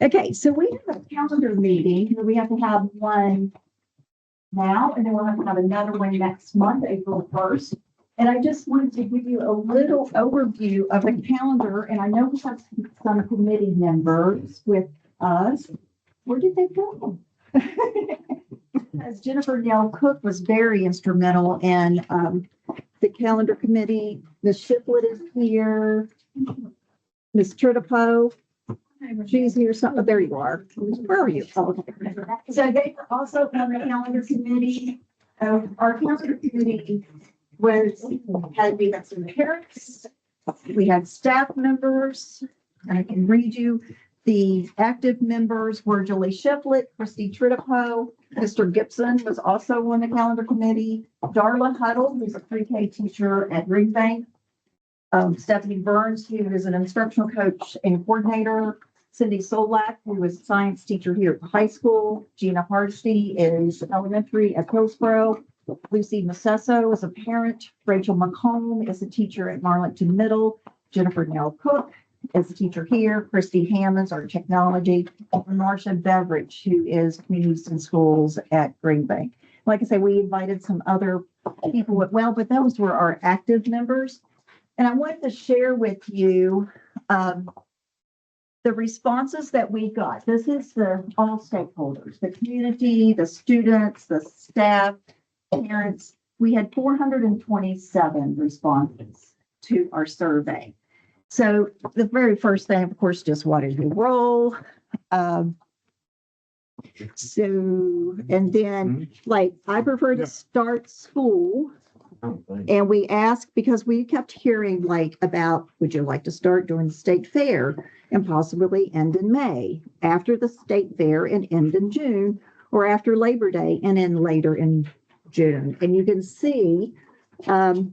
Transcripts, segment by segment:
Okay, so we have a calendar meeting. We have to have one now, and then we'll have to have another one next month, April 1st. And I just wanted to give you a little overview of the calendar, and I know we have some committee members with us. Where did they go? As Jennifer Nell Cook was very instrumental in the calendar committee. Ms. Shiplet is here. Ms. Tritipo. She's here. Oh, there you are. Where are you? Oh, okay. So they were also on the calendar committee. Our calendar committee we had some parents, we had staff members. I can read you. The active members were Julie Shiplet, Christy Tritipo, Mr. Gibson was also on the calendar committee, Darla Huddle, who's a pre-K teacher at Green Bank, Stephanie Burns, who is an instructional coach and coordinator, Cindy Solak, who is a science teacher here at the high school, Gina Hardesty is elementary at Hillsborough, Lucy Massesso is a parent, Rachel McComb is a teacher at Marlington Middle, Jennifer Nell Cook is a teacher here, Christy Hammonds, our technology, and Marcia Beveridge, who is communities and schools at Green Bank. Like I say, we invited some other people as well, but those were our active members. And I wanted to share with you the responses that we got. This is all stakeholders, the community, the students, the staff, parents. We had 427 responses to our survey. So the very first thing, of course, just what is your role? And then like, I prefer to start school. And we asked because we kept hearing like about, would you like to start during the state fair and possibly end in May, after the state fair and end in June, or after Labor Day and then later in June. And you can see the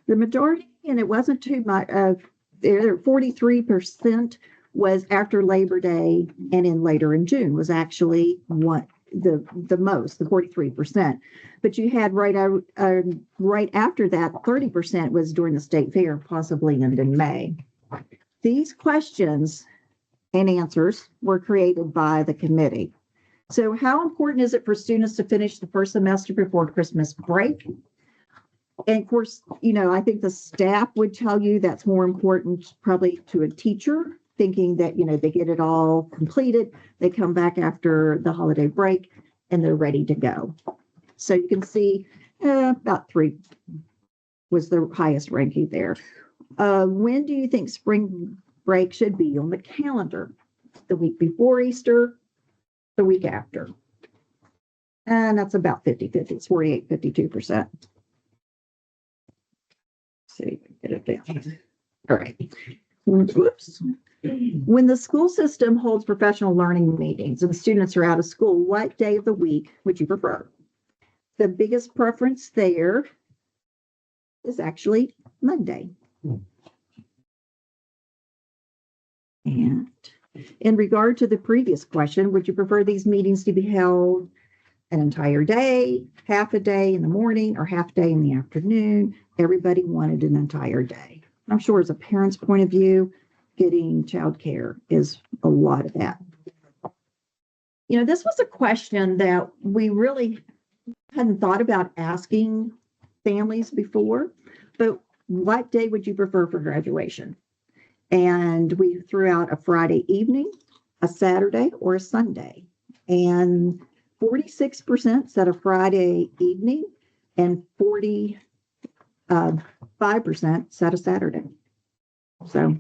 majority, and it wasn't too much of there, 43% was after Labor Day and in later in June was actually what the most, the 43%. But you had right after that, 30% was during the state fair, possibly end in May. These questions and answers were created by the committee. So how important is it for students to finish the first semester before Christmas break? And of course, you know, I think the staff would tell you that's more important probably to a teacher, thinking that, you know, they get it all completed, they come back after the holiday break and they're ready to go. So you can see about 3 was the highest ranking there. When do you think spring break should be on the calendar? The week before Easter, the week after? And that's about 50-50, it's 48-52%. See, get it down. All right. Whoops. When the school system holds professional learning meetings and the students are out of school, what day of the week would you prefer? The biggest preference there is actually Monday. And in regard to the previous question, would you prefer these meetings to be held an entire day, half a day in the morning, or half a day in the afternoon? Everybody wanted an entire day. I'm sure as a parent's point of view, getting childcare is a lot of that. You know, this was a question that we really hadn't thought about asking families before, but what day would you prefer for graduation? And we threw out a Friday evening, a Saturday, or a Sunday. And 46% said a Friday evening, and 45% said a Saturday. So.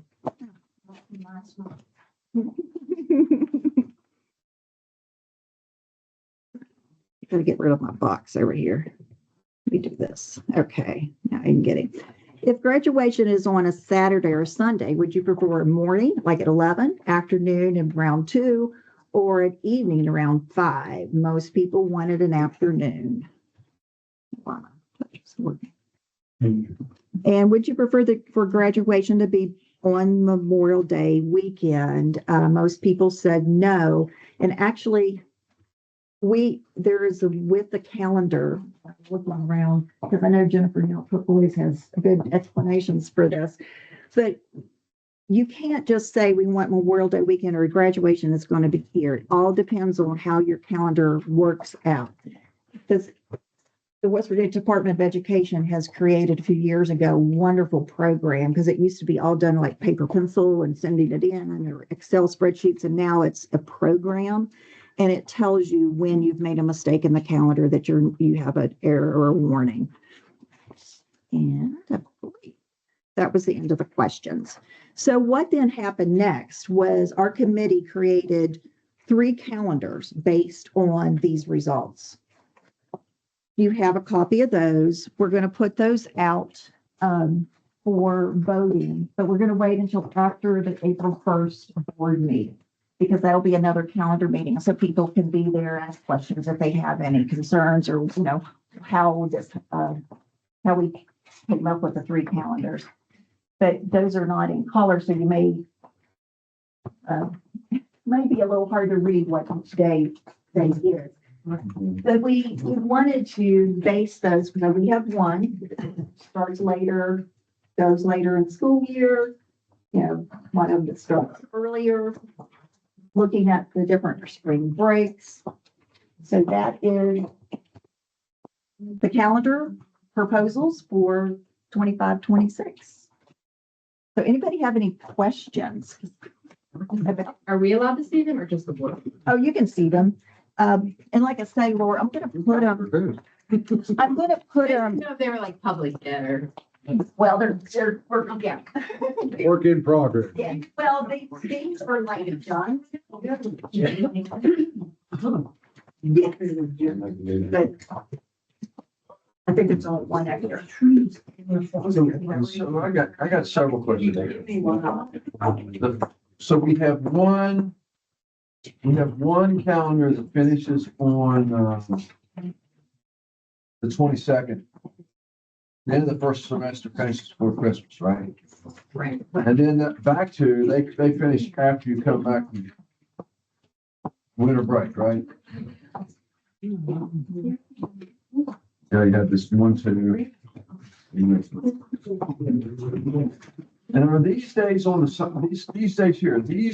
Gotta get rid of my box over here. Let me do this. Okay, now I can get it. If graduation is on a Saturday or Sunday, would you prefer a morning, like at 11, afternoon and around 2, or an evening around 5? Most people wanted an afternoon. And would you prefer for graduation to be on Memorial Day weekend? Most people said no. And actually, there is with the calendar, looking around, because I know Jennifer Nell Cook always has good explanations for this, but you can't just say we want Memorial Day weekend or graduation is going to be here. It all depends on how your calendar works out. Because the West Virginia Department of Education has created a few years ago a wonderful program, because it used to be all done like paper pencil and sending it in and Excel spreadsheets, and now it's a program, and it tells you when you've made a mistake in the calendar, that you have an error or a warning. And I believe that was the end of the questions. So what then happened next was our committee created 3 calendars based on these results. You have a copy of those. We're going to put those out for voting, but we're going to wait until after the April 1st board meeting, because that'll be another calendar meeting, so people can be there, ask questions if they have any concerns, or how we came up with the 3 calendars. But those are not in color, so you may be a little hard to read what each day is. But we wanted to base those. We have one starts later, goes later in the school year. One of them that starts earlier, looking at the different spring breaks. So that is the calendar proposals for 25-26. So anybody have any questions? Are we allowed to see them or just the board? Oh, you can see them. And like I say, Laura, I'm going to put them. I'm going to put I didn't them. know if they were like public yet or. Well, they're working. Yeah. Work in progress. Yeah. Well, these are like done. But I think it's all one extra. So I got several questions. So we have one calendar that finishes on the 22nd. The end of the first semester finishes before Christmas, right? Right. And then back to, they finish after you come back from winter break, right? Yeah, you have this 1, 2. And are these days on these days here, we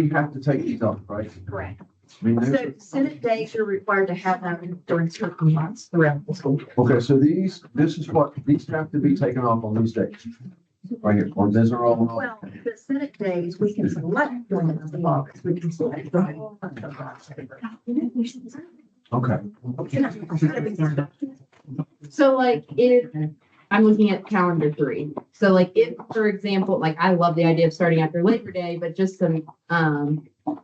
have to take these up, right? Correct. I mean, So Senate days, you're required to have them during certain months throughout the school year. okay, so these have to be taken off on these days. Right here, or these are all. Well, the Senate days, we can select during the month of August. We can select during the month of August. Okay. So like if I'm looking at calendar 3, so like if, for example, like I love the idea of starting after Labor Day, but just some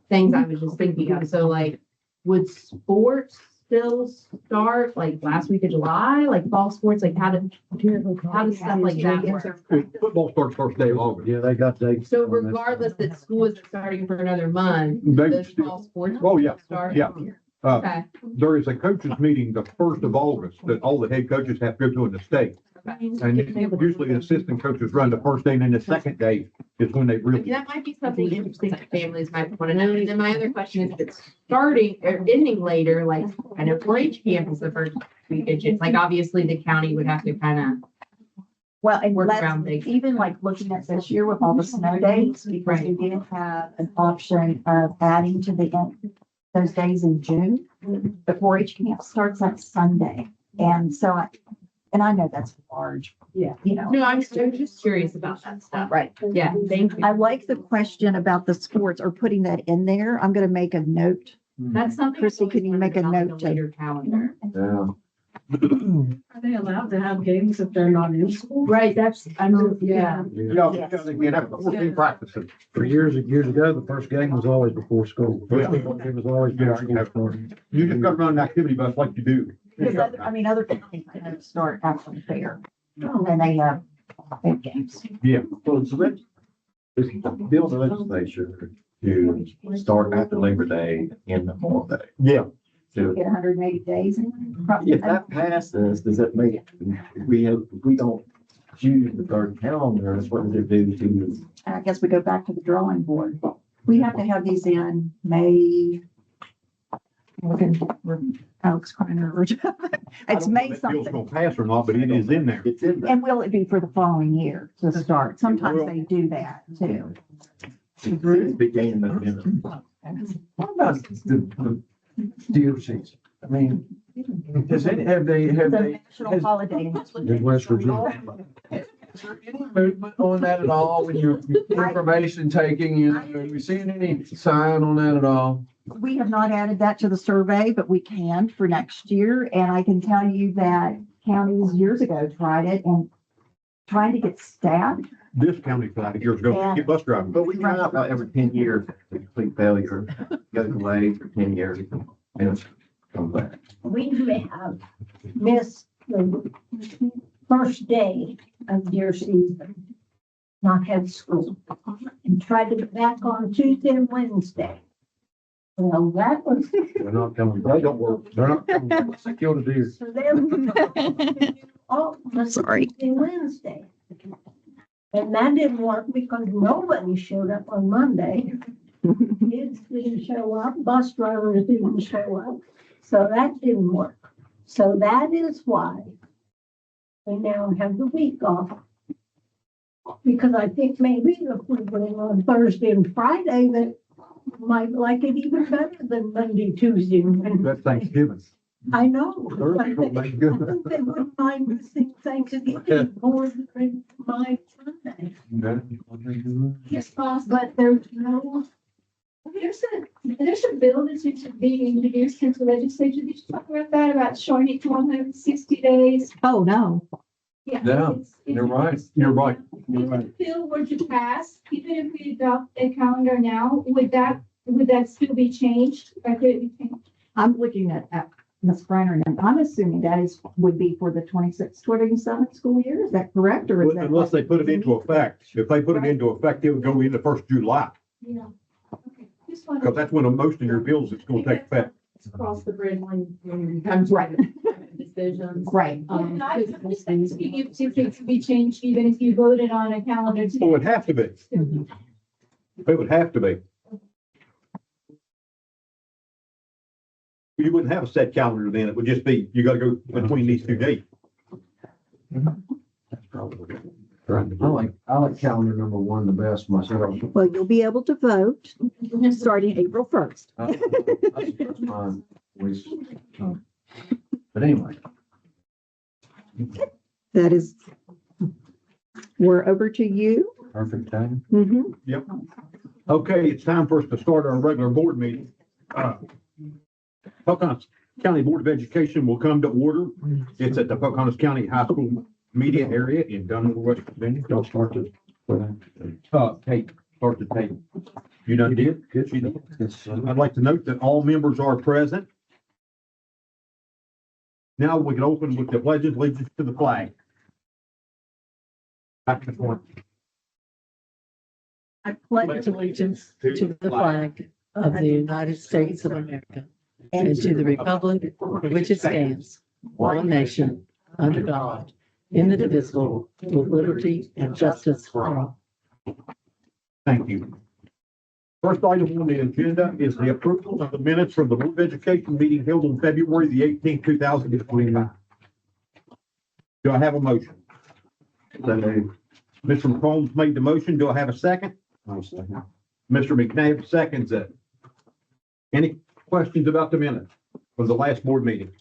things I was just thinking of. So like, would sports still start like last week of July, like fall sports, like how does stuff like that work? Football starts first day of August. Yeah, they got dates. So regardless that school is starting for another month, They those still- fall sports Oh, yeah, start? yeah. Okay. There is a coaches meeting the 1st of August that all the head coaches have to go to in the state. And usually the assistant coaches run the first day, and then the second day is when they I mean, really. that might be something interesting that families might want to know. And then my other question is if it's starting or ending later, like I know 4-H camp is the first week of June. Like obviously the county would have to kind of, Well, and Work let's, around things. even like looking at this year with all the snow days, because we did have an option of adding to the end, those days in June. The 4-H camp starts that Sunday. And so I know that's large. Yeah. No, I'm just curious about that stuff. right. Yeah, thank you. I like the question about the sports or putting that in there. I'm going to make a note. That's something. Chrissy, can you make a note to- Later calendar. Yeah. Are they allowed to have games if they're not in school? Right, that's, I mean, yeah. Yeah, they have 14 practices. For years ago, the first game was always before school. Yeah. It was always before school. You just got to run an activity bus like you do. Because other counties start actually fair. And they have games. Yeah. Well, it's bill the legislature to start after Labor Day in Memorial Day. Yeah. So Get 180 days. if that passes, does that make, if we don't choose the third calendar, what does it do to? I guess we go back to the drawing board. We have to have these in May. Looking, we're Alex Kreiner. It's May Bill's something. gonna pass or not, but it is in there. It's in there. And will it be for the following year to start? Sometimes they do that too. It's beginning of November. What about the DOCs? I mean, have It's they, a national holiday. in West Virginia? Is there any movement on that at all when you're information taking, are we seeing any sign on that at all? We have not added that to the survey, but we can for next year. And I can tell you that counties years ago tried it and trying to get staff. This county flag years ago, get bus driving. But we try about every 10 years, the complete failure goes away for 10 years and it's come back. We have missed the first day of deer season, not had school, and tried to get back on Tuesday and Wednesday. Well, that was They're not coming. They don't work. They're not coming. They killed a deer. for them. Oh, Sorry. Tuesday and Wednesday. And that didn't work because nobody showed up on Monday. Kids didn't show up, bus drivers didn't show up, so that didn't work. So that is why we now have the week off. Because I think maybe if we went on Thursday and Friday, that might like it even better than Monday, Tuesday, and Wednesday. That's Thanksgiving. I know. Thursday don't make I good. think they wouldn't mind missing Thanksgiving more than my Sunday. Yes, boss. But there's no, There's a bill that's being introduced into the legislature. Did you talk about that, about showing it to 160 days? Oh, no. Yeah, it's- you're right. You're right. If the bill were to pass, even if we adopt a calendar now, would that still be changed? Or could it be changed? I'm looking at Ms. Reiner, and I'm assuming that would be for the 26-27 school year. Is that correct? Or is that? Unless they put it into effect. If they put it into effect, it would go in the first of July, Yeah. Okay. Just wanted- because that's when most of your bills is gonna take effect. Cross the bridge when it comes to decisions. Right. And I'm just asking if it could be changed, even if you voted on a calendar It today. would have to be. It would have to be. You wouldn't have a set calendar then. It would just be, you gotta go between these two dates. I like calendar number one the best myself. Well, you'll be able to vote starting April 1st. That's mine, always. But anyway, That is, we're over to you. perfect time. Mhm. Okay, it's time for us to start our regular board meeting. Pocahontas County Board of Education will come to order. It's at the Pocahontas County High School Media Area in Dunmore, West Virginia. Y'all start this. Tape, start the tape. You done did? Good. She did. I'd like to note that all members are present. Now we can open with the pledge of allegiance to the flag. Back to the front. I pledge Pledge allegiance to the flag of the United States of America and to the republic for which it stands, one nation, under God, indivisible, with liberty and justice for all. Thank you. First item on the agenda is the approval of the minutes from the Board of Education meeting held on February the 18th, 2025. Do I have a motion? Mr. McCombs made the motion. Do I have a second? Mr. McNabb seconds it. Any questions about the minutes from the last board meeting?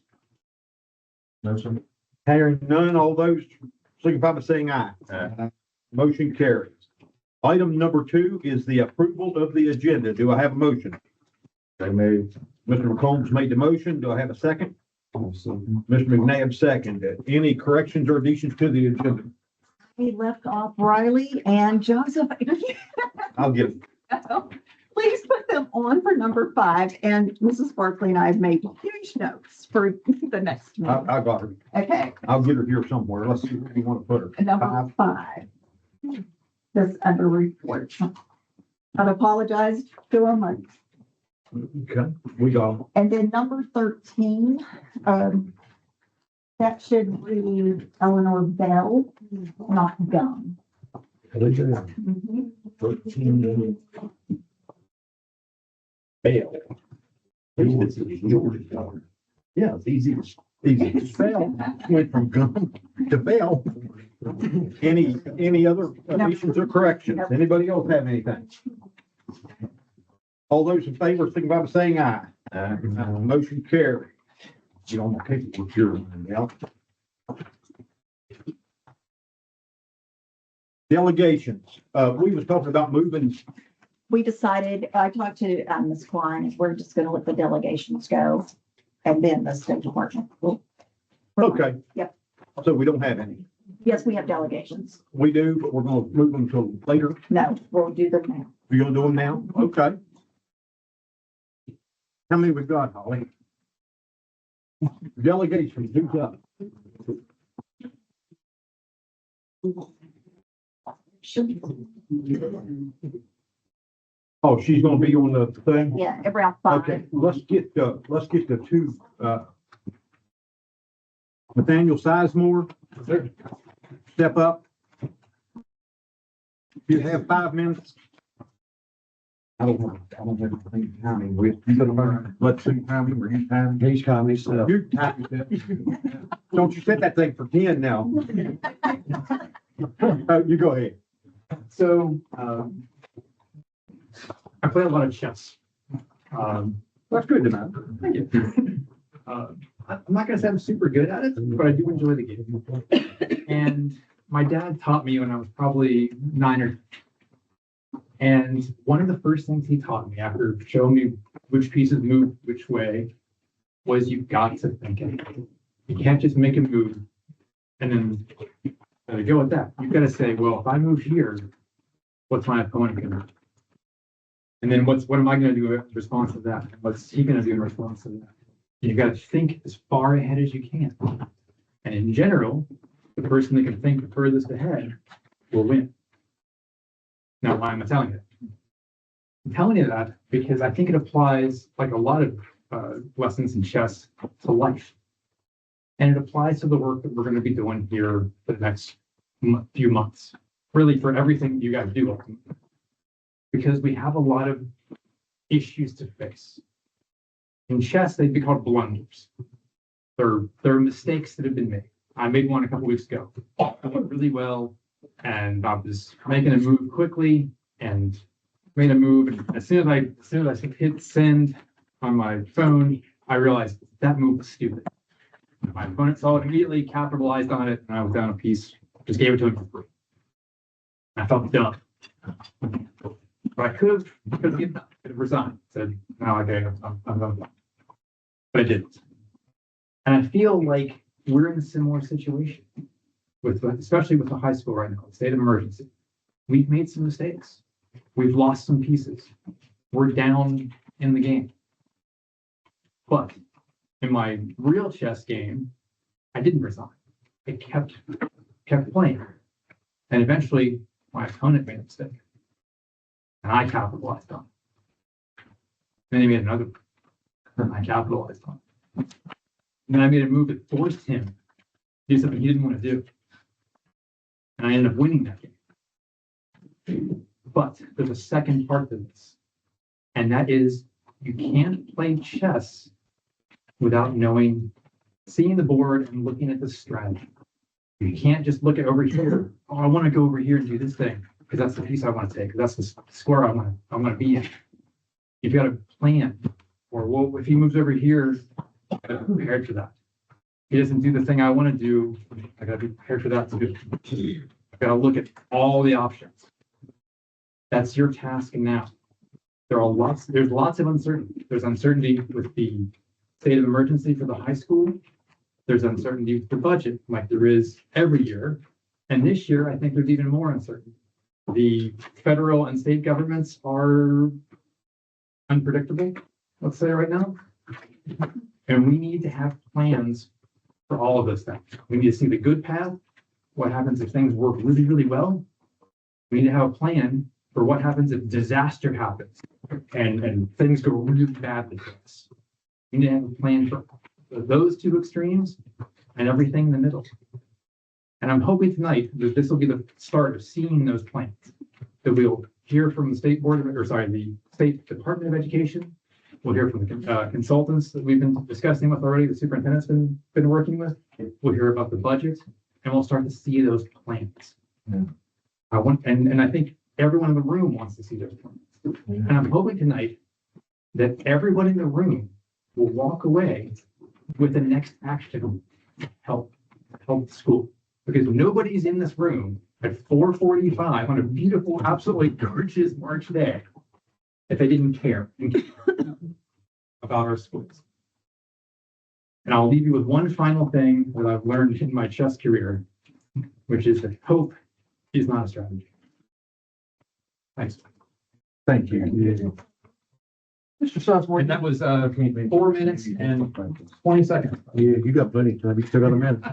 No, sir. Hearing none, all those signify by saying aye. Motion carries. Item number 2 is the approval of the agenda. Do I have a motion? They made. Mr. McCombs made the motion. Do I have a second? Mr. McNabb seconded. Any corrections or additions to the agenda? We left off Riley and Joseph. I'll get it. Please put them on for number 5. And Mrs. Barkley and I have made huge notes for the next meeting. I got her. Okay, I'll get her here somewhere. Let's see where you want to put her. number 5. This under report. I've apologized to them. Okay, we got them. And then number 13, that should read Eleanor Bell, not Gum. Mhm. 13. Bail. Yeah, it's easy. Easy. Fail, went from gum to fail. Any other additions or corrections? Anybody else have anything? All those in favor, signify by saying aye. Motion carried. You don't want to take it with your, yeah. Delegations, we was talking about moving, We decided, I talked to Ms. Klein, we're just gonna let the delegations go. And then the State Department. okay. Yep. So we don't have any. Yes, we have delegations. We do, but we're gonna move them till later. No, we'll do them now. You're gonna do them now? Okay. How many we got, Holly? Delegations, who's up? Oh, she's gonna be on the thing? Yeah, around Okay, 5. let's get the two, Nathaniel Sizemore, step up. You have 5 minutes. I don't have anything timing with, you gonna learn, let's see timing, or his timing. He's coming, so. You- Don't you set that thing for 10 now. You go ahead. So, I play a lot of chess. That's good to know. I'm not gonna say I'm super good at it, but I do enjoy the game. And my dad taught me when I was probably 9 or. And one of the first things he taught me after showing me which pieces move which way was you've got to think it. You can't just make a move and then go with that. You've got to say, well, if I move here, what's my opponent gonna do? And then what am I gonna do in response to that? And what's he gonna do in response to that? You gotta think as far ahead as you can. And in general, the person that can think the furthest ahead will win. Now, why am I telling you that? I'm telling you that because I think it applies, like a lot of lessons in chess, to life. And it applies to the work that we're gonna be doing here for the next few months, really for everything you guys do. Because we have a lot of issues to face. In chess, they'd be called blunders. They're mistakes that have been made. I made one a couple weeks ago. I went really well, and I was making a move quickly and made a move. And as soon as I hit send on my phone, I realized that move was stupid. My opponent saw it immediately, capitalized on it, and I was down a piece. Just gave it to him for free. I felt dumb. But I could have given up, could have resigned, said, no, okay, I'm done. But I didn't. And I feel like we're in a similar situation with, especially with the high school right now, state of emergency. We've made some mistakes. We've lost some pieces. We're down in the game. But in my real chess game, I didn't resign. I kept playing. And eventually my opponent made a mistake. And I capitalized on it. Then he made another, and I capitalized on it. And then I made a move that forced him to do something he didn't want to do. And I ended up winning that game. But there's a second part to this. And that is, you can't play chess without seeing the board and looking at the strategy. You can't just look at over here. Oh, I want to go over here and do this thing because that's the piece I want to take. That's the square I want to be in. You've got to plan. Or well, if he moves over here, I got to be prepared for that. He doesn't do the thing I want to do. I got to be prepared for that too. I got to look at all the options. That's your task now. There's lots of uncertainty. There's uncertainty with the state of emergency for the high school. There's uncertainty with the budget, like there is every year. And this year, I think there's even more uncertainty. The federal and state governments are unpredictable, let's say right now. And we need to have plans for all of those things. We need to see the good path. What happens if things work really, really well? We need to have a plan for what happens if disaster happens and things go really badly for us. We need to have a plan for those two extremes and everything in the middle. And I'm hoping tonight that this will be the start of seeing those plans. That we'll hear from the state board, the State Department of Education, We'll hear from the consultants that we've been discussing with already, the superintendent's been working with. We'll hear about the budget, and we'll start to see those plans. Yeah. And I think everyone in the room wants to see those plans. And I'm hoping tonight that everyone in the room will walk away with the next action to help the school. Because nobody's in this room at 4:45 on a beautiful, absolutely gorgeous March day if they didn't care about our schools. And I'll leave you with one final thing that I've learned in my chess career, which is that hope is not a strategy. Thanks. Thank you. Mr. Southworth. And that was 4 minutes and 20 seconds. Yeah, you got plenty of time. You still got a minute.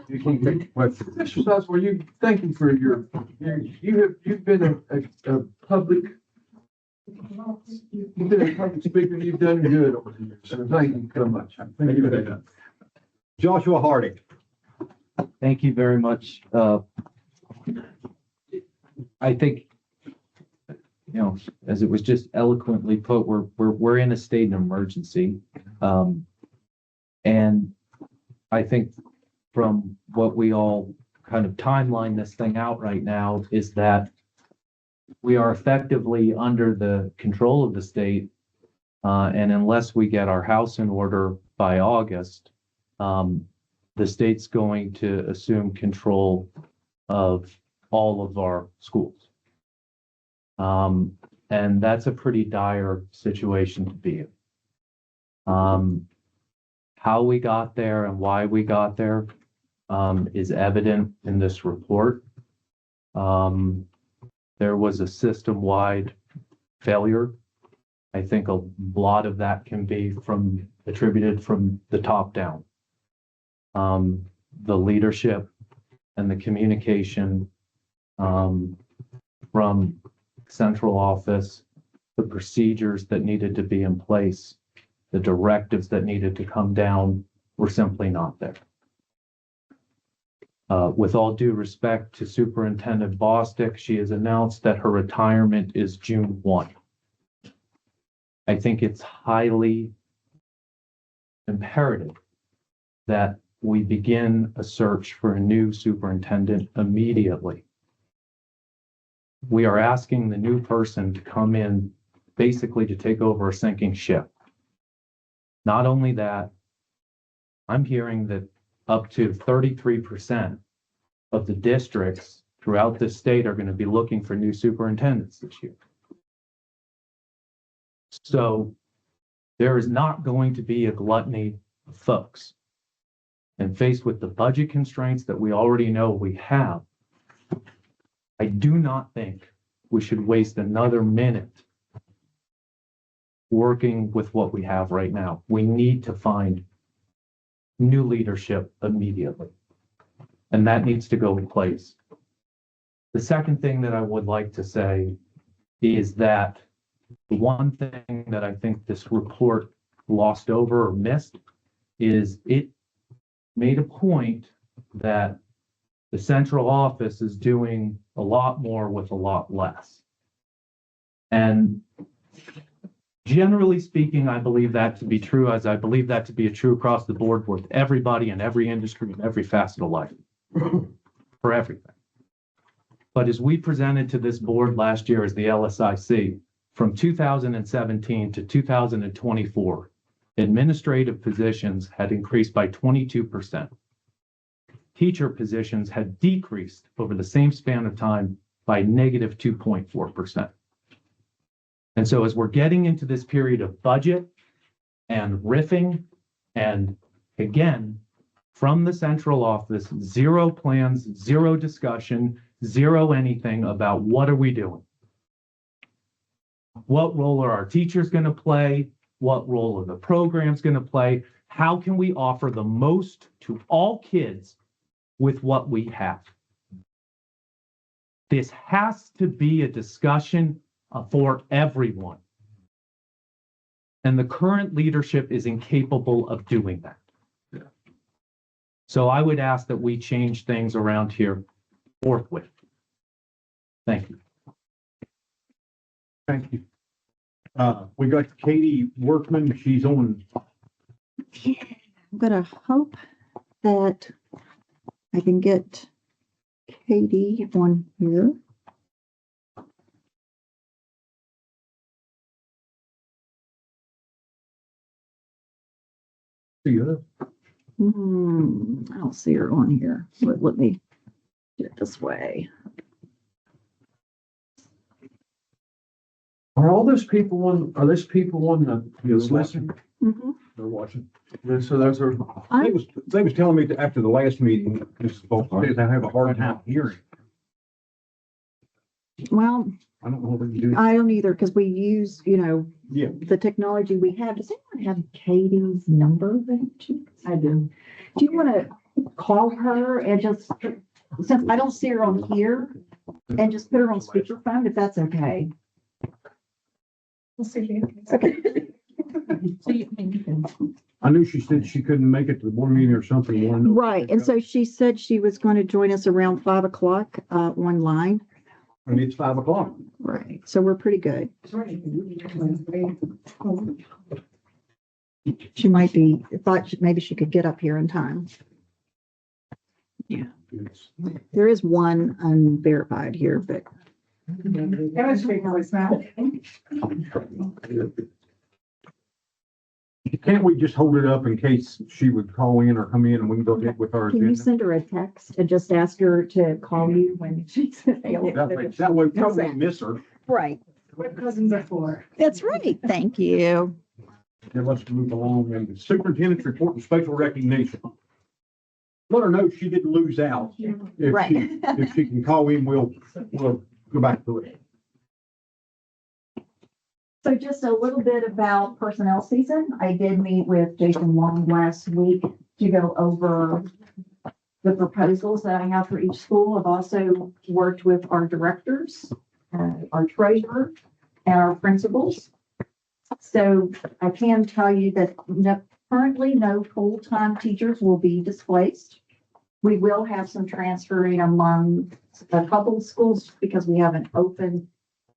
You can take questions. Mr. Southworth, thank you for you've been a public, you've been a public speaker, and you've done good over the years, so thank you so much. Thank you for that. Joshua Harding. Thank you very much. I think, as it was just eloquently put, we're in a state of emergency. And I think from what we all kind of timeline this thing out right now is that we are effectively under the control of the state. And unless we get our house in order by August, the state's going to assume control of all of our schools. And that's a pretty dire situation to be in. How we got there and why we got there is evident in this report. There was a system-wide failure. I think a lot of that can be attributed from the top down. The leadership and the communication from central office, the procedures that needed to be in place, the directives that needed to come down were simply not there. With all due respect to Superintendent Bostic, she has announced that her retirement is June 1. I think it's highly imperative that we begin a search for a new superintendent immediately. We are asking the new person to come in basically to take over a sinking ship. Not only that, I'm hearing that up to 33% of the districts throughout the state are going to be looking for new superintendents this year. So there is not going to be a gluttony of folks. And faced with the budget constraints that we already know we have, I do not think we should waste another minute working with what we have right now. We need to find new leadership immediately, and that needs to go in place. The second thing that I would like to say is that the one thing that I think this report glossed over or missed is it made a point that the central office is doing a lot more with a lot less. And generally speaking, I believe that to be true, as I believe that to be true across the board with everybody in every industry and every facet of life, for everything. But as we presented to this board last year as the LSIC, from 2017 to 2024, administrative positions had increased by 22%. Teacher positions had decreased over the same span of time by negative 2.4%. And so as we're getting into this period of budget and riffing, and again, from the central office, zero plans, zero discussion, zero anything about what are we doing? What role are our teachers going to play? What role are the programs going to play? How can we offer the most to all kids with what we have? This has to be a discussion for everyone. And the current leadership is incapable of doing that. Yeah. So I would ask that we change things around here forthwith. Thank you. Thank you. We got Katie Workman. She's on. I'm gonna hope that I can get Katie on here. I don't see her on here. Let me do it this way. Are all those people on, are those people on the listen? Mhm. They're watching. So those are, They was telling me that after the last meeting, Mrs. Bolton says I have a hard time hearing. Well, I don't know what we can do. I don't either, because we use, Yeah. the technology we have. Does anyone have Katie's number? I do. Do you want to call her and just, since I don't see her on here, and just put her on speakerphone, if that's okay? We'll see. Okay. So you can. I knew she said she couldn't make it to the board meeting or something. Wanna know- Right, and so she said she was going to join us around 5 o'clock, online. And it's 5 o'clock. Right, so we're pretty good. She might be, maybe she could get up here in time. There is one unverified here, but Can't we just hold it up in case she would call in or come in and we can go ahead with our can you agenda? send her a text and just ask her to call you when she's available? That way we don't miss her. Right, What cousins are for. that's right. Thank you. And let's move along. And superintendent's report and special recognition. Let her know she didn't lose out. Right. If she can call in, we'll go back to it. So just a little bit about personnel season. I did meet with Jason Long last week to go over the proposals that I have for each school. I've also worked with our directors, our treasurer, and our principals. So I can tell you that currently no full-time teachers will be displaced. We will have some transferring among a couple of schools because we have an open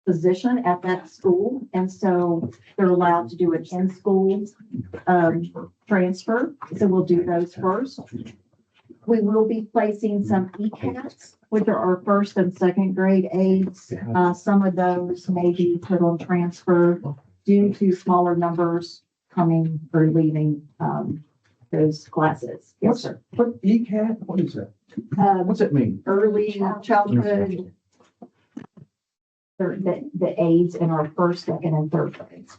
position at that school. And so they're allowed to do an in-school transfer. So we'll do those first. We will be placing some ECATs, which are our first and second grade aides. Some of those may be put on transfer due to smaller numbers coming or leaving those classes. Yes, sir. what ECAT, what is that? Um, What's that mean? early childhood. The aides in our first, second, and third grades.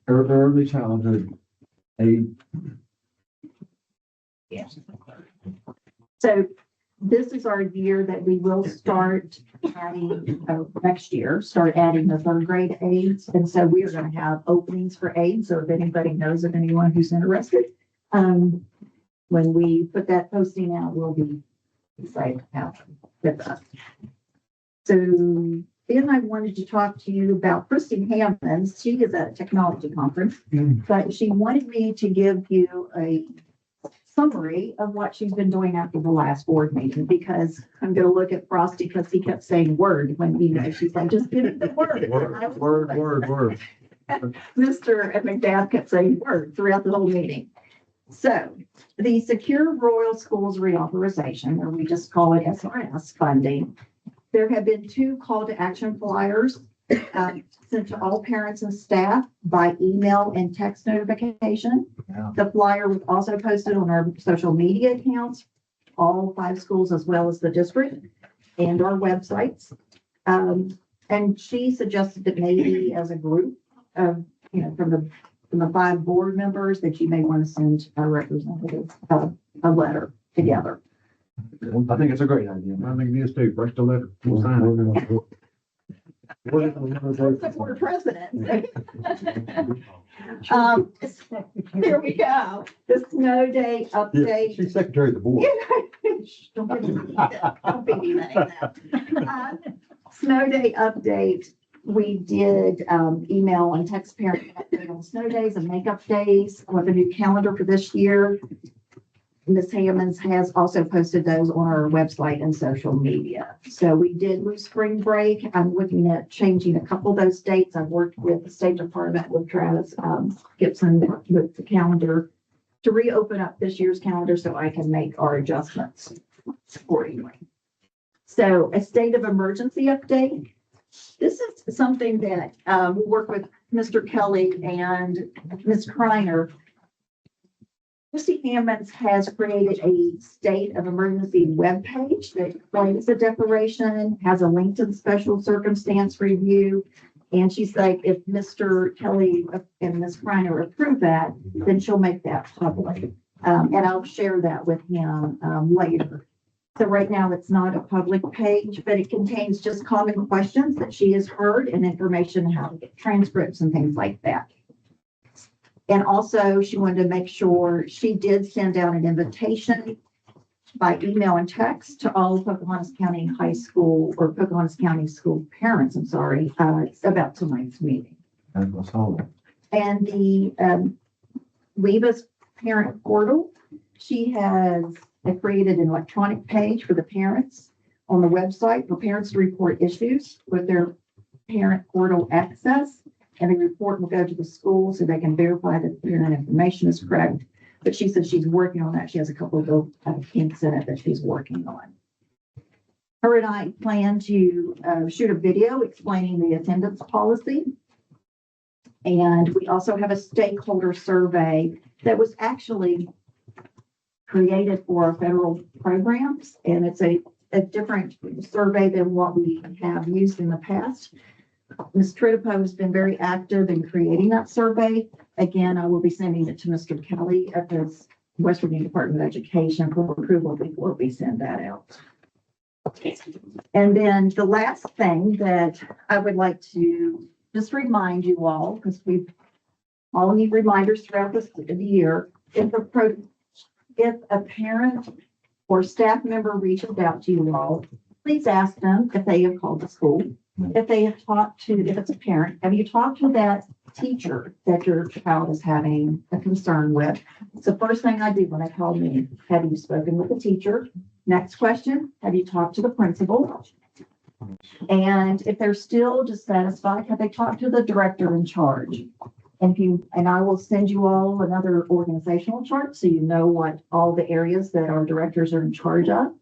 Early childhood aid. Yes. So this is our year that we will start adding, next year, start adding the third grade aides. And so we are going to have openings for aides. So if anybody knows of anyone who's interested, when we put that posting out, we'll be excited to have them with us. So then I wanted to talk to you about Christine Hammonds. She is at a technology conference, but she wanted me to give you a summary of what she's been doing after the last board meeting, because I'm going to look at Frosty because he kept saying word when, she's like, just give it the word. Word. Mr. McDabb kept saying word throughout the whole meeting. So the Secure Rural Schools Reauthorization, or we just call it SRS funding. There have been 2 call to action flyers sent to all parents and staff by email and text notification. Yeah. The flyer was also posted on our social media accounts, all 5 schools as well as the district, and our websites. And she suggested that maybe as a group of, from the 5 board members, that you may want to send a representative a letter together. I think it's a great idea. I think it is too. Break the letter. We'll sign it. For president. There we go. The snow day Yeah, update. she's secretary of the board. Don't be that. Snow day update. We did email and text parents update on snow days and makeup days with a new calendar for this year. Ms. Hammonds has also posted those on our website and social media. So we did lose spring break. I'm looking at changing a couple of those dates. I've worked with the State Department with Travis Gibson with the calendar to reopen up this year's calendar so I can make our adjustments accordingly. So a state of emergency update. This is something that we work with Mr. Kelly and Ms. Kreiner. Christy Hammonds has created a state of emergency webpage that explains the declaration, has a link to the special circumstance review. And she's like, if Mr. Kelly and Ms. Kreiner approve that, then she'll make that public. And I'll share that with him later. So right now it's not a public page, but it contains just common questions that she has heard and information on how to get transcripts and things like that. And also she wanted to make sure she did send out an invitation by email and text to all Pocahontas County High School or Pocahontas County school parents, I'm sorry, about tonight's meeting. And what's all that? And the WEBA's parent portal, she has created an electronic page for the parents on the website for parents to report issues with their parent portal access. And the report will go to the school so they can verify that the parent information is correct. But she said she's working on that. She has a couple of kinks in it that she's working on. Her and I plan to shoot a video explaining the attendance policy. And we also have a stakeholder survey that was actually created for our federal programs. And it's a different survey than what we have used in the past. Ms. Tritipo has been very active in creating that survey. Again, I will be sending it to Mr. Kelly at the West Virginia Department of Education for approval before we send that out. And then the last thing that I would like to just remind you all, because we all need reminders throughout the year, if a parent or staff member reaches out to you all, please ask them if they have called the school. If they have talked to, if it's a parent, have you talked to that teacher that your child is having a concern with? It's the first thing I do when they call me. Have you spoken with the teacher? Next question, have you talked to the principal? And if they're still dissatisfied, have they talked to the director in charge? And I will send you all another organizational chart so you know what all the areas that our directors are in charge of.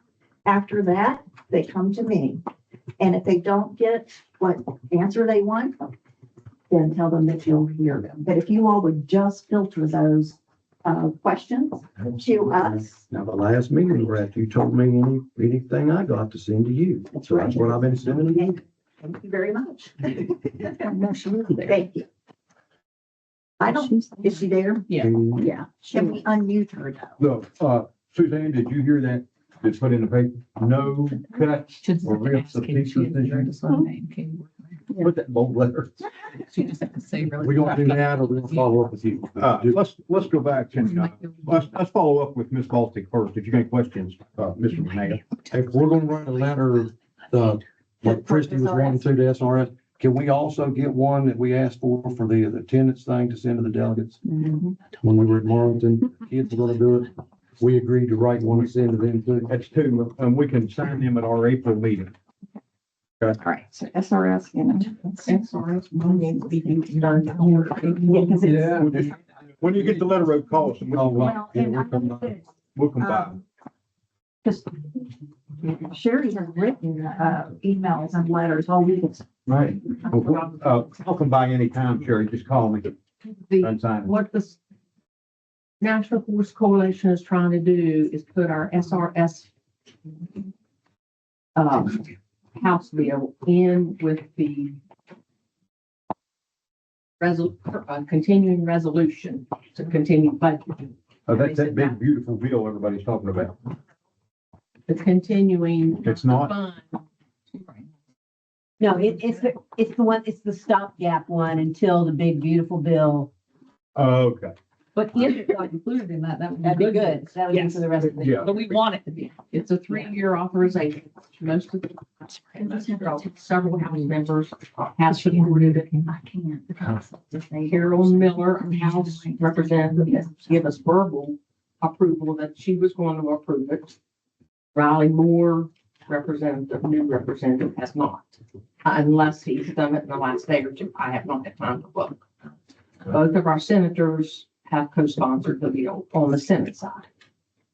After that, they come to me. And if they don't get what answer they want, then tell them that you'll hear them. But if you all would just filter those questions to us. Now, the last meeting we're at, you told me anything I got to send to you. That's right. That's what I've been sending to you. Thank you very much. No, she was there. Thank you. I don't, is she there? Yeah. Yeah. Can we unmute her though? Look, Suzanne, did you hear that? It's put in the paper. No cuts or rips of teachers this year. Put that bold letter. She just had to say really. We gonna do that or we gonna follow up with you? Let's go back and, let's follow up with Ms. Baltic first. If you got any questions, Mr. Renee. If we're gonna write a letter, like Christie was wanting to the SRS, can we also get one that we asked for the attendance thing to send to the delegates? Mhm. When we were at Marlington, kids were gonna do it. We agreed to write one and send to them too. That's two, and we can sign them at our April meeting. All right, so SRS and. SRS needs to be done. Yeah, 'cause it's- Yeah. We'll just- When you get the letter, of call us and Oh, we'll, Well, and I know that, we'll come by. because Sherry has written emails and letters all week. Right. I'll come by anytime, Sherry. Just call me and sign it. What the National Force Coalition is trying to do is put our SRS House bill in with the continuing resolution to continue budgeting. That's that big, beautiful bill everybody's talking about. The continuing. It's not? fund. No, it's the stopgap one until the big beautiful bill. Okay. But if it got included in that, That'd be good. That would be Yes. for the rest of the. Yeah. But we want it to be. It's a 3-year authorization. Most of the, several House members have supported it. I can't. Carol Miller, our House Representative, give us verbal approval that she was going to approve it. Riley Moore, representative, new representative, has not. Unless he's done it in the last day or two. I have not had time to look. Both of our senators have co-sponsored the bill on the Senate side.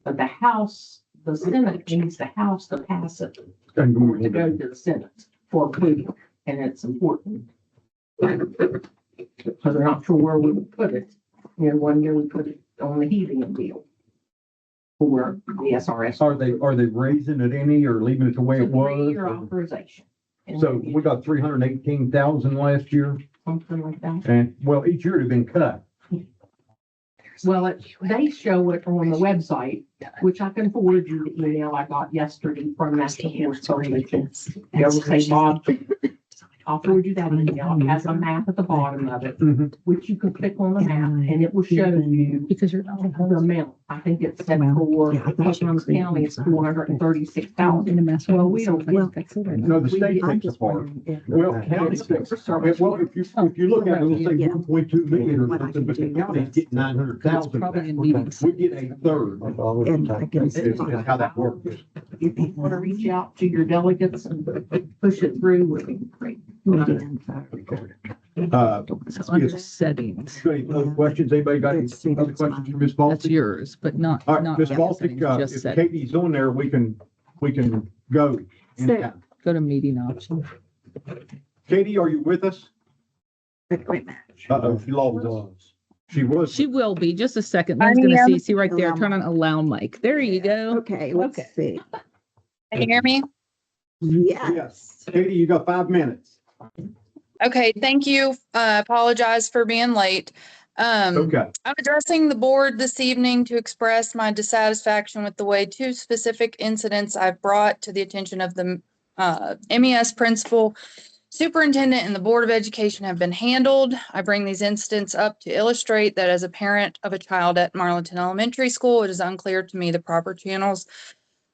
But the House, the Senate needs the House to pass it for it to go to the Senate for approval, and it's important. Because we're not sure where we would put it. You know, one year we put it on the helium deal for the SRS. Are they raising it any or leaving it the way it was? 3-year authorization. And So we got 318,000 last year, something like that. and well, each year they've been cut. Well, they show it on the website, which I can forward you the email I got yesterday from National Forest Coalition. You ever say, Bob, I'll forward you that email. It has a map at the bottom of it, which you can click on the map and it will show you Because you're not. the amount. I think it's set for Pocahontas County, it's 436,000. Well, we don't. No, the state takes the part. Well, county takes the part. Well, if you look at it, it'll say 1.2 million or something, but the county's getting 900,000. We get a third. Is how that works. If you want to reach out to your delegates and push it through, would be great. So under settings, Any other questions? Anybody got any other questions for Ms. that's Baltic? yours, but not. All right, not Ms. the Baltic, settings, just if settings. Katie's on there, we can go. anytime. Go to meeting options. Katie, are you with us? Uh-oh, she lost us. She was. She will be. Just a second. Lynn's gonna see right there. Turn on allow mic. There you go. Okay, let's see. Can you hear me? Yes. Katie, you got 5 minutes. Okay, thank you. Apologize for being late. Okay. I'm addressing the board this evening to express my dissatisfaction with the way 2 specific incidents I've brought to the attention of the MES principal, superintendent, and the Board of Education have been handled. I bring these incidents up to illustrate that as a parent of a child at Marlinton Elementary School, it is unclear to me the proper channels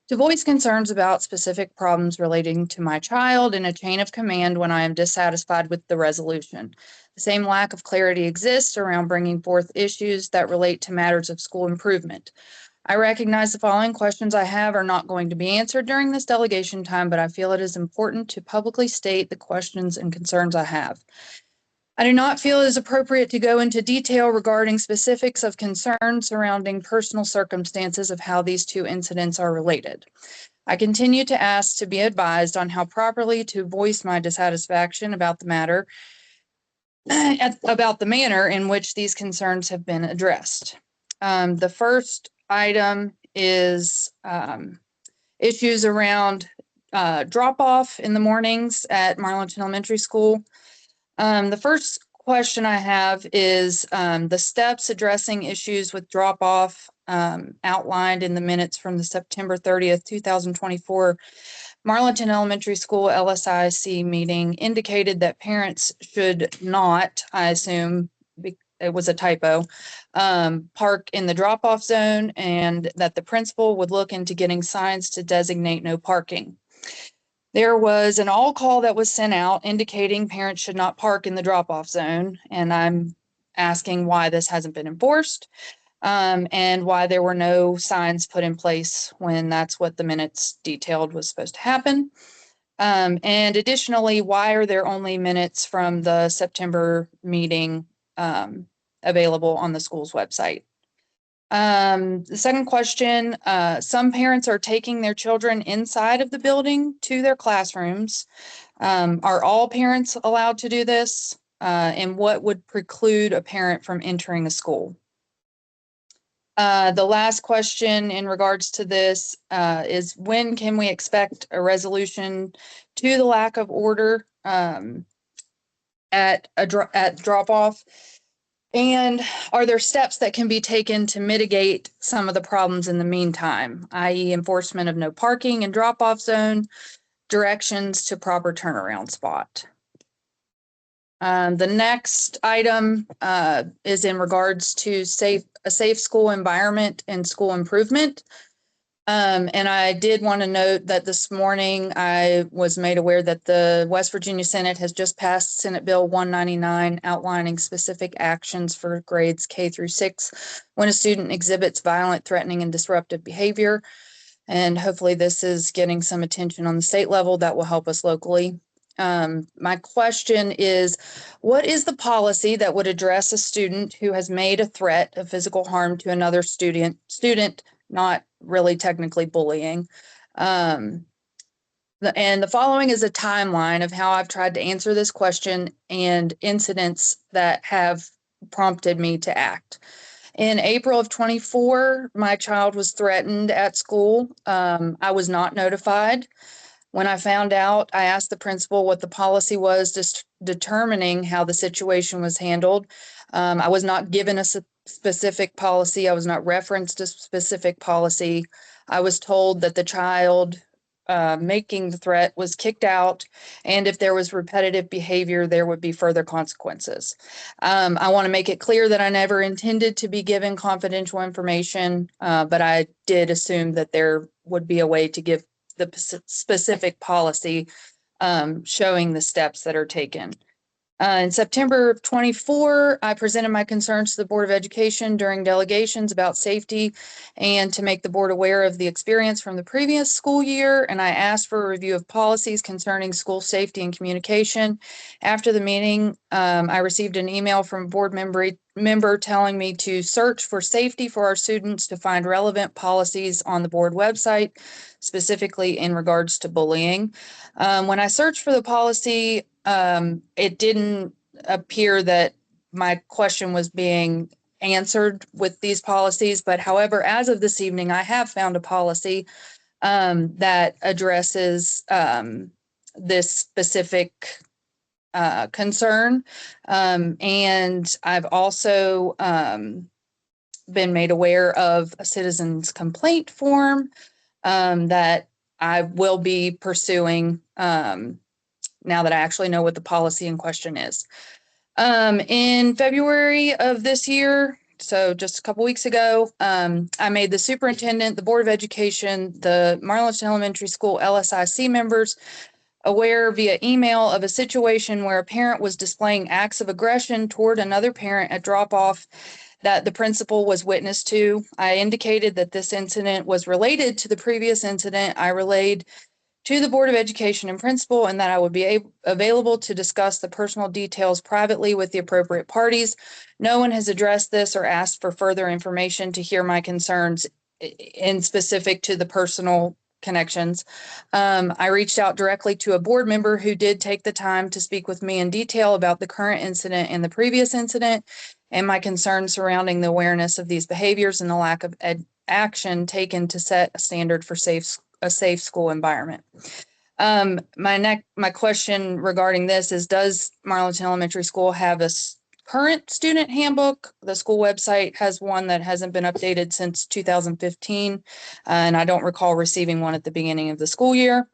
to voice concerns about specific problems relating to my child in a chain of command when I am dissatisfied with the resolution. The same lack of clarity exists around bringing forth issues that relate to matters of school improvement. I recognize the following questions I have are not going to be answered during this delegation time, but I feel it is important to publicly state the questions and concerns I have. I do not feel it is appropriate to go into detail regarding specifics of concern surrounding personal circumstances of how these 2 incidents are related. I continue to ask to be advised on how properly to voice my dissatisfaction about the matter, about the manner in which these concerns have been addressed. The first item is issues around drop-off in the mornings at Marlinton Elementary School. The first question I have is the steps addressing issues with drop-off outlined in the minutes from the September 30th, 2024 Marlinton Elementary School LSIC meeting indicated that parents should not, I assume it was a typo, park in the drop-off zone, and that the principal would look into getting signs to designate no parking. There was an all call that was sent out indicating parents should not park in the drop-off zone, and I'm asking why this hasn't been enforced, and why there were no signs put in place when that's what the minutes detailed was supposed to happen. And additionally, why are there only minutes from the September meeting available on the school's website? The second question, some parents are taking their children inside of the building to their classrooms. Are all parents allowed to do this? And what would preclude a parent from entering a school? The last question in regards to this is when can we expect a resolution to the lack of order at drop-off? And are there steps that can be taken to mitigate some of the problems in the meantime, i.e. enforcement of no parking and drop-off zone, directions to proper turnaround spot? The next item is in regards to a safe school environment and school improvement. And I did want to note that this morning I was made aware that the West Virginia Senate has just passed Senate Bill 199 outlining specific actions for grades K through 6 when a student exhibits violent, threatening, and disruptive behavior. And hopefully this is getting some attention on the state level that will help us locally. My question is, what is the policy that would address a student who has made a threat of physical harm to another student, not really technically bullying? And the following is a timeline of how I've tried to answer this question and incidents that have prompted me to act. In April of 24, my child was threatened at school. I was not notified. When I found out, I asked the principal what the policy was, just determining how the situation was handled. I was not given a specific policy. I was not referenced a specific policy. I was told that the child making the threat was kicked out, and if there was repetitive behavior, there would be further consequences. I want to make it clear that I never intended to be given confidential information, but I did assume that there would be a way to give the specific policy showing the steps that are taken. In September of 24, I presented my concerns to the Board of Education during delegations about safety and to make the board aware of the experience from the previous school year. And I asked for a review of policies concerning school safety and communication. After the meeting, I received an email from a board member telling me to search for safety for our students to find relevant policies on the board website, specifically in regards to bullying. When I searched for the policy, it didn't appear that my question was being answered with these policies. But however, as of this evening, I have found a policy that addresses this specific concern. And I've also been made aware of a citizen's complaint form that I will be pursuing now that I actually know what the policy in question is. In February of this year, so just a couple weeks ago, I made the superintendent, the Board of Education, the Marlins Elementary School LSIC members aware via email of a situation where a parent was displaying acts of aggression toward another parent at drop-off that the principal was witness to. I indicated that this incident was related to the previous incident I relayed to the Board of Education and principal, and that I would be available to discuss the personal details privately with the appropriate parties. No one has addressed this or asked for further information to hear my concerns in specific to the personal connections. I reached out directly to a board member who did take the time to speak with me in detail about the current incident and the previous incident and my concerns surrounding the awareness of these behaviors and the lack of action taken to set a standard for a safe school environment. My question regarding this is, does Marlton Elementary School have a current student handbook? The school website has one that hasn't been updated since 2015, and I don't recall receiving one at the beginning of the school year.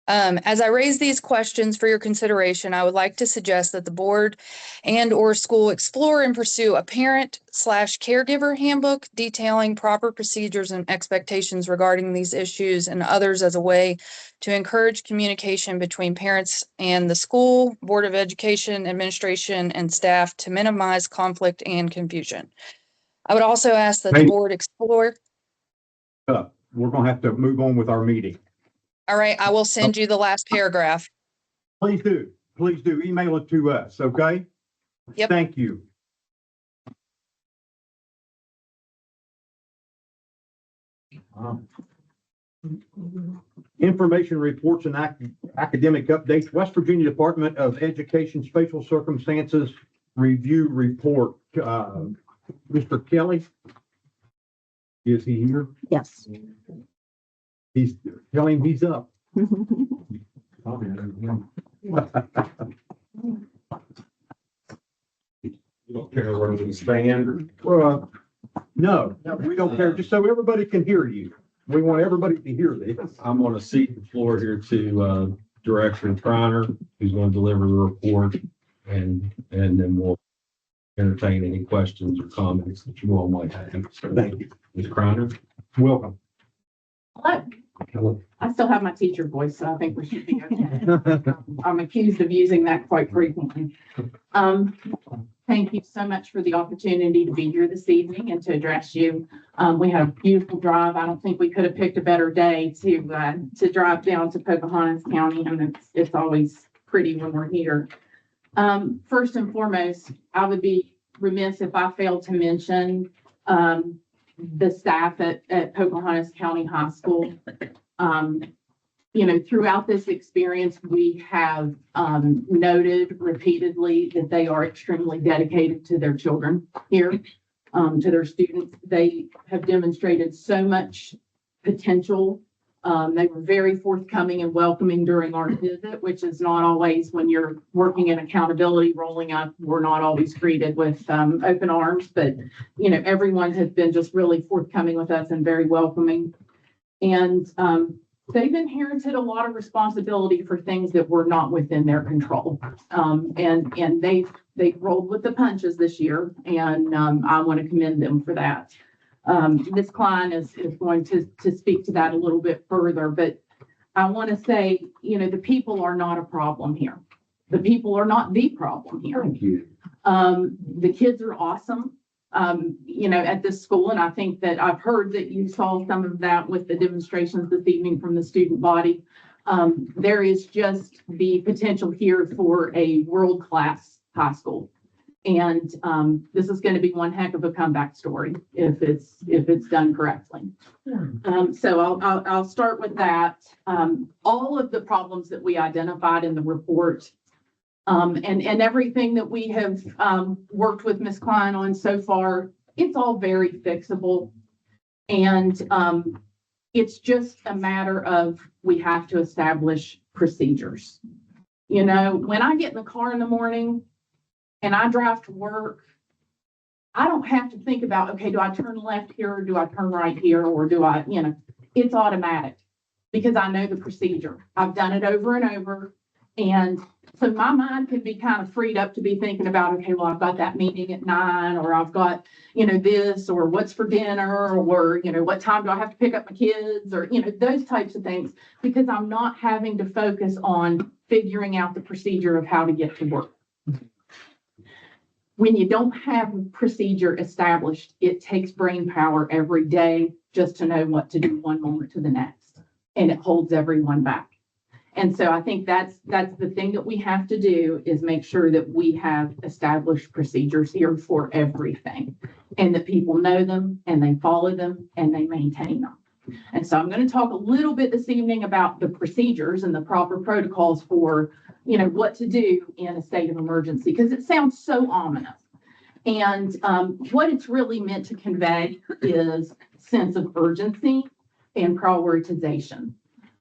As I raise these questions for your consideration, I would like to suggest that the board and/or school explore and pursue a parent/caregiver handbook detailing proper procedures and expectations regarding these issues and others as a way to encourage communication between parents and the school, Board of Education, administration, and staff to minimize conflict and confusion. I would also ask that the board explore. We're gonna have to move on with our meeting. All right, I will send you the last paragraph. Please do. Please do. Email it to us, okay? Yep. Thank you. Information reports and academic updates. West Virginia Department of Education Special Circumstances Review Report. Mr. Kelly, is he here? Yes. Tell him he's up. You don't care where we stand? Well, no, we don't care. Just so everybody can hear you. We want everybody to hear this. I'm going to cede the floor here to Director Kreiner, who's going to deliver the report, and then we'll entertain any questions or comments that you all might have. So thank you. Ms. Kreiner. Welcome. Hello. I still have my teacher voice, so I think we should be okay. I'm accused of using that quite frequently. Thank you so much for the opportunity to be here this evening and to address you. We had a beautiful drive. I don't think we could have picked a better day to drive down to Pocahontas County, and it's always pretty when we're here. First and foremost, I would be remiss if I failed to mention the staff at Pocahontas County High School. Throughout this experience, we have noted repeatedly that they are extremely dedicated to their children here, to their students. They have demonstrated so much potential. They were very forthcoming and welcoming during our visit, which is not always, when you're working in accountability, rolling up, we're not always greeted with open arms, but everyone has been just really forthcoming with us and very welcoming. And they've inherited a lot of responsibility for things that were not within their control. And they've rolled with the punches this year, and I want to commend them for that. Ms. Klein is going to speak to that a little bit further, but I want to say, the people are not a problem here. The people are not the problem here. Thank you. The kids are awesome. At this school, and I think that I've heard that you saw some of that with the demonstrations this evening from the student body. There is just the potential here for a world-class high school. And this is going to be one heck of a comeback story if it's done correctly. So I'll start with that. All of the problems that we identified in the report, and everything that we have worked with Ms. Klein on so far, it's all very fixable. And it's just a matter of, we have to establish procedures. When I get in the car in the morning and I drive to work, I don't have to think about, okay, do I turn left here or do I turn right here, or do I, it's automatic because I know the procedure. I've done it over and over. And so my mind can be kind of freed up to be thinking about, okay, well, I've got that meeting at 9, or I've got, this, or what's for dinner, or, what time do I have to pick up my kids, or, those types of things, because I'm not having to focus on figuring out the procedure of how to get to work. When you don't have a procedure established, it takes brain power every day just to know what to do one moment to the next, and it holds everyone back. And so I think that's the thing that we have to do, is make sure that we have established procedures here for everything, and that people know them and they follow them and they maintain them. And so I'm going to talk a little bit this evening about the procedures and the proper protocols for, what to do in a state of emergency, because it sounds so ominous. And what it's really meant to convey is sense of urgency and prioritization.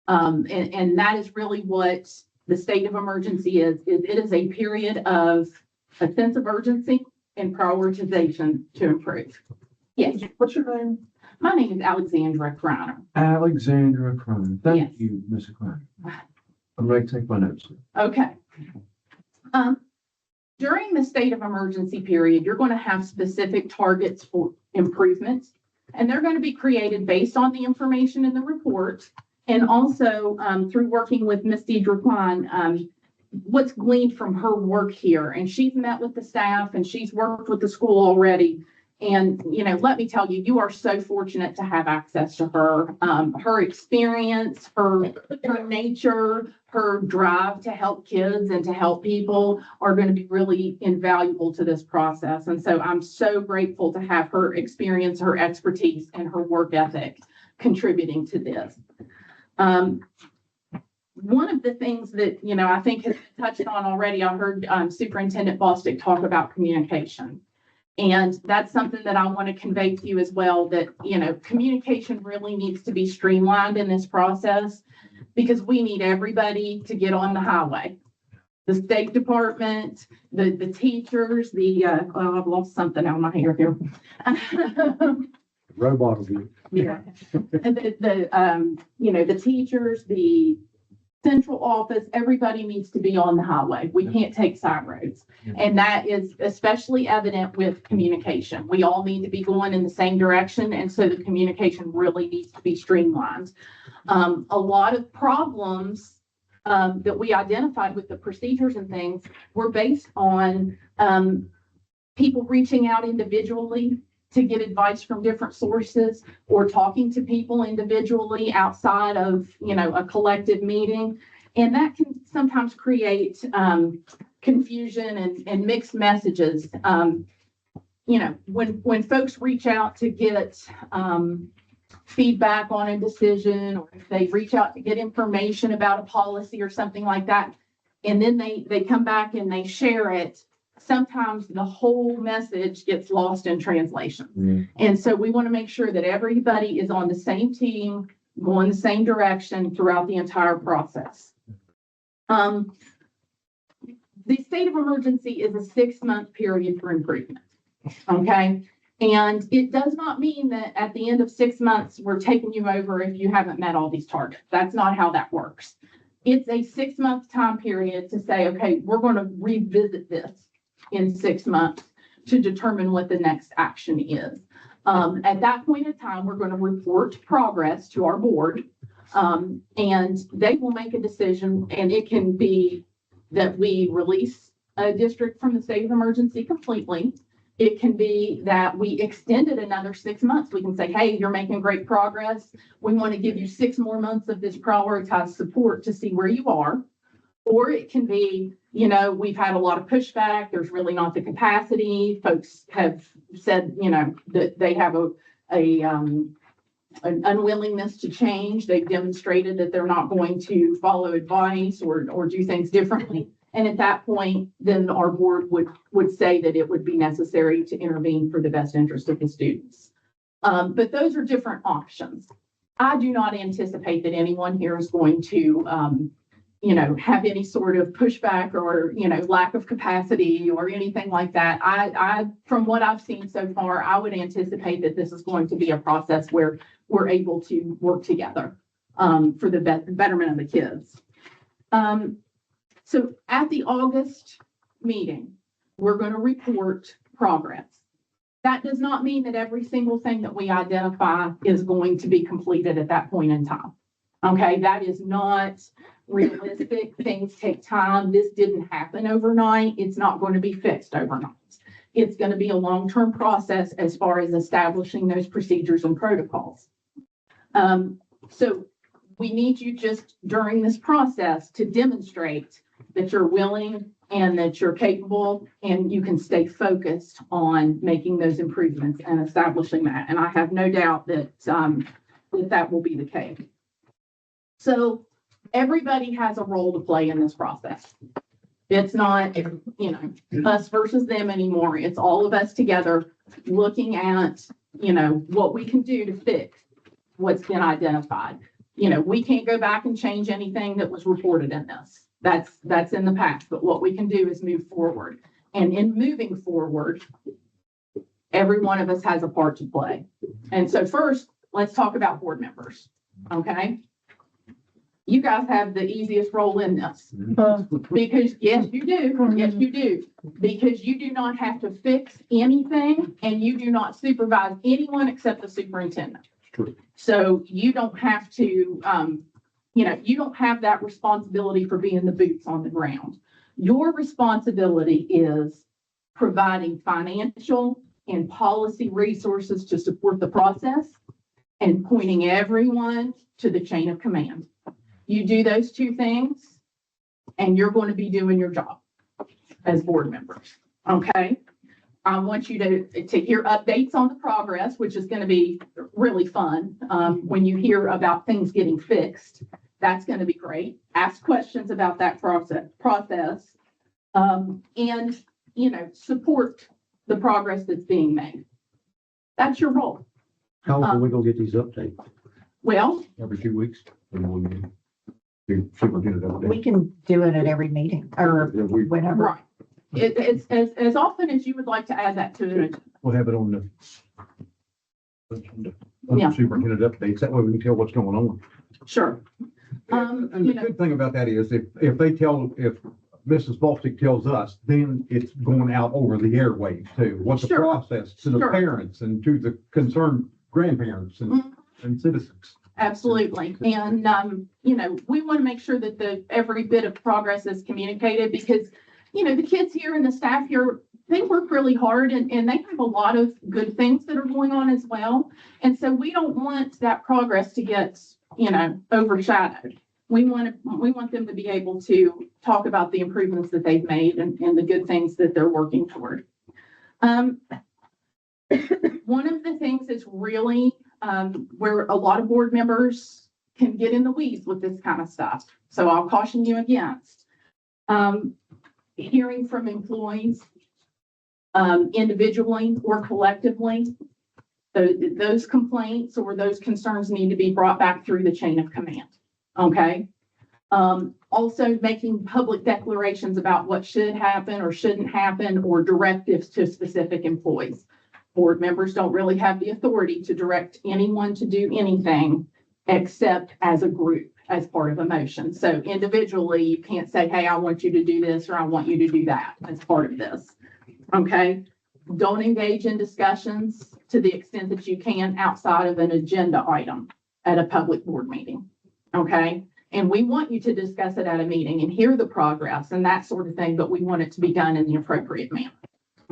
And that is really what the state of emergency is. It is a period of a sense of urgency and prioritization to improve. Yes. What's your name? My name is Alexandra Kreiner. Alexandra Kreiner. Thank Yes. you, Ms. Kreiner. I'm ready to take my notes. Okay. During the state of emergency period, you're going to have specific targets for improvements, and they're going to be created based on the information in the report. And also through working with Ms. Deidre Klein, what's gleaned from her work here. And she's met with the staff and she's worked with the school already. And, let me tell you, you are so fortunate to have access to her. Her experience, her nature, her drive to help kids and to help people are going to be really invaluable to this process. And so I'm so grateful to have her experience, her expertise, and her work ethic contributing to this. One of the things that, I think has been touched on already, I heard Superintendent Bostic talk about communication. And that's something that I want to convey to you as well, that, communication really needs to be streamlined in this process, because we need everybody to get on the highway. The State Department, the teachers, I've lost something out of my hair here. Robot will do it. Yeah. And the teachers, the central office, everybody needs to be on the highway. We can't take side roads. And that is especially evident with communication. We all need to be going in the same direction. And so the communication really needs to be streamlined. A lot of problems that we identified with the procedures and things were based on people reaching out individually to get advice from different sources or talking to people individually outside of, a collective meeting. And that can sometimes create confusion and mixed messages. When folks reach out to get feedback on a decision, or if they reach out to get information about a policy or something like that, and then they come back and they share it, sometimes the whole message gets lost in translation. And so we want to make sure that everybody is on the same team, going the same direction throughout the entire process. The state of emergency is a 6-month period for improvement. Okay. And it does not mean that at the end of 6 months, we're taking you over if you haven't met all these targets. That's not how that works. It's a 6-month time period to say, okay, we're going to revisit this in 6 months to determine what the next action is. At that point in time, we're going to report progress to our board, and they will make a decision, and it can be that we release a district from the state of emergency completely. It can be that we extend it another 6 months. We can say, hey, you're making great progress. We want to give you 6 more months of this prioritized support to see where you are. Or it can be, we've had a lot of pushback. There's really not the capacity. Folks have said, that they have an unwillingness to change. They've demonstrated that they're not going to follow advice or do things differently. And at that point, then our board would say that it would be necessary to intervene for the best interest of the students. But those are different options. I do not anticipate that anyone here is going to, have any sort of pushback or, lack of capacity or anything like that. I, from what I've seen so far, I would anticipate that this is going to be a process where we're able to work together for the betterment of the kids. So at the August meeting, we're going to report progress. That does not mean that every single thing that we identify is going to be completed at that point in time. Okay, that is not realistic. Things take time. This didn't happen overnight. It's not going to be fixed overnight. It's going to be a long-term process as far as establishing those procedures and protocols. So we need you just during this process to demonstrate that you're willing and that you're capable and you can stay focused on making those improvements and establishing that. And I have no doubt that that will be the case. So everybody has a role to play in this process. It's not, us versus them anymore. It's all of us together looking at, what we can do to fix what's been identified. We can't go back and change anything that was reported in this. That's in the past, but what we can do is move forward. And in moving forward, every one of us has a part to play. And so first, let's talk about board members. Okay. You guys have the easiest role in this because yes, you do. Yes, you do. Because you do not have to fix anything and you do not supervise anyone except the superintendent. So you don't have to, you don't have that responsibility for being the boots on the ground. Your responsibility is providing financial and policy resources to support the process and pointing everyone to the chain of command. You do those two things and you're going to be doing your job as board members. Okay. I want you to hear updates on the progress, which is going to be really fun. When you hear about things getting fixed, that's going to be great. Ask questions about that process, and, support the progress that's being made. That's your role. How often are we gonna get these updates? Well, Every 2 weeks? We can do it at every meeting or whenever. right. It's as often as you would like to add that to it. We'll have it on the Yeah. superintendent updates. That way we can tell what's going on. Sure. And the You know, good thing about that is if Mrs. Baltic tells us, then it's going out over the airwaves too. What's the Sure. process to the Sure. parents and to the concerned grandparents and citizens? absolutely. And, you know, we want to make sure that every bit of progress is communicated because, you know, the kids here and the staff here, they work really hard and they have a lot of good things that are going on as well. And so we don't want that progress to get, you know, overshadowed. We want them to be able to talk about the improvements that they've made and the good things that they're working toward. One of the things that's really where a lot of board members can get in the weeds with this kind of stuff. So I'll caution you against hearing from employees individually or collectively. Those complaints or those concerns need to be brought back through the chain of command. Okay. Also making public declarations about what should happen or shouldn't happen or directives to specific employees. Board members don't really have the authority to direct anyone to do anything except as a group, as part of a motion. So individually, you can't say, hey, I want you to do this or I want you to do that as part of this. Okay. Don't engage in discussions to the extent that you can outside of an agenda item at a public board meeting. Okay. And we want you to discuss it at a meeting and hear the progress and that sort of thing, but we want it to be done in the appropriate manner.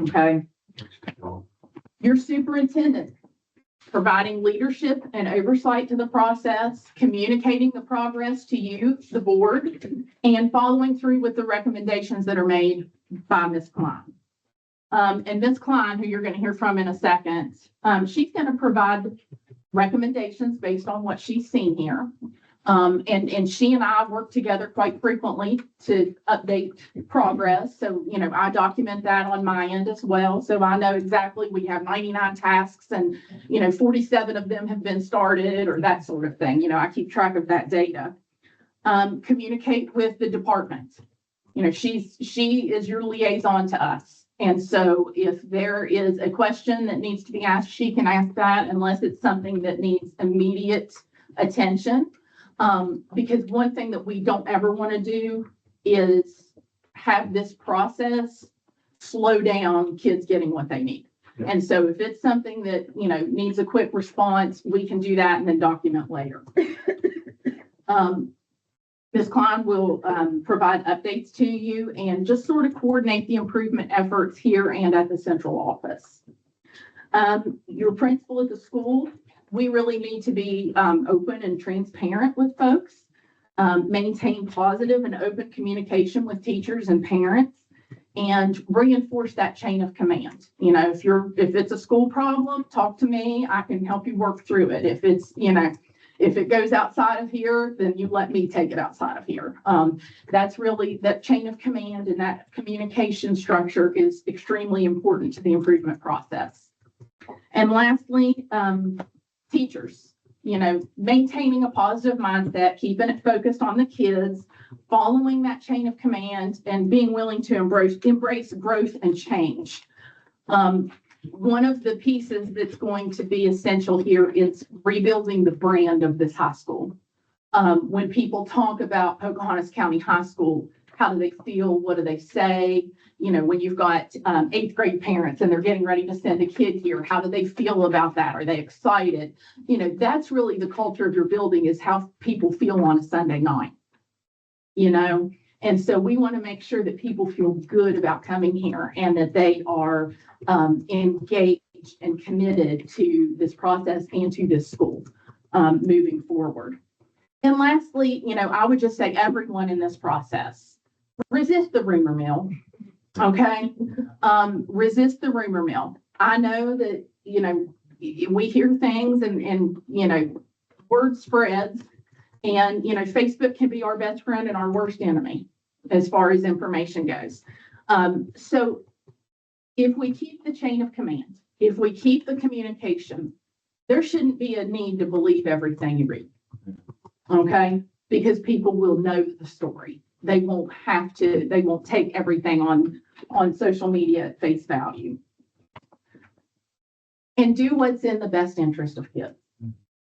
Okay. Your superintendent providing leadership and oversight to the process, communicating the progress to you, the board, and following through with the recommendations that are made by Ms. Klein. And Ms. Klein, who you're going to hear from in a second, she's going to provide recommendations based on what she's seen here. And she and I work together quite frequently to update progress. So, you know, I document that on my end as well. So I know exactly we have 99 tasks and, you know, 47 of them have been started or that sort of thing. You know, I keep track of that data. Communicate with the department. You know, she is your liaison to us. And so if there is a question that needs to be asked, she can ask that unless it's something that needs immediate attention. Because one thing that we don't ever want to do is have this process slow down kids getting what they need. Yeah. And so if it's something that, you know, needs a quick response, we can do that and then document later. Ms. Klein will provide updates to you and just sort of coordinate the improvement efforts here and at the central office. Your principal at the school, we really need to be open and transparent with folks, maintain positive and open communication with teachers and parents, and reinforce that chain of command. You know, if it's a school problem, talk to me. I can help you work through it. If it's, you know, if it goes outside of here, then you let me take it outside of here. That's really that chain of command, and that communication structure is extremely important to the improvement process. And lastly, teachers, you know, maintaining a positive mindset, keeping it focused on the kids, following that chain of command, and being willing to embrace growth and change. One of the pieces that's going to be essential here is rebuilding the brand of this high school. When people talk about Pocahontas County High School, how do they feel? What do they say? You know, when you've got 8th grade parents and they're getting ready to send a kid here, how do they feel about that? Are they excited? You know, that's really the culture of your building, is how people feel on a Sunday night, you know? And so we want to make sure that people feel good about coming here and that they are engaged and committed to this process and to this school moving forward. And lastly, you know, I would just say everyone in this process, resist the rumor mill. Okay. Resist the rumor mill. I know that, you know, we hear things and, you know, word spreads, and, you know, Facebook can be our best friend and our worst enemy as far as information goes. So if we keep the chain of command, if we keep the communication, there shouldn't be a need to believe everything you read. Okay. Because people will know the story. They won't take everything on social media at face value. And do what's in the best interest of kids.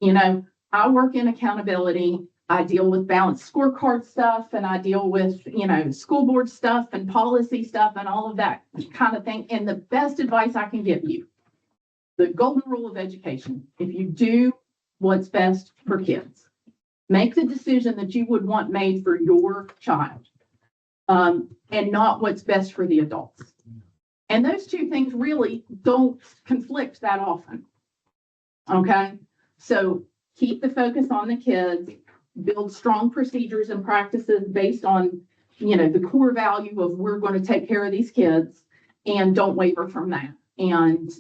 You know, I work in accountability. I deal with balanced scorecard stuff and I deal with, school board stuff and policy stuff and all of that kind of thing. And the best advice I can give you, the golden rule of education, if you do what's best for kids, make the decision that you would want made for your child, and not what's best for the adults. And those two things really don't conflict that often. Okay, so keep the focus on the kids, build strong procedures and practices based on, the core value of we're going to take care of these kids, and don't waver from that. And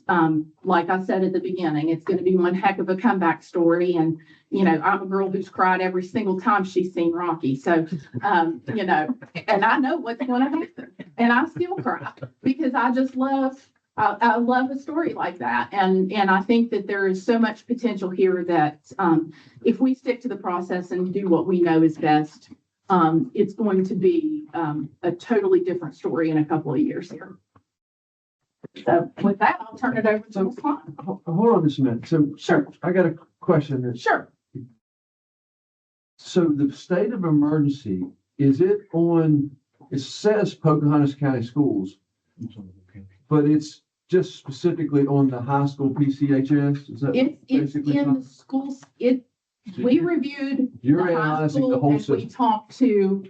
like I said at the beginning, it's going to be one heck of a comeback story. And, I'm a girl who's cried every single time she's seen Rocky. So, and I know what's going to happen. And I still cry because I just I love a story like that. And I think that there is so much potential here that if we stick to the process and do what we know is best, it's going to be a totally different story in a couple of years here. So with that, I'll turn it over to Ms. Klein. Hold on just a minute. So Sure. I got a question. Sure. So the state of emergency, is it on, it says Pocahontas County Schools, but it's just specifically on the high school PCHS? Is that It's basically in the schools. We reviewed You're the high analyzing the school whole and we system. talked to,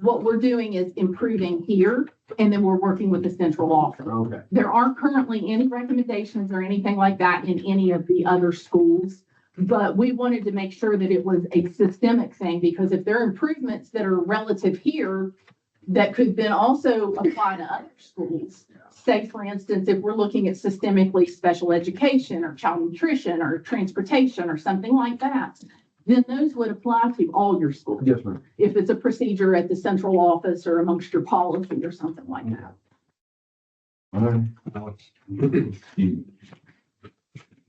what we're doing is improving here, and then we're working with the central office. Okay. There aren't currently any recommendations or anything like that in any of the other schools, but we wanted to make sure that it was a systemic thing, because if there are improvements that are relative here that could then also apply to other schools, say, for instance, if we're looking at systemically special education or child nutrition or transportation or something like that, then those would apply to all your schools. Yes, ma'am. If it's a procedure at the central office or amongst your policy or something like that.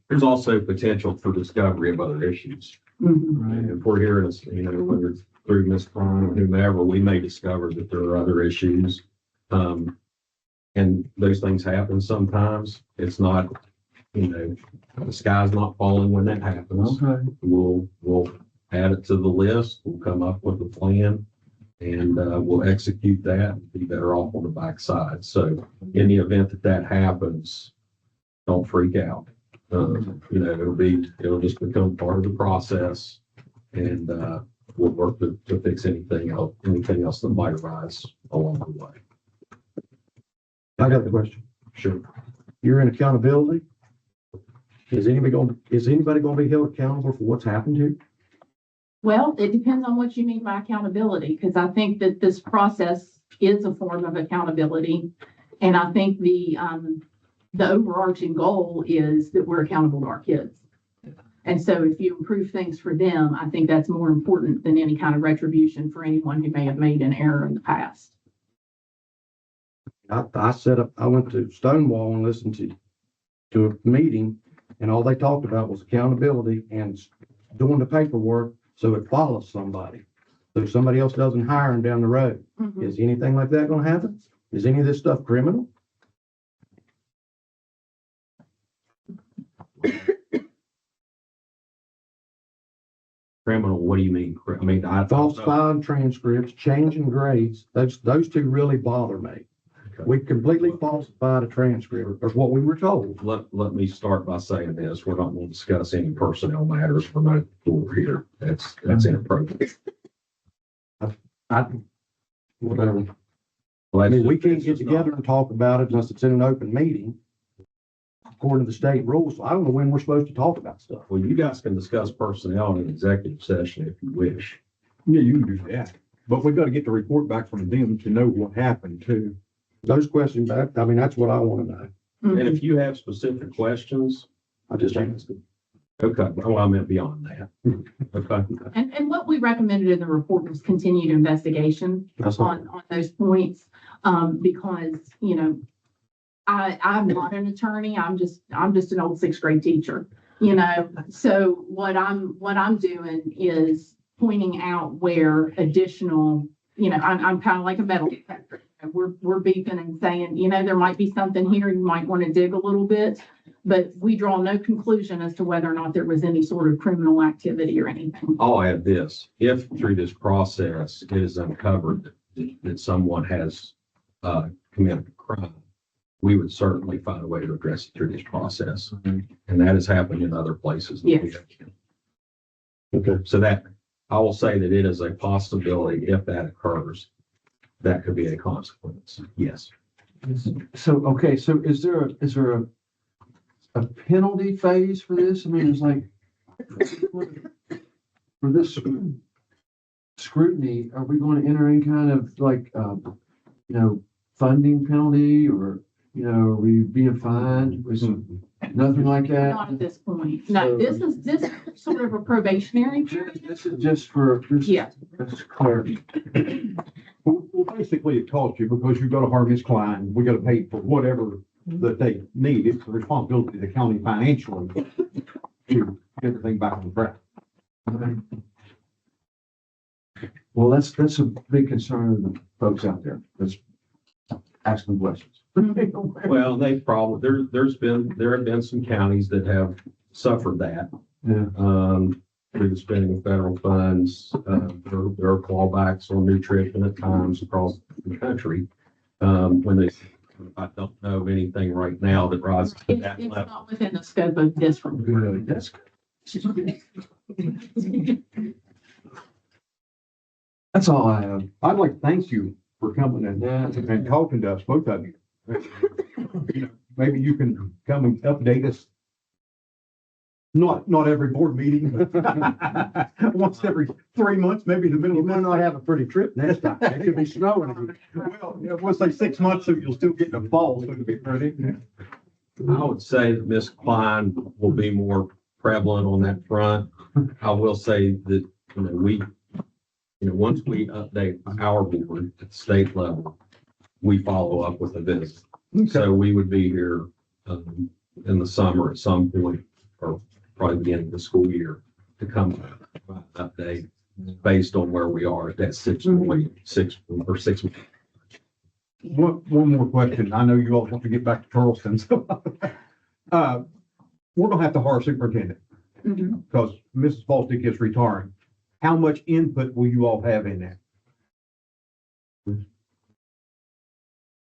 There's also potential for discovery of other issues. Mhm. If we're hearing, whether it's through Ms. Klein or whomever, we may discover that there are other issues. And those things happen sometimes. It's not, the sky's not falling when that happens. Okay. We'll add it to the list. We'll come up with a plan and we'll execute that and be better off on the backside. So in the event that happens, don't freak out. It'll just become part of the process, and we'll work to fix anything else that might arise along the way. I got the question. Sure. You're in accountability. Is anybody going to be held accountable for what's happened here? Well, it depends on what you mean by accountability, because I think that this process is a form of accountability. And I think the overarching goal is that we're accountable to our kids. And so if you improve things for them, I think that's more important than any kind of retribution for anyone who may have made an error in the past. I went to Stonewall and listened to a meeting, and all they talked about was accountability and doing the paperwork so it follows somebody. So somebody else doesn't hire them down the road. Mhm. Is anything like that going to happen? Is any of this stuff criminal? Criminal, what do you mean? I mean, Falsifying transcripts, changing grades, those two really bother me. We completely falsified a transcript, or what we were told. Let me start by saying this. We're not going to discuss any personnel matters remote over here. That's inappropriate. Whatever. I mean, we can't get together and talk about it unless it's in an open meeting, according to the state rules. So I don't know when we're supposed to talk about stuff. Well, you guys can discuss personnel in an executive session if you wish. Yeah, you can do that. But we got to get the report back from them to know what happened too. Those questions, that's what I want to know. And if you have specific questions, I just asked them. okay, well, I meant beyond that. Okay. And what we recommended in the report was continued investigation on those points. Because, I'm not an attorney. I'm just an old sixth grade teacher, So what I'm doing is pointing out where additional, I'm kind of like a metal detector. We're beeping and saying, there might be something here, you might want to dig a little bit. but we draw no conclusion as to whether or not there was any sort of criminal activity or anything. I'll add this, if through this process it is uncovered that someone has committed a crime, we would certainly find a way to address it through this process. And that has happened in other places. Yes. Okay. So that, I will say that it is a possibility if that occurs, that could be a consequence. Yes. So, okay, so is there a penalty phase for this? I mean, it's like, for this scrutiny, are we going to enter any kind of like, funding penalty or, are we being fined? Nothing like that? Not at this point. No, this is sort of a probationary period. This is just for, Yeah. this clarity. Well, basically it costs you because you've got to harm his client. We got to pay for whatever that they need. It's the responsibility of the county financially to get everything back on track. Well, that's a big concern of the folks out there. That's asking questions. Well, there have been some counties that have suffered that. Yeah. Through the spending of federal funds, there are clawbacks on nutrition at times across the country. I don't know of anything right now that rises to that It's level. not within the scope of this report. That's all I have. I'd like to thank you for coming and talking to us, both of you. Maybe you can come and update us. Not every board meeting, but once every 3 months, maybe in the middle You of might the not have a pretty trip next time. It could be snowing again. Well, we'll say 6 months, so you'll still get the fall, so it'll be pretty. I would say that Ms. Klein will be more prevalent on that front. I will say that, once we update our board at the state level, we follow up with a visit. So we would be here in the summer at some point, or probably beginning of the school year, to come provide an update based on where we are at that 6.6 or 6. One more question. I know you all want to get back to Charleston, so we're gonna have to hire a superintendent because Mrs. Falstick is retiring. How much input will you all have in that?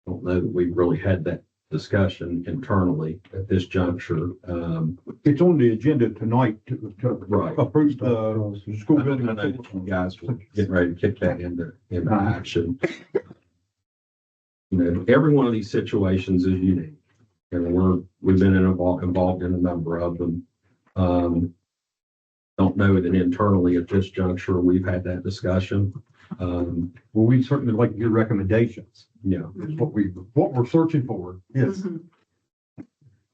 Don't know that we've really had that discussion internally at this juncture. It's on the agenda tonight to Right. approve the school building. I know that you guys were getting ready to kick that into action. Every one of these situations is unique. And we've been involved in a number of them. Don't know that internally at this juncture, we've had that discussion. Well, we'd certainly like your recommendations. Yeah. It's what we're searching for. Yes.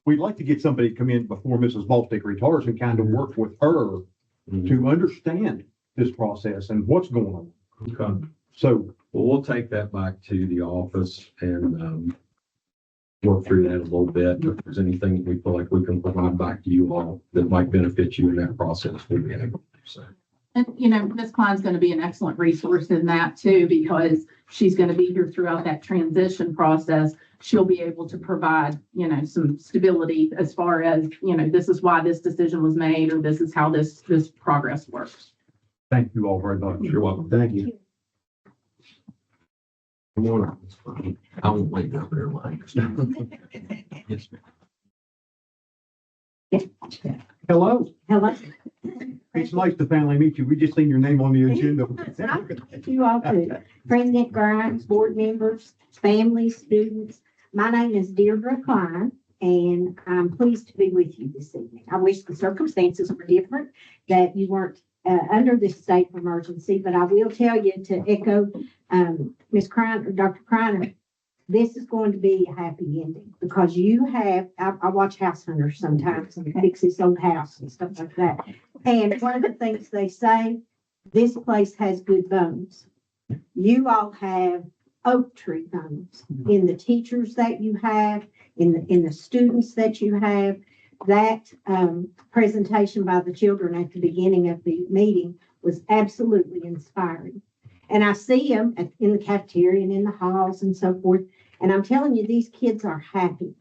We'd like to get somebody to come in before Mrs. Falstick retires and kind of work with her to understand this process and what's going on. Okay. So, well, we'll take that back to the office and work through that a little bit. If there's anything that we feel like we can provide back to you all that might benefit you in that process, we'll be able to. So. And, Ms. Klein's going to be an excellent resource in that too, because she's going to be here throughout that transition process. She'll be able to provide, some stability as far as, this is why this decision was made, or this is how this progress works. thank you all very much. You're welcome. Thank you. I won't wait up there like. Yes, ma'am. Hello. Hello. It's nice to finally meet you. We just seen your name on the agenda. It's nice to meet you all too. President Grimes, board members, families, students. My name is Deirdre Klein, and I'm pleased to be with you this evening. I wish the circumstances were different, that you weren't under this state of emergency, but I will tell you to echo Ms. Kreiner, Dr. Kreiner, this is going to be a happy ending because you have, I watch House Hunters sometimes and fix this old house and stuff like that. And one of the things they say, this place has good bones. You all have oak tree bones in the teachers that you have, in the students that you have. That presentation by the children at the beginning of the meeting was absolutely inspiring. And I see them in the cafeteria and in the halls and so forth. And I'm telling you, these kids are happy.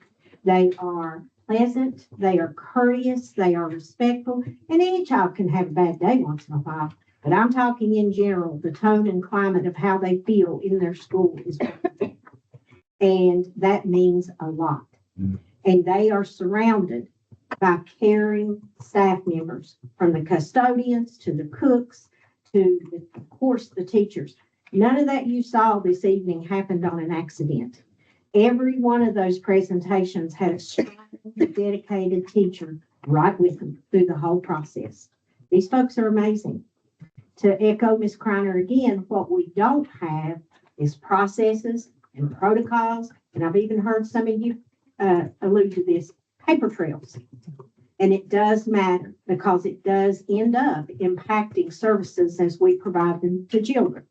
They are pleasant, they are courteous, they are respectful, and any child can have a bad day once in a while. But I'm talking in general, the tone and climate of how they feel in their school is, and that means a lot. And they are surrounded by caring staff members, from the custodians to the cooks to, of course, the teachers. None of that you saw this evening happened on an accident. Every one of those presentations had a strong, dedicated teacher right with them through the whole process. These folks are amazing. To echo Ms. Kreiner again, what we don't have is processes and protocols, and I've even heard some of you allude to this, paper trails. And it does matter because it does end up impacting services as we provide them to children.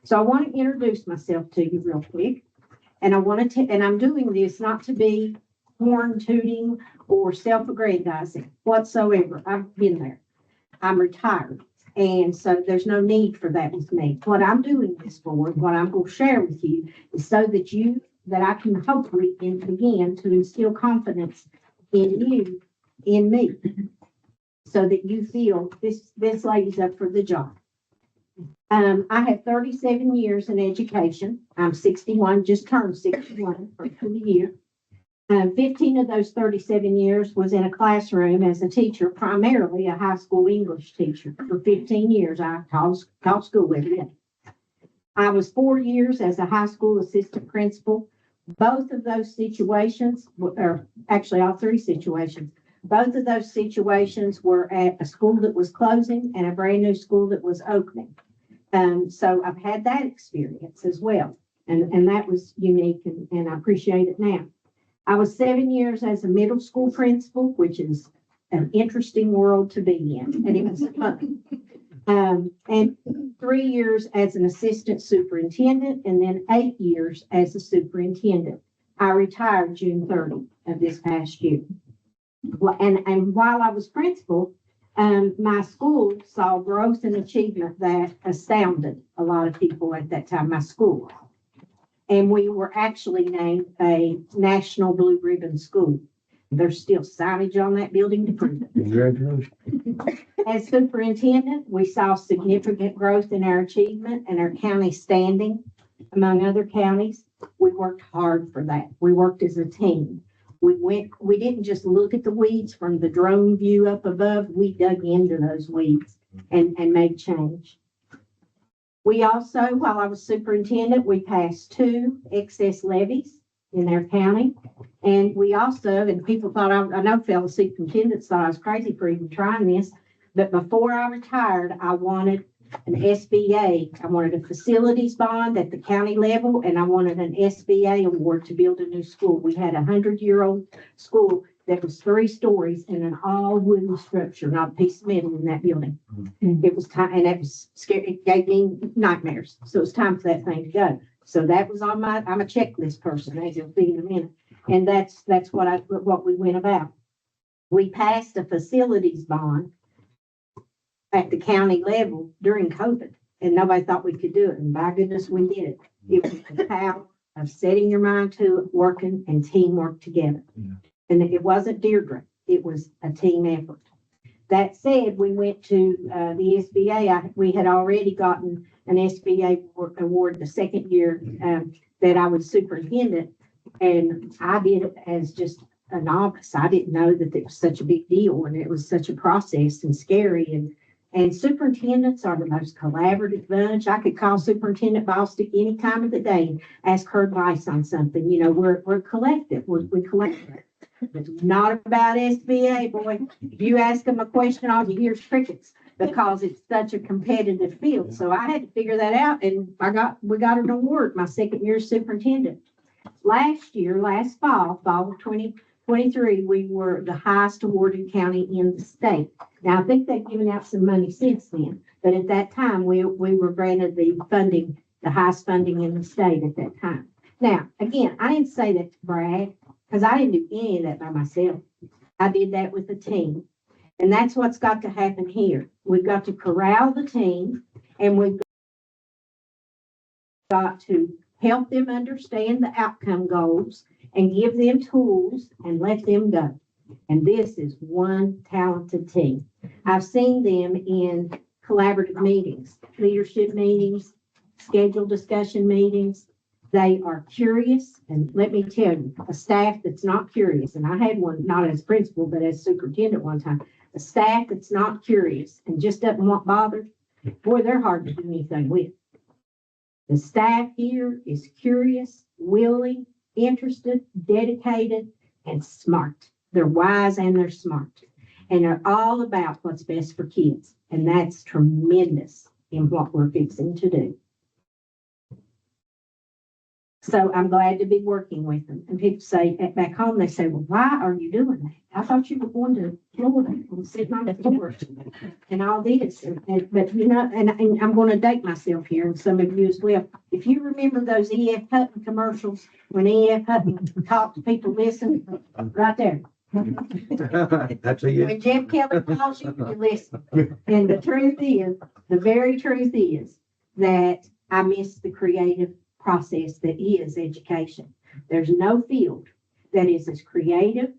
So I want to introduce myself to you real quick. And I want to, and I'm doing this not to be horn tooting or self-aggrandizing whatsoever. I've been there. I'm retired. And so there's no need for that with me. What I'm doing this for, what I'm going to share with you is so that I can hopefully begin to instill confidence in you, in me, so that you feel this lady's up for the job. I have 37 years in education. I'm 61, just turned 61 for the year. 15 of those 37 years was in a classroom as a teacher, primarily a high school English teacher. For 15 years, I taught school every day. I was 4 years as a high school assistant principal. Both of those situations, or actually all three situations, both of those situations were at a school that was closing and a brand new school that was opening. So I've had that experience as well. And that was unique and I appreciate it now. I was 7 years as a middle school principal, which is an interesting world to be in, and it was fun. And 3 years as an assistant superintendent, and then 8 years as a superintendent. I retired June 30 of this past year. And while I was principal, my school saw growth and achievement that astounded a lot of people at that time, my school. And we were actually named a National Blue Ribbon School. There's still signage on that building to prove it. Congratulations. As superintendent, we saw significant growth in our achievement and our county standing among other counties. We worked hard for that. We worked as a team. We didn't just look at the weeds from the drone view up above. We dug into those weeds and made change. We also, while I was superintendent, we passed 2 excess levies in our county. And we also, and people thought, I know fellow superintendents thought I was crazy for even trying this, but before I retired, I wanted an SBA. I wanted a facilities bond at the county level, and I wanted an SBA award to build a new school. We had a 100-year-old school that was 3 stories in an all wooden structure, not a piece of metal in that building. It was time, and it was scary. It gave me nightmares. So it was time for that thing to go. So that was on I'm a checklist person, as you'll see in a minute. And that's what we went about. We passed a facilities bond at the county level during COVID, and nobody thought we could do it. And by goodness, we did it. It was the power of setting your mind to it, working, and teamwork together. Yeah. And it wasn't Deirdre. It was a team effort. That said, we went to the SBA. We had already gotten an SBA award the second year that I was superintendent, and I did it as just a novice. I didn't know that it was such a big deal, and it was such a process and scary. And superintendents are the most collaborative bunch. I could call Superintendent Bostic any time of the day and ask her advice on something. You know, we're collective. We collective. It's not about SBA, boy. If you ask them a question, all you hear is crickets because it's such a competitive field. So I had to figure that out, and we got an award my second year as superintendent. Last fall of 2023, we were the highest awarded county in the state. Now, I think they've given out some money since then, but at that time, we were granted the highest funding in the state at that time. Now, again, I didn't say that to brag because I didn't do any of that by myself. I did that with a team. And that's what's got to happen here. We've got to corral the team, and we've got to help them understand the outcome goals and give them tools and let them go. And this is one talented team. I've seen them in collaborative meetings, leadership meetings, scheduled discussion meetings. They are curious, and let me tell you, a staff that's not curious, and I had one, not as principal, but as superintendent one time, a staff that's not curious and just doesn't want bothered, boy, they're hard to do anything with. The staff here is curious, willing, interested, dedicated, and smart. They're wise and they're smart. And they're all about what's best for kids. And that's tremendous in what we're fixing to do. So I'm glad to be working with them. And people say, back home, they say, well, why are you doing that? I thought you were going to Florida and sitting on the floor and all this. But you know, and I'm going to date myself here, and some of you as well. If you remember those E.F. Hutton commercials, when E.F. Hutton talked, people listen, right there. That's a yes. When Jeff Kelly calls you, you listen. And the truth is, the very truth is that I miss the creative process that is education. There's no field that is as creative,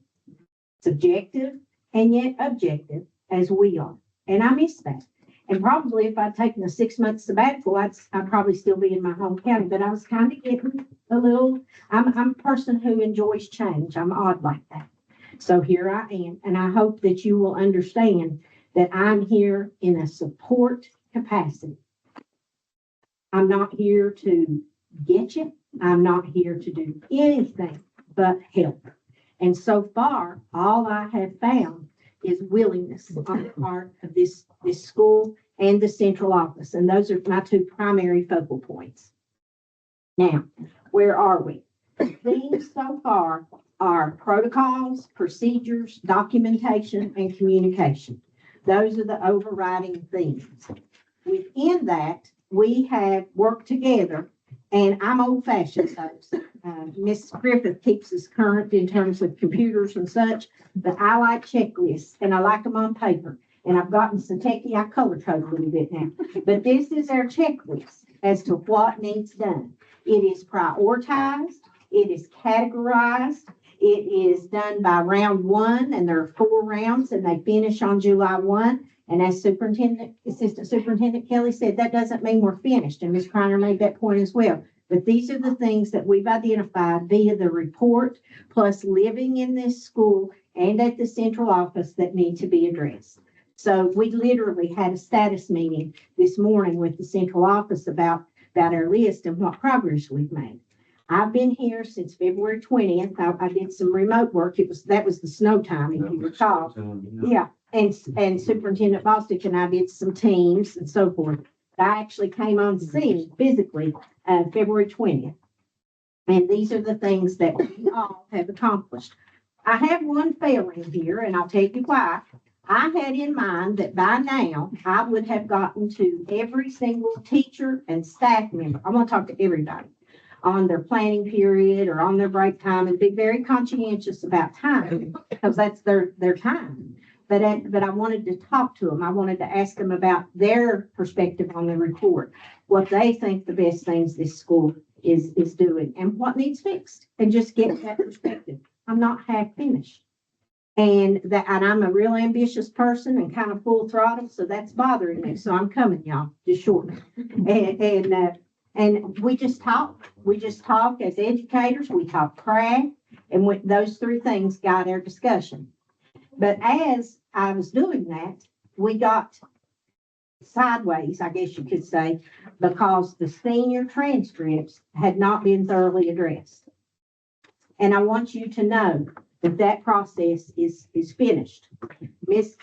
subjective, and yet objective as we are. And I miss that. And probably if I'd taken a 6-month sabbatical, I'd probably still be in my home county. But I was kind of getting a little, I'm a person who enjoys change. I'm odd like that. So here I am. And I hope that you will understand that I'm here in a support capacity. I'm not here to get you. I'm not here to do anything but help. And so far, all I have found is willingness on the part of this school and the central office. And those are my two primary focal points. Now, where are we? The themes so far are protocols, procedures, documentation, and communication. Those are the overriding themes. Within that, we have worked together. And I'm old fashioned, folks. Miss Griffith keeps us current in terms of computers and such, but I like checklists and I like them on paper. And I've gotten so techie, I color code a little bit now. But this is our checklist as to what needs done. It is prioritized. It is categorized. It is done by round 1, and there are 4 rounds, and they finish on July 1. And as Assistant Superintendent Kelly said, that doesn't mean we're finished. And Ms. Kreiner made that point as well. But these are the things that we've identified via the report, plus living in this school and at the central office that need to be addressed. So we literally had a status meeting this morning with the central office about our list and what progress we've made. I've been here since February 20th. I did some remote work. That was the snow time, if you recall. Yeah. And Superintendent Bostic and I did some teams and so forth. I actually came on scene physically February 20th. And these are the things that we all have accomplished. I have one failing here, and I'll tell you why. I had in mind that by now I would have gotten to every single teacher and staff member. I want to talk to everybody on their planning period or on their break time and be very conscientious about time because that's their time. But I wanted to talk to them. I wanted to ask them about their perspective on the report, what they think the best things this school is doing and what needs fixed, and just get that perspective. I'm not half finished. And I'm a real ambitious person and kind of full throttle, so that's bothering me. So I'm coming, y'all, just shortly. And we just talk. We just talk as educators. We talk craft, and those 3 things guide our discussion. But as I was doing that, we got sideways, I guess you could say, because the senior transcripts had not been thoroughly addressed. And I want you to know that process is finished. Miss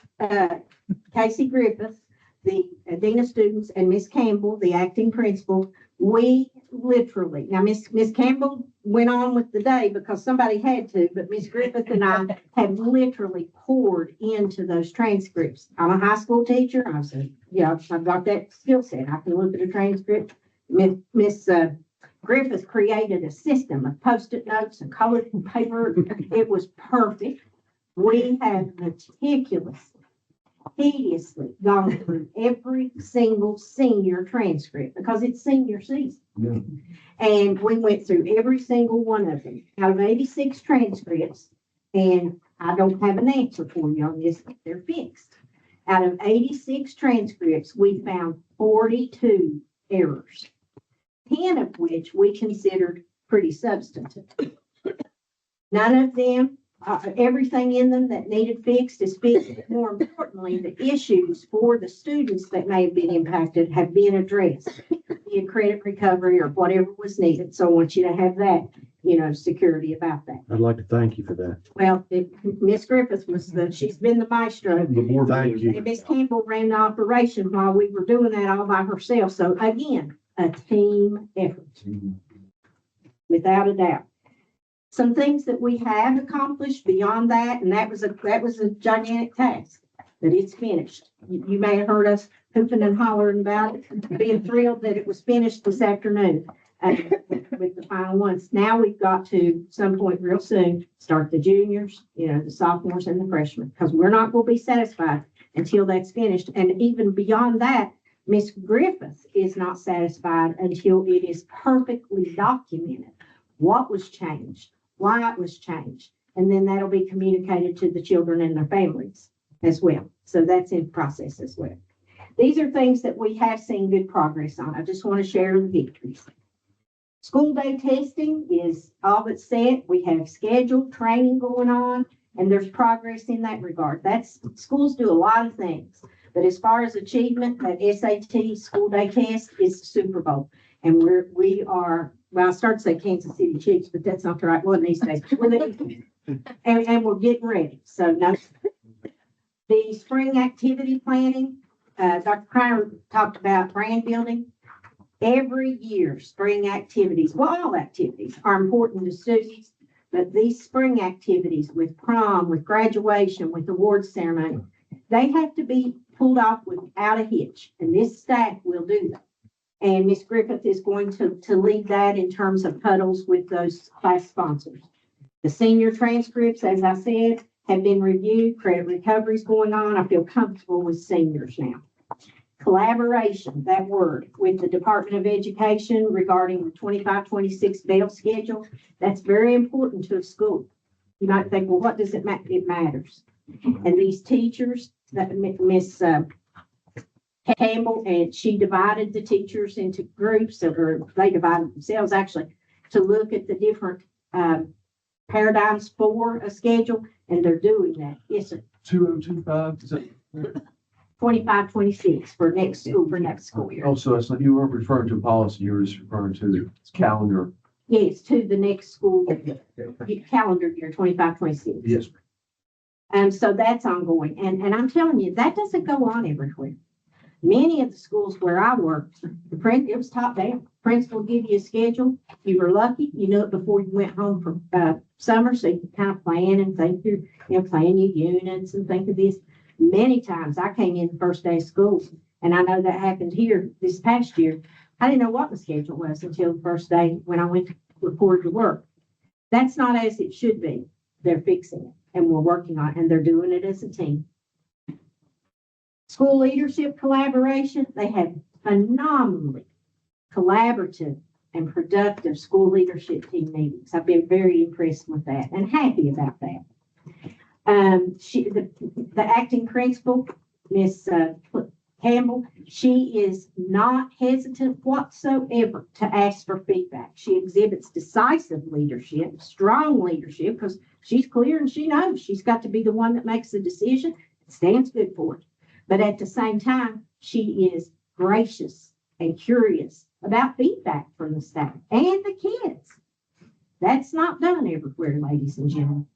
Casey Griffith, the Dean of Students, and Miss Campbell, the acting principal, we literally, now Miss Campbell went on with the day because somebody had to, but Miss Griffith and I have literally poured into those transcripts. I'm a high school teacher. I said, yeah, I've got that skill set. I can look at a transcript. Miss Griffith created a system of Post-it notes and colored paper. It was perfect. We have tediously gone through every single senior transcript because it's senior season. Yeah. And we went through every single one of them out of 86 transcripts. And I don't have an answer for you on this. They're fixed. Out of 86 transcripts, we found 42 errors, 10 of which we considered pretty substantive. None of them, everything in them that needed fixed is fixed. More importantly, the issues for the students that may have been impacted have been addressed, be it credit recovery or whatever was needed. So I want you to have that, security about that. I'd like to thank you for that. Well, Miss Griffith she's been the maestro. The board, thank you. And Miss Campbell ran the operation while we were doing that all by herself. So again, a team effort, without a doubt. Some things that we have accomplished beyond that, and that was a gigantic task, that it's finished. You may have heard us hooping and hollering about it, being thrilled that it was finished this afternoon with the final ones. Now we've got to some point real soon start the juniors, the sophomores and the freshmen, because we're not going to be satisfied until that's finished. And even beyond that, Miss Griffith is not satisfied until it is perfectly documented what was changed, why it was changed, and then that'll be communicated to the children and their families as well. So that's in process as well. These are things that we have seen good progress on. I just want to share the victories. School day testing is all but set. We have scheduled training going on, and there's progress in that regard. Schools do a lot of things, but as far as achievement, that SAT school day test is the Super Bowl. And we are, well, I started to say Kansas City Chiefs, but that's not the right one these days. And we're getting ready. So no, the spring activity planning, Dr. Cryer talked about brand building. Every year, spring activities, well, all activities are important to students, but these spring activities with prom, with graduation, with award ceremony, they have to be pulled off without a hitch. And this staff will do that. And Ms. Griffith is going to lead that in terms of huddles with those class sponsors. The senior transcripts, as I said, have been reviewed. Credit recovery is going on. I feel comfortable with seniors now. Collaboration, that word, with the Department of Education regarding the 25-26 bail schedule. That's very important to a school. You might think, well, what does it matter? It matters. And these teachers, Miss Campbell, and she divided the teachers into groups, or they divided themselves actually, to look at the different paradigms for a schedule, and they're doing that. Yes, sir. 2025, is that? 25-26 for next school year. Also, it's not, you weren't referring to policy, you were just referring to the calendar. Yes, to the next school calendar year, 25-26. Yes. And so that's ongoing. And I'm telling you, that doesn't go on everywhere. Many of the schools where I worked, it was top down. Principal would give you a schedule. You were lucky, you knew it before you went home for summer, so you could kind of plan and think through, plan your units and think of this. Many times I came in the first day of school, and I know that happened here this past year. I didn't know what the schedule was until the first day when I went to report to work. That's not as it should be. They're fixing it, and we're working on it, and they're doing it as a team. School leadership collaboration, they have phenomenally collaborative and productive school leadership team meetings. I've been very impressed with that and happy about that. The acting principal, Miss Campbell, she is not hesitant whatsoever to ask for feedback. She exhibits decisive leadership, strong leadership, because she's clear and she knows she's got to be the one that makes the decision. It stands good for it. But at the same time, she is gracious and curious about feedback from the staff and the kids. That's not done everywhere, ladies and gentlemen.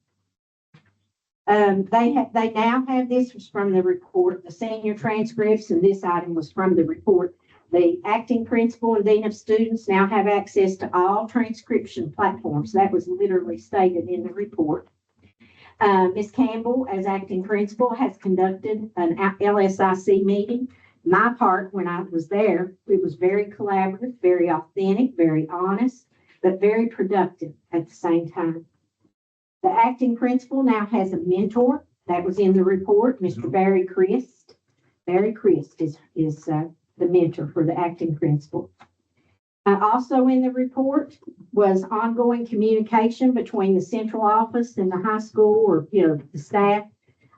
They now have, this was from the report, the senior transcripts, and this item was from the report. The acting principal and dean of students now have access to all transcription platforms. That was literally stated in the report. Ms. Campbell, as acting principal, has conducted an LSIC meeting. My part, when I was there, it was very collaborative, very authentic, very honest, but very productive at the same time. The acting principal now has a mentor. That was in the report, Mr. Barry Christ. Barry Christ is the mentor for the acting principal. Also in the report was ongoing communication between the central office and the high school or, the staff.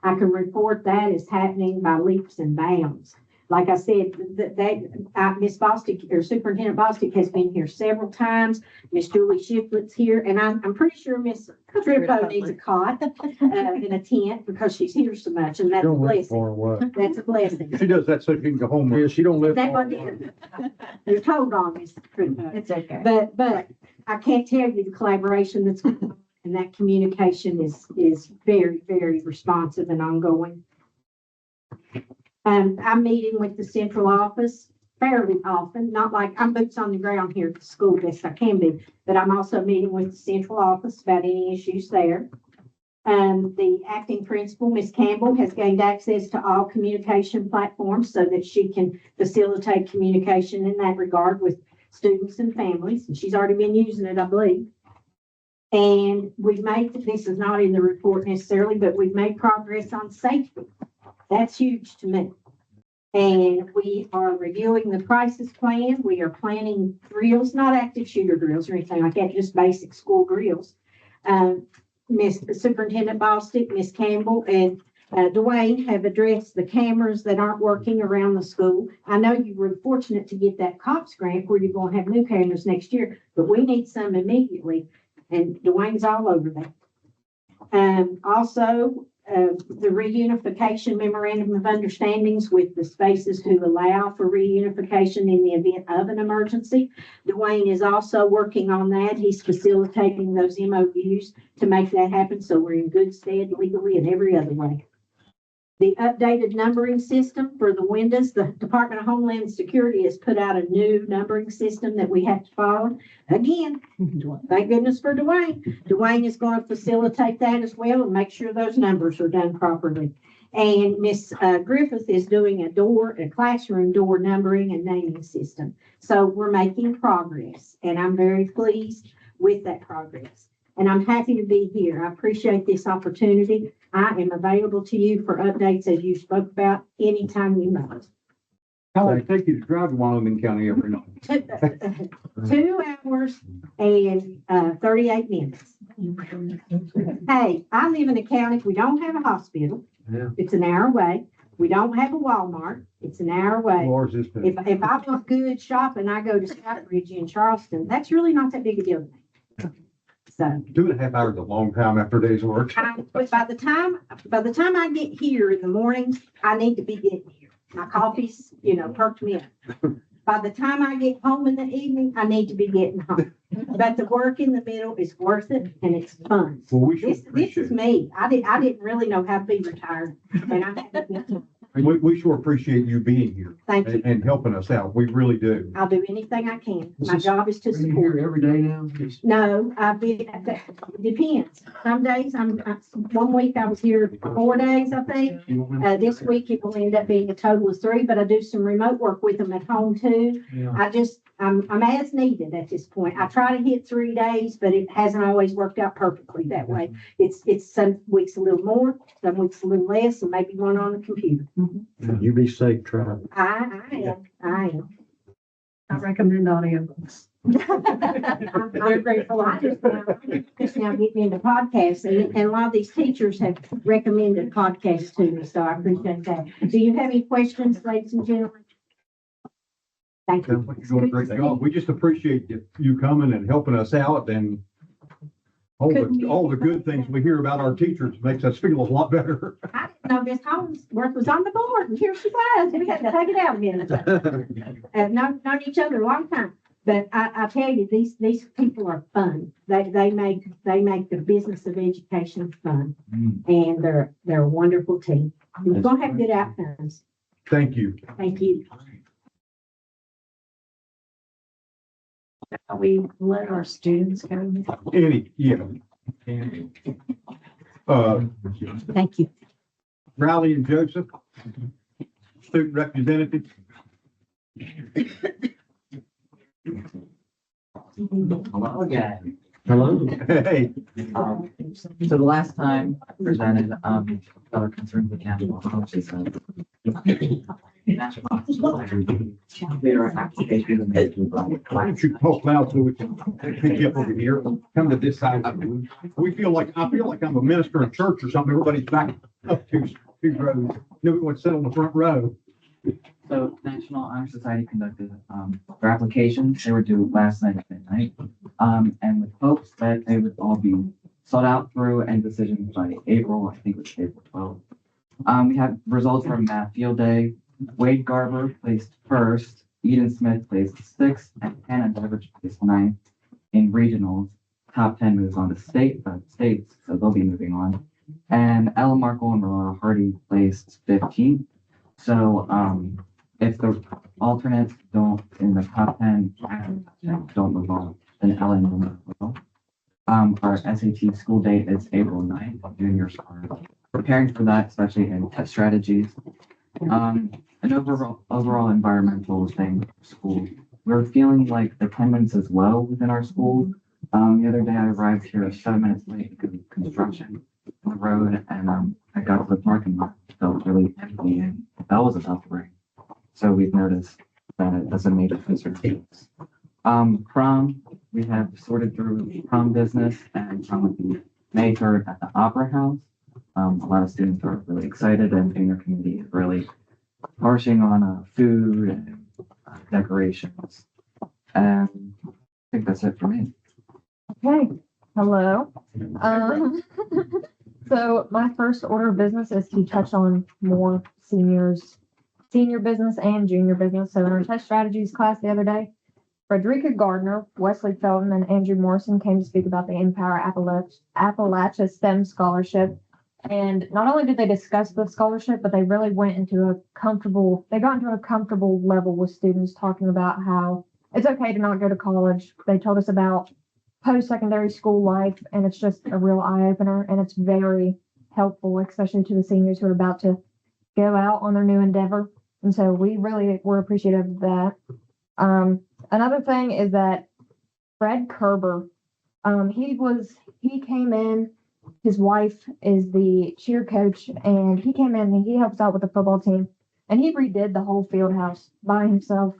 I can report that is happening by leaps and bounds. Like I said, Miss Bostic or Superintendent Bostic has been here several times. Miss Julie Shiflett's here, and I'm pretty sure Miss Tripo needs a cot in a tent because she's here so much, and that's a Don't live blessing. far away. That's a blessing. She does that so she can go home. Yeah, she don't live That far one away. You're told on Miss Tripo. It's okay. But I can't tell you the collaboration that's going on, and that communication is very, very responsive and ongoing. I'm meeting with the central office fairly often, not like I'm boots on the ground here at the school, best I can be, but I'm also meeting with the central office about any issues there. The acting principal, Ms. Campbell, has gained access to all communication platforms so that she can facilitate communication in that regard with students and families, and she's already been using it, I believe. And we've made, this is not in the report necessarily, but we've made progress on safety. That's huge to me. And we are reviewing the crisis plan. We are planning drills, not active shooter drills or anything like that, just basic school drills. Miss Superintendent Bostic, Miss Campbell, and Dwayne have addressed the cameras that aren't working around the school. I know you were fortunate to get that COPS grant where you're going to have new cameras next year, but we need some immediately. And Dwayne's all over that. Also, the reunification memorandum of understandings with the spaces to allow for reunification in the event of an emergency. Dwayne is also working on that. He's facilitating those MOUs to make that happen. So we're in good stead legally and every other way. The updated numbering system for the windows, the Department of Homeland Security has put out a new numbering system that we have to follow. Again, thank goodness for Dwayne. Dwayne is going to facilitate that as well and make sure those numbers are done properly. And Miss Griffith is doing a classroom door numbering and naming system. So we're making progress, and I'm very pleased with that progress. And I'm happy to be here. I appreciate this opportunity. I am available to you for updates as you spoke about anytime you want. How long does it take you to drive to Wyoming County every night? 2 hours and 38 minutes. Hey, I live in a county, we don't have a hospital. Yeah. It's an hour away. We don't have a Walmart. It's an hour away. Ours is too. If I want good shopping, I go to Southbridge in Charleston. That's really not that big a deal to me. So, 2.5 hours is a long time after a day's work. but by the time I get here in the mornings, I need to be getting here. My coffee's, perked me up. By the time I get home in the evening, I need to be getting home. But the work in the middle is worth it and it's fun. Well, we should This appreciate is it. me. I didn't really know how to be retired, and I'm having a good time. We sure appreciate you being here Thank you. and helping us out. We really do. I'll do anything I can. Is My this- job is to Are you support. here every day now? No, depends. Some days 1 week I was here 4 days, I think. This week it will end up being a total of 3, but I do some remote work with them at home too. Yeah. I'm as needed at this point. I try to hit 3 days, but it hasn't always worked out perfectly that way. It's some weeks a little more, some weeks a little less, and maybe one on the computer. You be safe, travel. I am. I recommend audiobooks. I'm grateful. I just now getting into podcasts, and a lot of these teachers have recommended podcasts to me, so I appreciate that. Do you have any questions, ladies and gentlemen? Thank Sounds you. like you're doing a great job. We just appreciate you coming and helping us out, and all the good things we hear about our teachers makes us feel a lot better. I didn't know Miss Holmesworth was on the board, and here she was. We had to take it out again. Known each other a long time. But I tell you, these people are fun. They make the business of education fun, and they're a wonderful team. We're gonna have good outcomes. Thank you. Thank you. We let our students go. Thank you. Riley and Joseph, student representatives. Hello again. Hello. Hey. So the last time I presented, our concerns with capital Their application. Why don't you talk loud so we can pick you up over here? Come to this side. I feel like I'm a minister in church or something. Everybody's back up two rows. Nobody wants to sit on the front row. So National Honor Society conducted, their applications, they were due last night at midnight. And with hopes that they would all be sought out through and decisions by April, I think it was April 12th. We have results from Math Field Day. Wade Garber placed first, Eden Smith placed sixth, and Hannah Beveridge placed ninth in regionals. Top 10 moves on to states, so they'll be moving on. And Ella Markle and Rolana Hardy placed 15th. So, if the alternates don't in the top 10 don't move on, then Ella and Rolana will. Our SAT school date is April 9th. Juniors are preparing for that, especially in test strategies. An overall environmental thing for school. We're feeling like attendance is low within our school. The other day I arrived here 7 minutes late because of construction on the road, and I got to the parking lot. It felt really empty, and that was about to rain. So we've noticed that that's a major concern. Prom, we have sorted through prom business, and prom would be May 3rd at the Opera House. A lot of students are really excited, and junior committee is really harshing on food and decorations. And I think that's it for me. Okay, hello. So my first order of business is to touch on more senior business and junior business. So in our test strategies class the other day, Frederica Gardner, Wesley Felton, and Andrew Morrison came to speak about the Empower Appalachia STEM Scholarship. And not only did they discuss the scholarship, but they really went into a comfortable level with students, talking about how it's okay to not go to college. They told us about post-secondary school life, and it's just a real eye-opener, and it's very helpful, especially to the seniors who are about to go out on their new endeavor. And so we really were appreciative of that. Another thing is that Fred Kerber, he came in. His wife is the cheer coach, and he came in and he helps out with the football team. And he redid the whole field house by himself,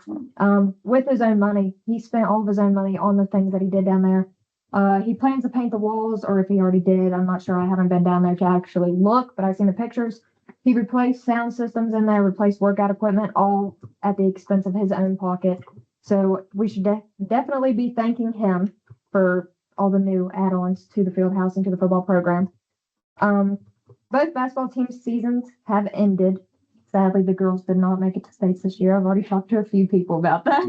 with his own money. He spent all of his own money on the things that he did down there. He plans to paint the walls, or if he already did, I'm not sure. I haven't been down there to actually look, but I've seen the pictures. He replaced sound systems in there, replaced workout equipment, all at the expense of his own pocket. So we should definitely be thanking him for all the new add-ons to the field house and to the football program. Both basketball team seasons have ended. Sadly, the girls did not make it to states this year. I've already talked to a few people about that.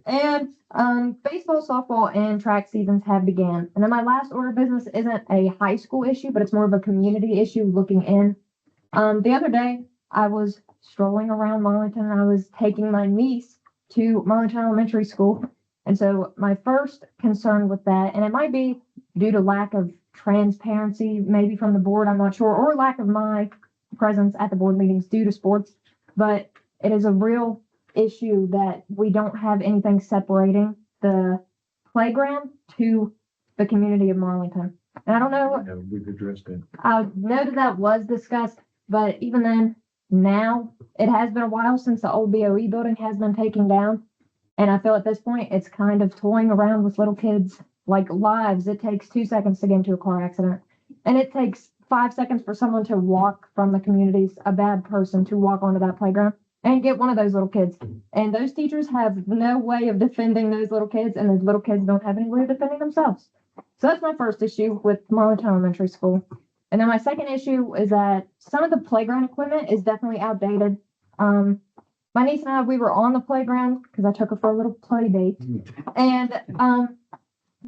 And baseball, softball, and track seasons have began. And then my last order of business isn't a high school issue, but it's more of a community issue looking in. The other day, I was strolling around Marlington, and I was taking my niece to Marlington Elementary School. And so my first concern with that, and it might be due to lack of transparency, maybe from the board, I'm not sure, or lack of my presence at the board meetings due to sports, but it is a real issue that we don't have anything separating the playground to the community of Marlington. And I don't know. Yeah, we've addressed it. I know that was discussed, but even then, now it has been a while since the old BOE building has been taken down. And I feel at this point, it's kind of toying around with little kids' lives. It takes 2 seconds to get into a car accident. And it takes 5 seconds for someone to walk from the communities, a bad person to walk onto that playground and get one of those little kids. And those teachers have no way of defending those little kids, and those little kids don't have any way of defending themselves. So that's my first issue with Marlington Elementary School. And then my second issue is that some of the playground equipment is definitely outdated. My niece and I, we were on the playground because I took her for a little play date. And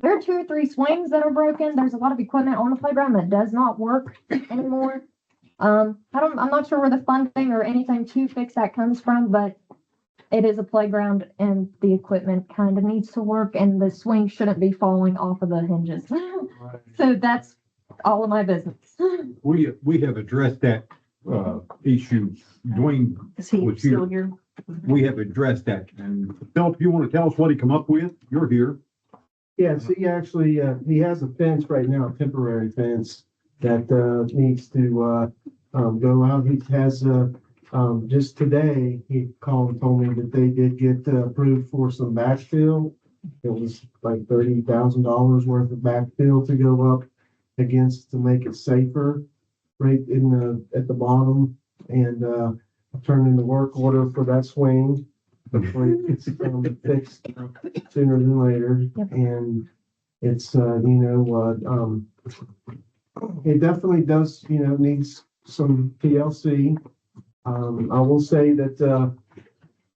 there are 2 or 3 swings that are broken. There's a lot of equipment on the playground that does not work anymore. I'm not sure where the funding or anything to fix that comes from, but it is a playground and the equipment kind of needs to work, and the swing shouldn't be falling off of the hinges. So that's all of my business. We have addressed that issue. Dwayne was here. We have addressed that. And Philip, you want to tell us what he come up with? You're here. Yes, he actually, he has a fence right now, a temporary fence that needs to go out. He has just today, he called and told me that they did get approved for some backfill. It was like $30,000 worth of backfill to go up against to make it safer right at the bottom. And, turned in the work order for that swing. Hopefully it's fixed sooner than later. And it's, it definitely does, needs some TLC. I will say that,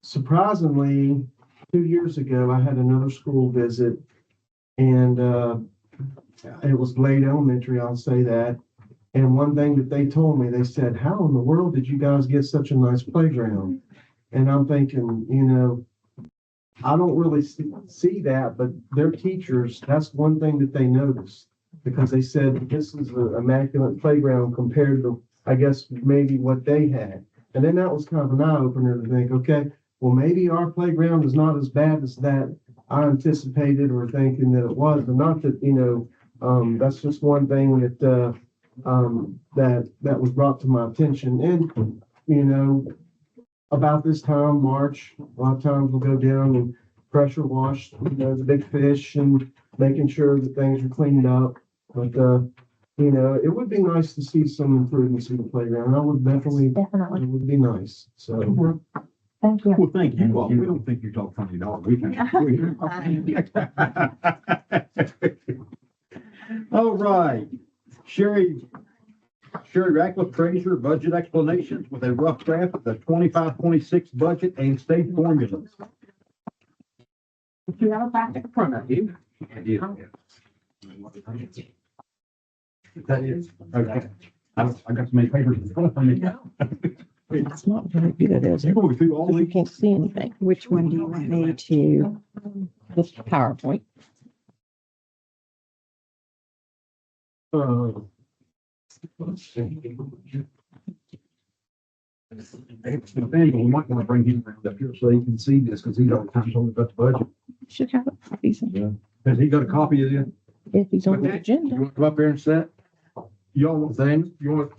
surprisingly, 2 years ago, I had another school visit and, it was Glade Elementary, I'll say that. And one thing that they told me, they said, how in the world did you guys get such a nice playground? And I'm thinking, I don't really see that, but their teachers, that's one thing that they noticed. Because they said this is an immaculate playground compared to, I guess, maybe what they had. And then that was kind of an eye opener to think, okay, well, maybe our playground is not as bad as that I anticipated or thinking that it was, but not that, that's just one thing that, that was brought to my attention. And, about this time, March, a lot of times we'll go down and pressure wash, the big fish and making sure that things are cleaned up. But, it would be nice to see some improvements in the playground. I would definitely, Definitely. it would be nice. So. Thank you. Well, thank you all. We don't think you talk funny dog. We can. All right. Sherry Ratcliffe, treasurer, budget explanations with a rough draft of the 25-26 budget and state formulas. You have a packet in front of you. I did. That is, okay. I got so many papers in front of me. It's not very good, is it? Going through all You these. can't see anything. Which one do you want me to? This PowerPoint. Nathaniel, we might want to bring him around up here so he can see this, because he's all the time talking about the budget. Should have a copy. Has he got a copy of it? If he's on the You agenda. want to come up here and sit? Y'all want things? You want?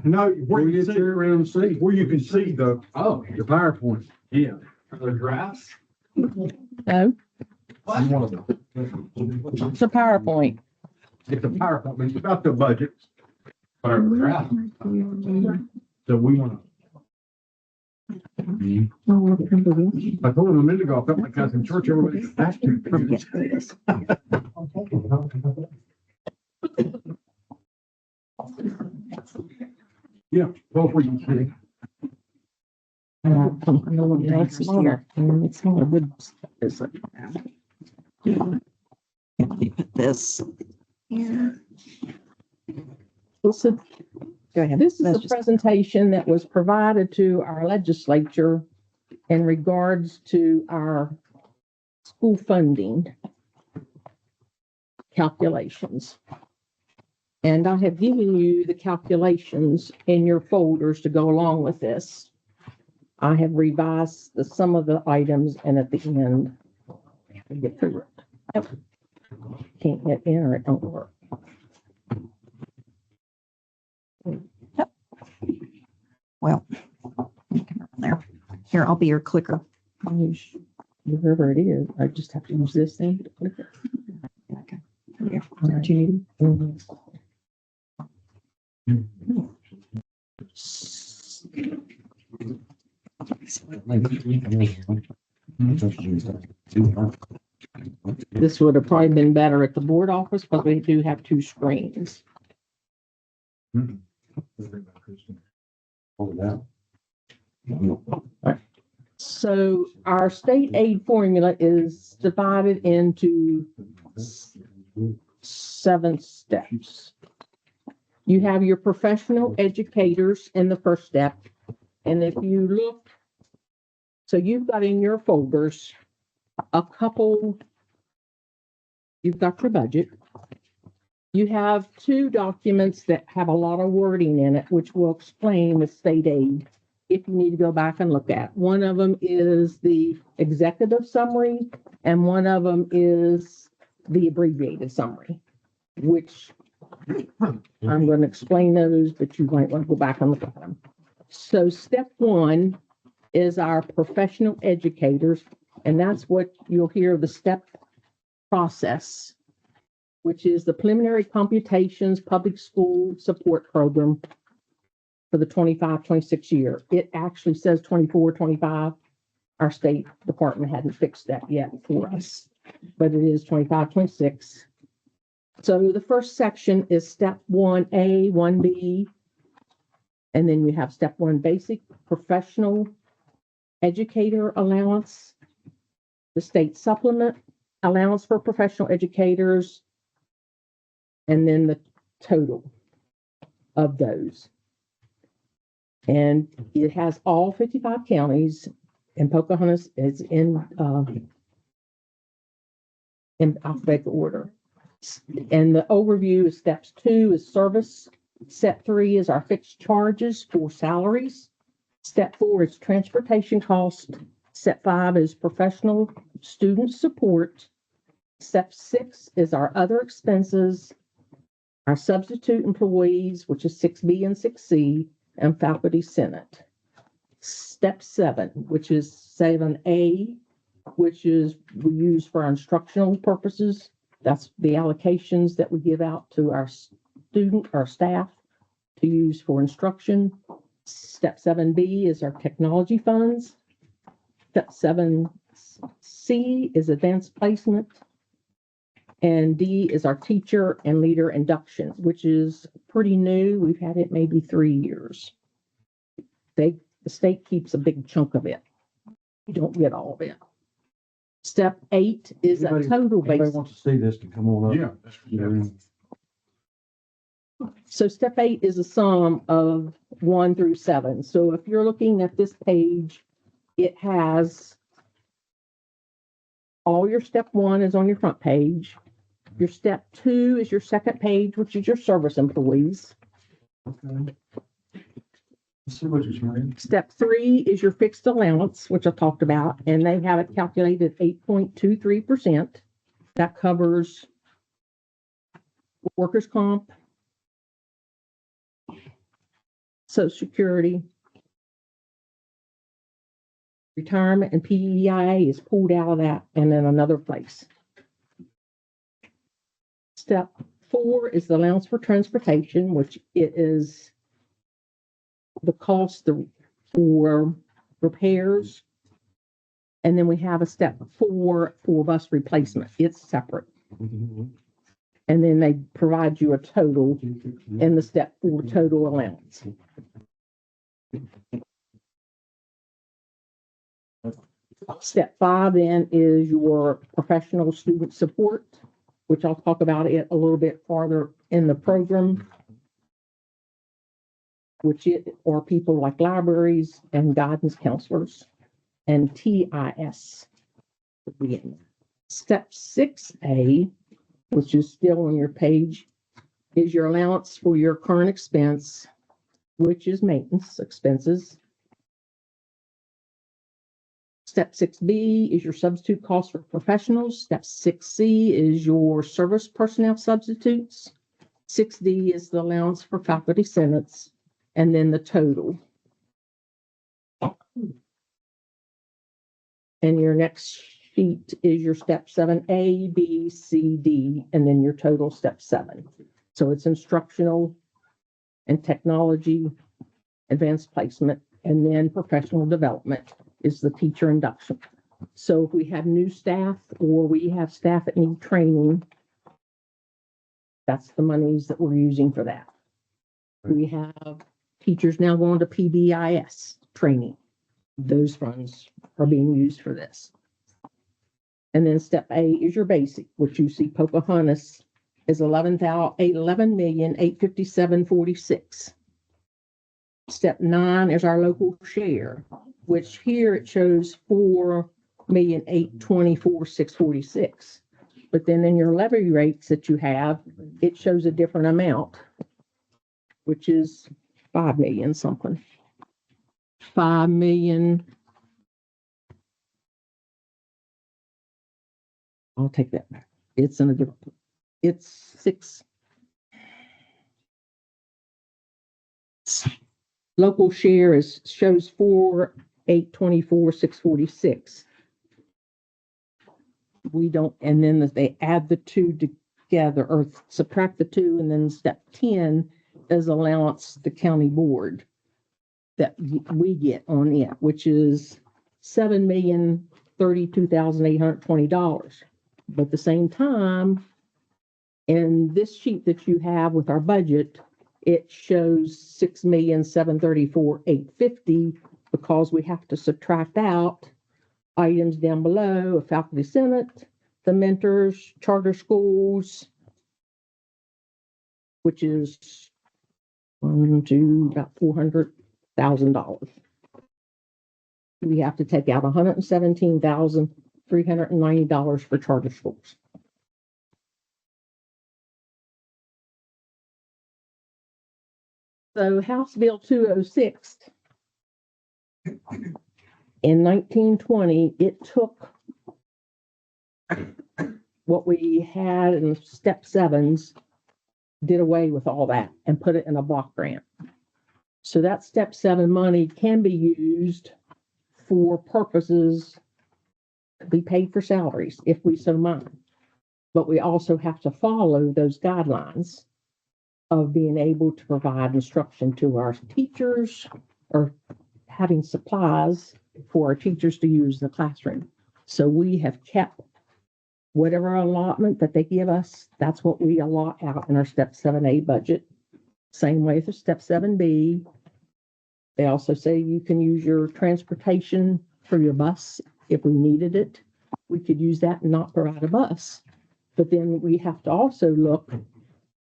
No, where you can see around and see, where you can see the PowerPoint. Yeah. The graphs? No, You want it's a PowerPoint. It's a PowerPoint, it's about the budget. Or graph? So we want to. I told him a minute ago, I felt like I was in church, everybody's back to. Yeah, both where you can see. No one else here. It's not a good. Is it? Let me put this here. Listen, Go ahead. this is That's a just- presentation that was provided to our legislature in regards to our school funding calculations. And I have given you the calculations in your folders to go along with this. I have revised some of the items, and at the end, we get through it. Yep. Can't hit enter, it don't work. Well, you can run there. Here, I'll be your clicker. Use wherever it is, I just have to use this thing to click it. Okay. Here, is that what you need? This would have probably been better at the board office, because we do have two screens. So our state aid formula is divided into 7 steps. You have your professional educators in the first step. And if you look, so you've got in your folders a couple, you've got your budget. You have 2 documents that have a lot of wording in it, which will explain the state aid if you need to go back and look at. One of them is the executive summary, and one of them is the abbreviated summary, which I'm going to explain those, but you might want to go back and look at them. So step one is our professional educators, and that's what you'll hear the step process, which is the preliminary computations public school support program for the 25-26 year. It actually says 24-25. Our state department hadn't fixed that yet for us, but it is 25-26. So the first section is step 1A, 1B, and then you have step 1 basic professional educator allowance, the state supplement allowance for professional educators, and then the total of those. And it has all 55 counties, and Pocahontas is in alphabetical order. And the overview is steps 2 is service. Step 3 is our fixed charges for salaries. Step 4 is transportation cost. Step 5 is professional student support. Step 6 is our other expenses, our substitute employees, which is 6B and 6C, and faculty senate. Step 7, which is 7A, which is we use for our instructional purposes. That's the allocations that we give out to our staff to use for instruction. Step 7B is our technology funds. Step 7C is advanced placement. And D is our teacher and leader induction, which is pretty new. We've had it maybe 3 years. The state keeps a big chunk of it. You don't get all of it. Step 8 is a total Anybody base. wants to see this can come on up. Yeah. So step 8 is a sum of 1 through 7. So if you're looking at this page, it has all your step 1 is on your front page. Your step 2 is your second page, which is your service employees. Okay. Let's see what you're saying. Step 3 is your fixed allowance, which I talked about, and they have it calculated 8.23%. That covers workers' comp, Social Security, retirement, and PEIA is pulled out of that, and then another place. Step 4 is the allowance for transportation, which it is the cost for repairs. And then we have a step 4 for bus replacement. It's separate. And then they provide you a total in the step 4 total allowance. Step 5 then is your professional student support, which I'll talk about it a little bit farther in the program, which are people like libraries and guidance counselors and TIS. Step 6A, which is still on your page, is your allowance for your current expense, which is maintenance expenses. Step 6B is your substitute cost for professionals. Step 6C is your service personnel substitutes. 6D is the allowance for faculty senates, and then the total. And your next sheet is your step 7A, B, C, D, and then your total step 7. So it's instructional and technology, advanced placement, and then professional development is the teacher induction. So if we have new staff or we have staff that need training, that's the monies that we're using for that. We have teachers now going to PBIS training. Those funds are being used for this. And then step A is your basic, which you see Pocahontas is 11,857,46. Step 9 is our local share, which here it shows 4,824,646. But then in your levy rates that you have, it shows a different amount, which is 5 million something. 5 million. I'll take that back. It's in a different, it's 6. local share shows 4,824, 646. We don't, and then they add the two together or subtract the two, and then step 10 is allowance the county board that we get on it, which is $7,032,820. But at the same time, in this sheet that you have with our budget, it shows $6,734,850 because we have to subtract out items down below, a faculty senate, the mentors, charter schools, which is about $400,000. We have to take out $117,390 for charter schools. So House Bill 206 in 1920, it took what we had in step sevens, did away with all that and put it in a block grant. So that step 7 money can be used for purposes, be paid for salaries if we so mind. But we also have to follow those guidelines of being able to provide instruction to our teachers or having supplies for our teachers to use in the classroom. So we have kept whatever allotment that they give us, that's what we allot out in our step 7A budget. Same way for step 7B. They also say you can use your transportation for your bus if we needed it. We could use that and not provide a bus. But then we have to also look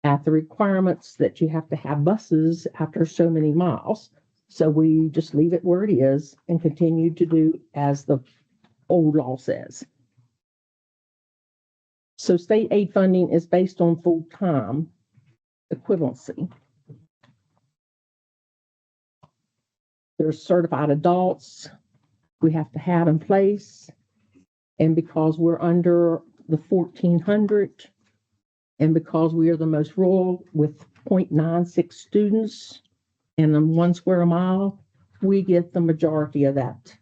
at the requirements that you have to have buses after so many miles. So we just leave it where it is and continue to do as the old law says. So state aid funding is based on full-time equivalency. There's certified adults we have to have in place. And because we're under the 1,400, and because we are the most rural with 0.96 students and then 1 square mile, we get the majority of that.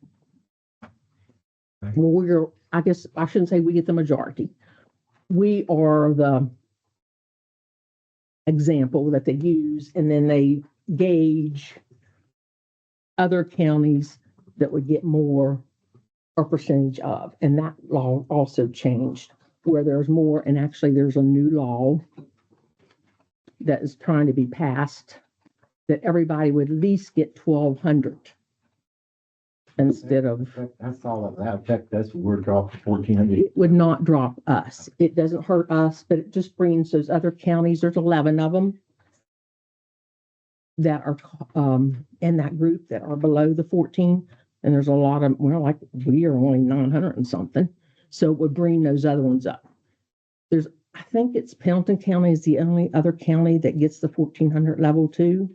Well, I guess I shouldn't say we get the majority. We are the example that they use, and then they gauge other counties that would get more or percentage of. And that law also changed where there's more, and actually there's a new law that is trying to be passed that everybody would at least get 1,200 instead of. That's all of that affect us. We're dropped to 1,400. It would not drop us. It doesn't hurt us, but it just brings those other counties. There's 11 of them that are in that group that are below the 14. And there's a lot of, well, like we are only 900 and something. So it would bring those other ones up. I think it's Pendleton County is the only other county that gets the 1,400 level 2.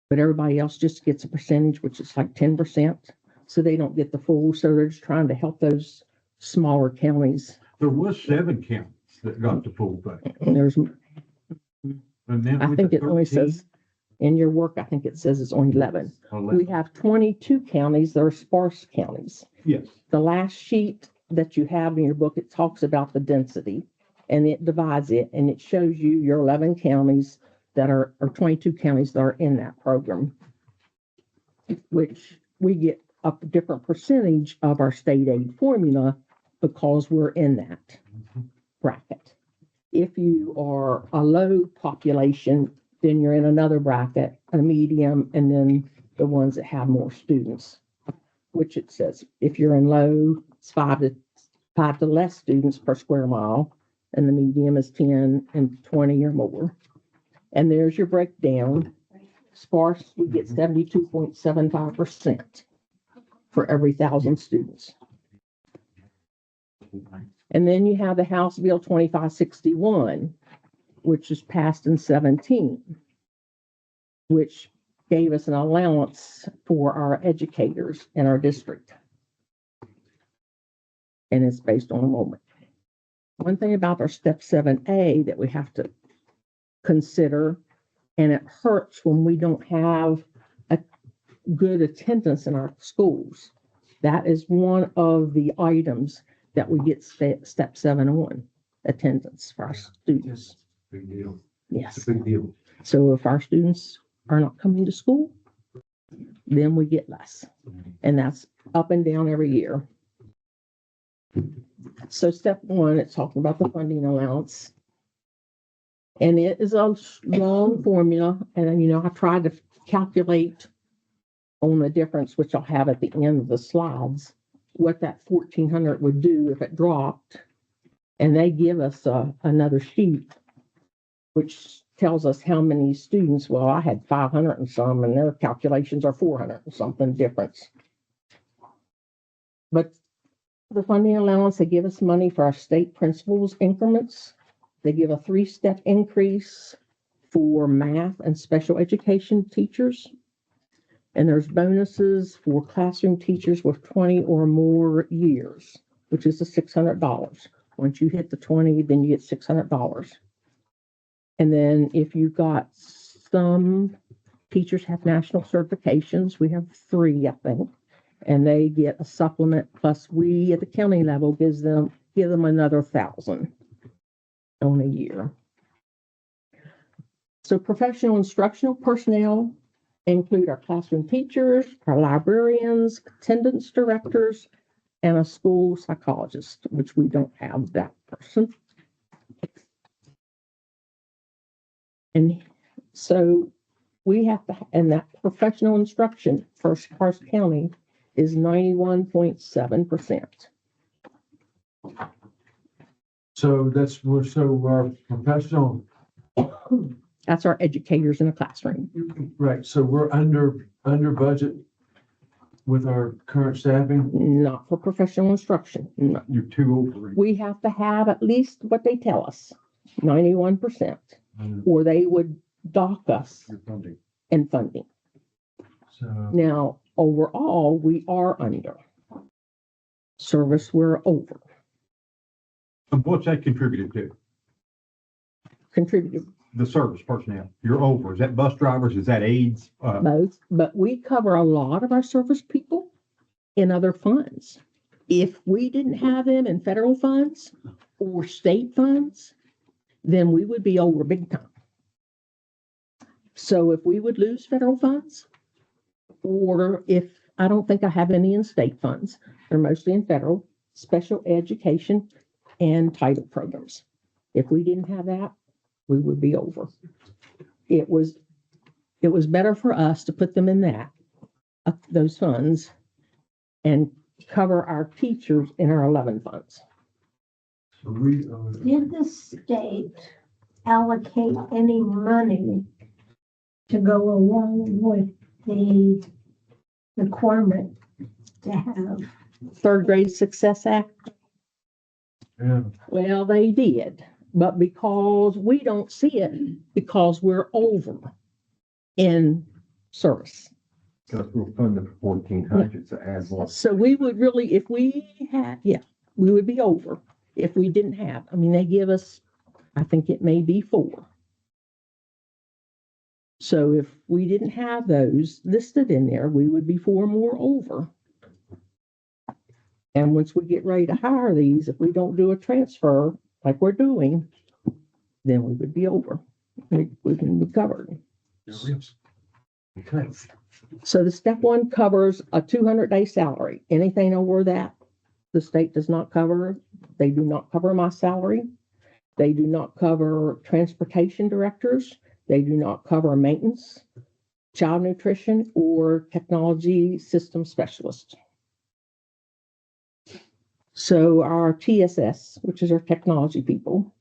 But everybody else just gets a percentage, which is like 10%. So they don't get the full. So they're just trying to help those smaller counties. There was 7 counties that got the full thing. And there's, And then I think it only says, in your work, I think it says it's only 11. We have 22 counties that are sparse counties. Yes. The last sheet that you have in your book, it talks about the density and it divides it and it shows you your 11 counties that are, or 22 counties that are in that program, which we get a different percentage of our state aid formula because we're in that bracket. If you are a low population, then you're in another bracket, a medium, and then the ones that have more students, which it says if you're in low, it's 5 to less students per square mile, and the medium is 10 and 20 or more. And there's your breakdown. Sparse, we get 72.75% for every 1,000 students. And then you have the House Bill 2561, which was passed in 17, which gave us an allowance for our educators in our district. And it's based on enrollment. One thing about our step 7A that we have to consider, and it hurts when we don't have a good attendance in our schools. That is one of the items that we get step 7 on, attendance for our students. Big deal. Yes. It's a big deal. So if our students are not coming to school, then we get less. And that's up and down every year. So step 1, it's talking about the funding allowance. And it is a long formula. And, I tried to calculate on the difference, which I'll have at the end of the slides, what that 1,400 would do if it dropped. And they give us another sheet, which tells us how many students. Well, I had 500 and some, and their calculations are 400 and something difference. But the funding allowance, they give us money for our state principals increments. They give a 3-step increase for math and special education teachers. And there's bonuses for classroom teachers with 20 or more years, which is the $600. Once you hit the 20, then you get $600. And then if you got some teachers have national certifications, we have 3, I think, and they get a supplement. Plus, we at the county level give them another 1,000 on a year. So professional instructional personnel include our classroom teachers, our librarians, attendance directors, and a school psychologist, which we don't have that person. And so we have to, and that professional instruction for Sparks County is 91.7%. So our professional. That's our educators in a classroom. Right, so we're under budget with our current staffing? Not for professional instruction. No. You're too over. We have to have at least what they tell us, 91%, or they would dock us in funding. So Now, overall, we are under. Service, we're over. And what's that contributed to? Contributed The service personnel. You're over. Is that bus drivers? Is that aides? both, but we cover a lot of our service people in other funds. If we didn't have them in federal funds or state funds, then we would be over big time. So if we would lose federal funds, or if I don't think I have any in state funds, they're mostly in federal, special education, and title programs. If we didn't have that, we would be over. It was better for us to put them in those funds and cover our teachers in our 11 funds. Did the state allocate any money to go along with the requirement to have 3rd grade Success Act? Yeah. Well, they did, but because we don't see it, because we're over in service. Because we're funding for 1,400, so add more. So we would really, if we had, we would be over if we didn't have. I mean, they give us, I think it may be 4. So if we didn't have those listed in there, we would be 4 more over. And once we get ready to hire these, if we don't do a transfer like we're doing, then we would be over. We can be covered. Okay. So the step 1 covers a 200-day salary. Anything over that, the state does not cover. They do not cover my salary. They do not cover transportation directors. They do not cover maintenance, child nutrition, or technology system specialists. So our TSS, which is our technology people,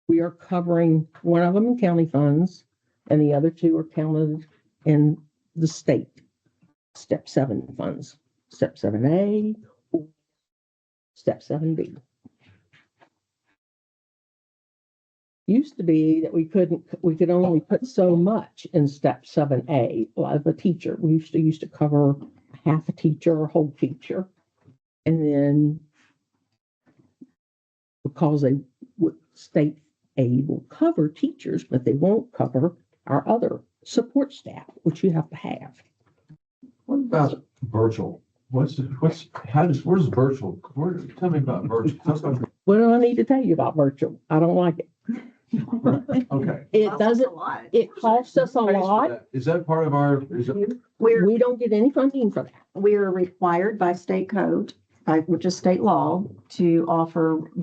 we are covering one of them in county funds, and the other 2 are counted in the state step 7 funds, step 7A, or step 7B. Used to be that we could only put so much in step 7A of a teacher. We used to cover half a teacher or whole teacher. And then because state aid will cover teachers, but they won't cover our other support staff, which you have to have. What about virtual? Where's virtual? Tell me about virtual. What do I need to tell you about virtual? I don't like it. Okay. It doesn't, it costs us a Who pays for lot. that? Is that part of our, We don't get any funding for that. We're required by state code, which is state law, to offer a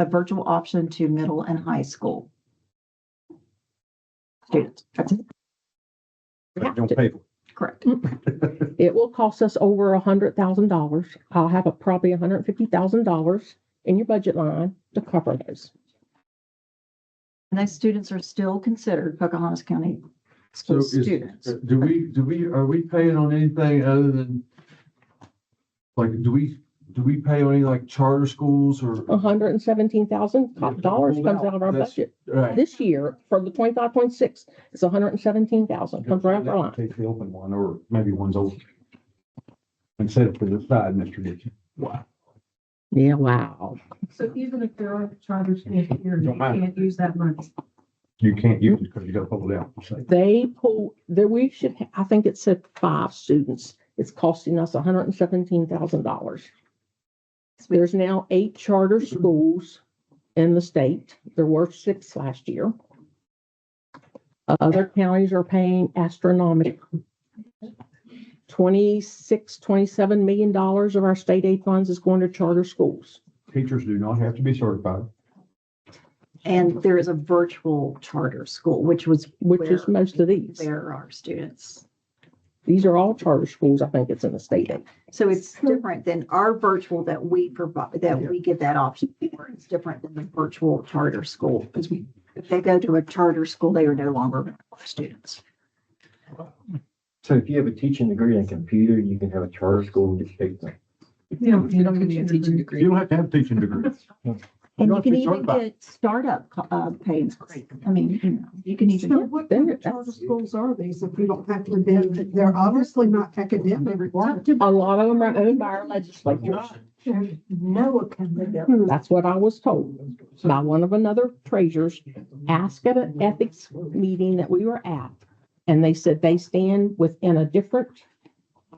virtual option to middle and high school students. That's it. Don't pay for Correct. It will cost us over $100,000. I'll have probably $150,000 in your budget line to cover those. And those students are still considered Pocahontas County so school students. are we paying on anything other than, like, do we pay on any like charter schools or? $117,000 comes out of our budget. Right. This year, for the 25-26, it's $117,000, comes right off our line. Take the open one, or maybe one's open. And set it to the side, Mr. Dixon. Wow. Yeah, wow. So even if there are charter schools here, you Don't matter. can't use that money. You can't use it because you gotta pull it out. They pull, there, we should, I think it said 5 students. It's costing us $117,000. There's now 8 charter schools in the state. There were 6 last year. Other counties are paying astronomical. $27 million of our state aid funds is going to charter schools. Teachers do not have to be certified. And there is a virtual charter school, which is most of these. There are students. These are all charter schools. I think it's in the state aid. So it's different than our virtual that we provide, that we give that option for. It's different than the virtual charter school. Because if they go to a charter school, they are no longer students. So if you have a teaching degree in computer, you can have a charter school and get paid. You don't need a teaching degree. You don't have to have a teaching degree. And don't you have to can be even certified. get startup pay. I mean, you can even. So what kind of charter schools are these if you don't have to be, they're obviously not academic. A lot of them are owned by our legislatures. No accountability. That's what I was told by one of another treasurers. Ask at an ethics meeting that we were at. And they said they stand within a different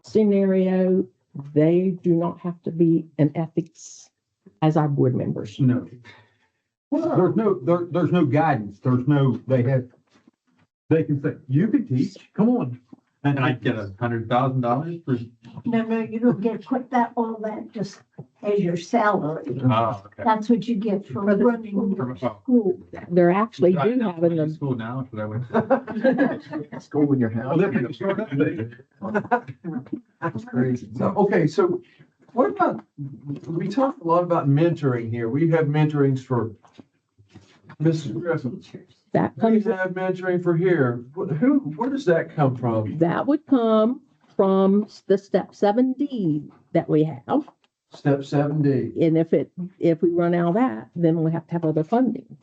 scenario. They do not have to be in ethics as our board members. No. There's no guidance. They can say, you can teach, come on. And I get $100,000 for. No, you don't get put all that just as your salary. Oh, okay. That's what you get for running your school. They're actually do have in the School now, because I went. School in your house. That's crazy. So what about, we talk a lot about mentoring here. We have mentorings for Mrs. Griffin. that We comes, have mentoring for here. Where does that come from? that would come from the step 7D that we have. Step 7D. And if we run out of that, then we have to have other funding.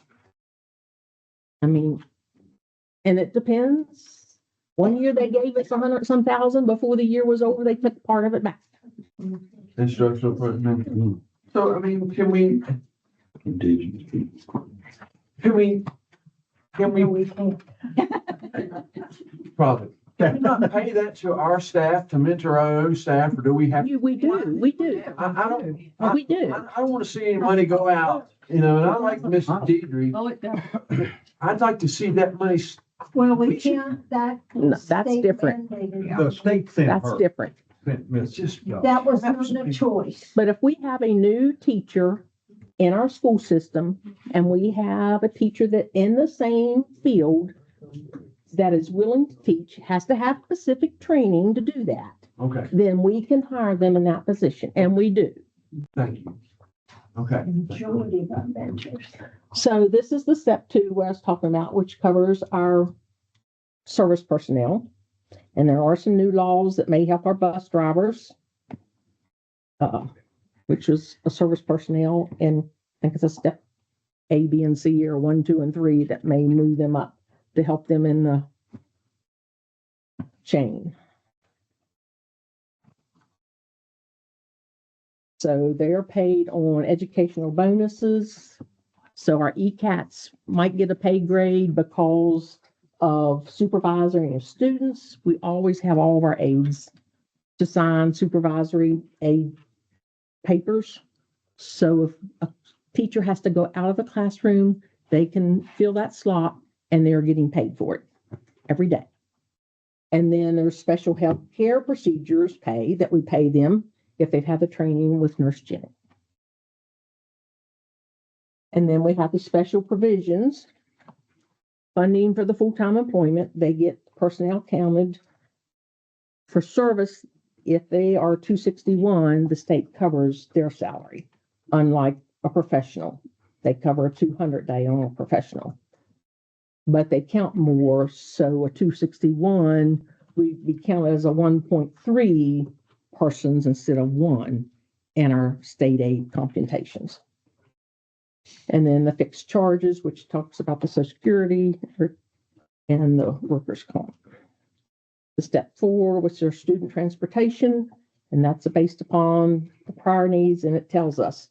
I mean, and it depends. One year they gave us 100-some thousand. Before the year was over, they took part of it back. Instructional mentoring. So, I mean, can we, probably, can we not pay that to our staff to mentor our own staff, or do we have? We do. We don't. We do. I don't want to see any money go out, and I like Miss Deidre. Oh, it does. I'd like to see that money. Well, we can't, No, that's state different. mandated. The state sent That's her. different. It's just. That was not a choice. But if we have a new teacher in our school system and we have a teacher that in the same field that is willing to teach, has to have specific training to do that, Okay, then we can hire them in that position, and we do. thank you. Okay. Majority of our mentors. So this is the step 2 where I was talking about, which covers our service personnel. And there are some new laws that may help our bus drivers, which is a service personnel, and I think it's a step A, B, and C, or 1, 2, and 3 that may move them up to help them in the chain. So they're paid on educational bonuses. So our ECATs might get a pay grade because of supervisory of students. We always have all of our aides to sign supervisory aid papers. So if a teacher has to go out of the classroom, they can fill that slot and they're getting paid for it every day. And then there's special health care procedures pay that we pay them if they've had the training with Nurse Jenny. And then we have the special provisions, funding for the full-time employment. They get personnel counted for service. If they are 261, the state covers their salary, unlike a professional. They cover a 200 day on a professional, but they count more. So a 261, we count as a 1.3 persons instead of one in our state aid computations. And then the fixed charges, which talks about the Social Security and the workers' comp. The step 4, which is student transportation, and that's based upon the prior needs, and it tells us.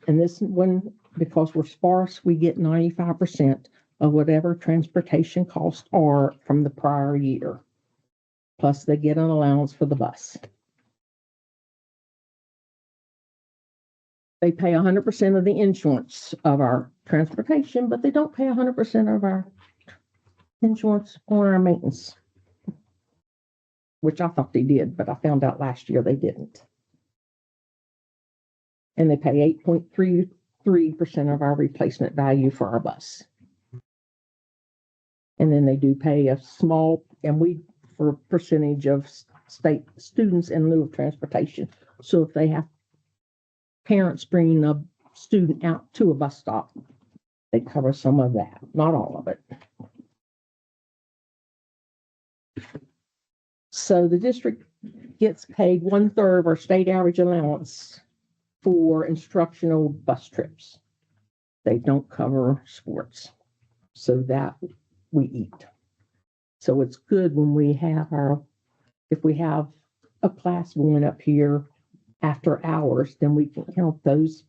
And this one, because we're sparse, we get 95% of whatever transportation costs are from the prior year. Plus they get an allowance for the bus. They pay 100% of the insurance of our transportation, but they don't pay 100% of our insurance or our maintenance, which I thought they did, but I found out last year they didn't. And they pay 8.33% of our replacement value for our bus. And then they do pay a small, and we, for a percentage of state students in lieu of transportation. So if they have parents bringing a student out to a bus stop, they cover some of that, not all of it. So the district gets paid 1/3 of our state average allowance for instructional bus trips. They don't cover sports, so that we eat. So it's good when we have if we have a class going up here after hours, then we can count those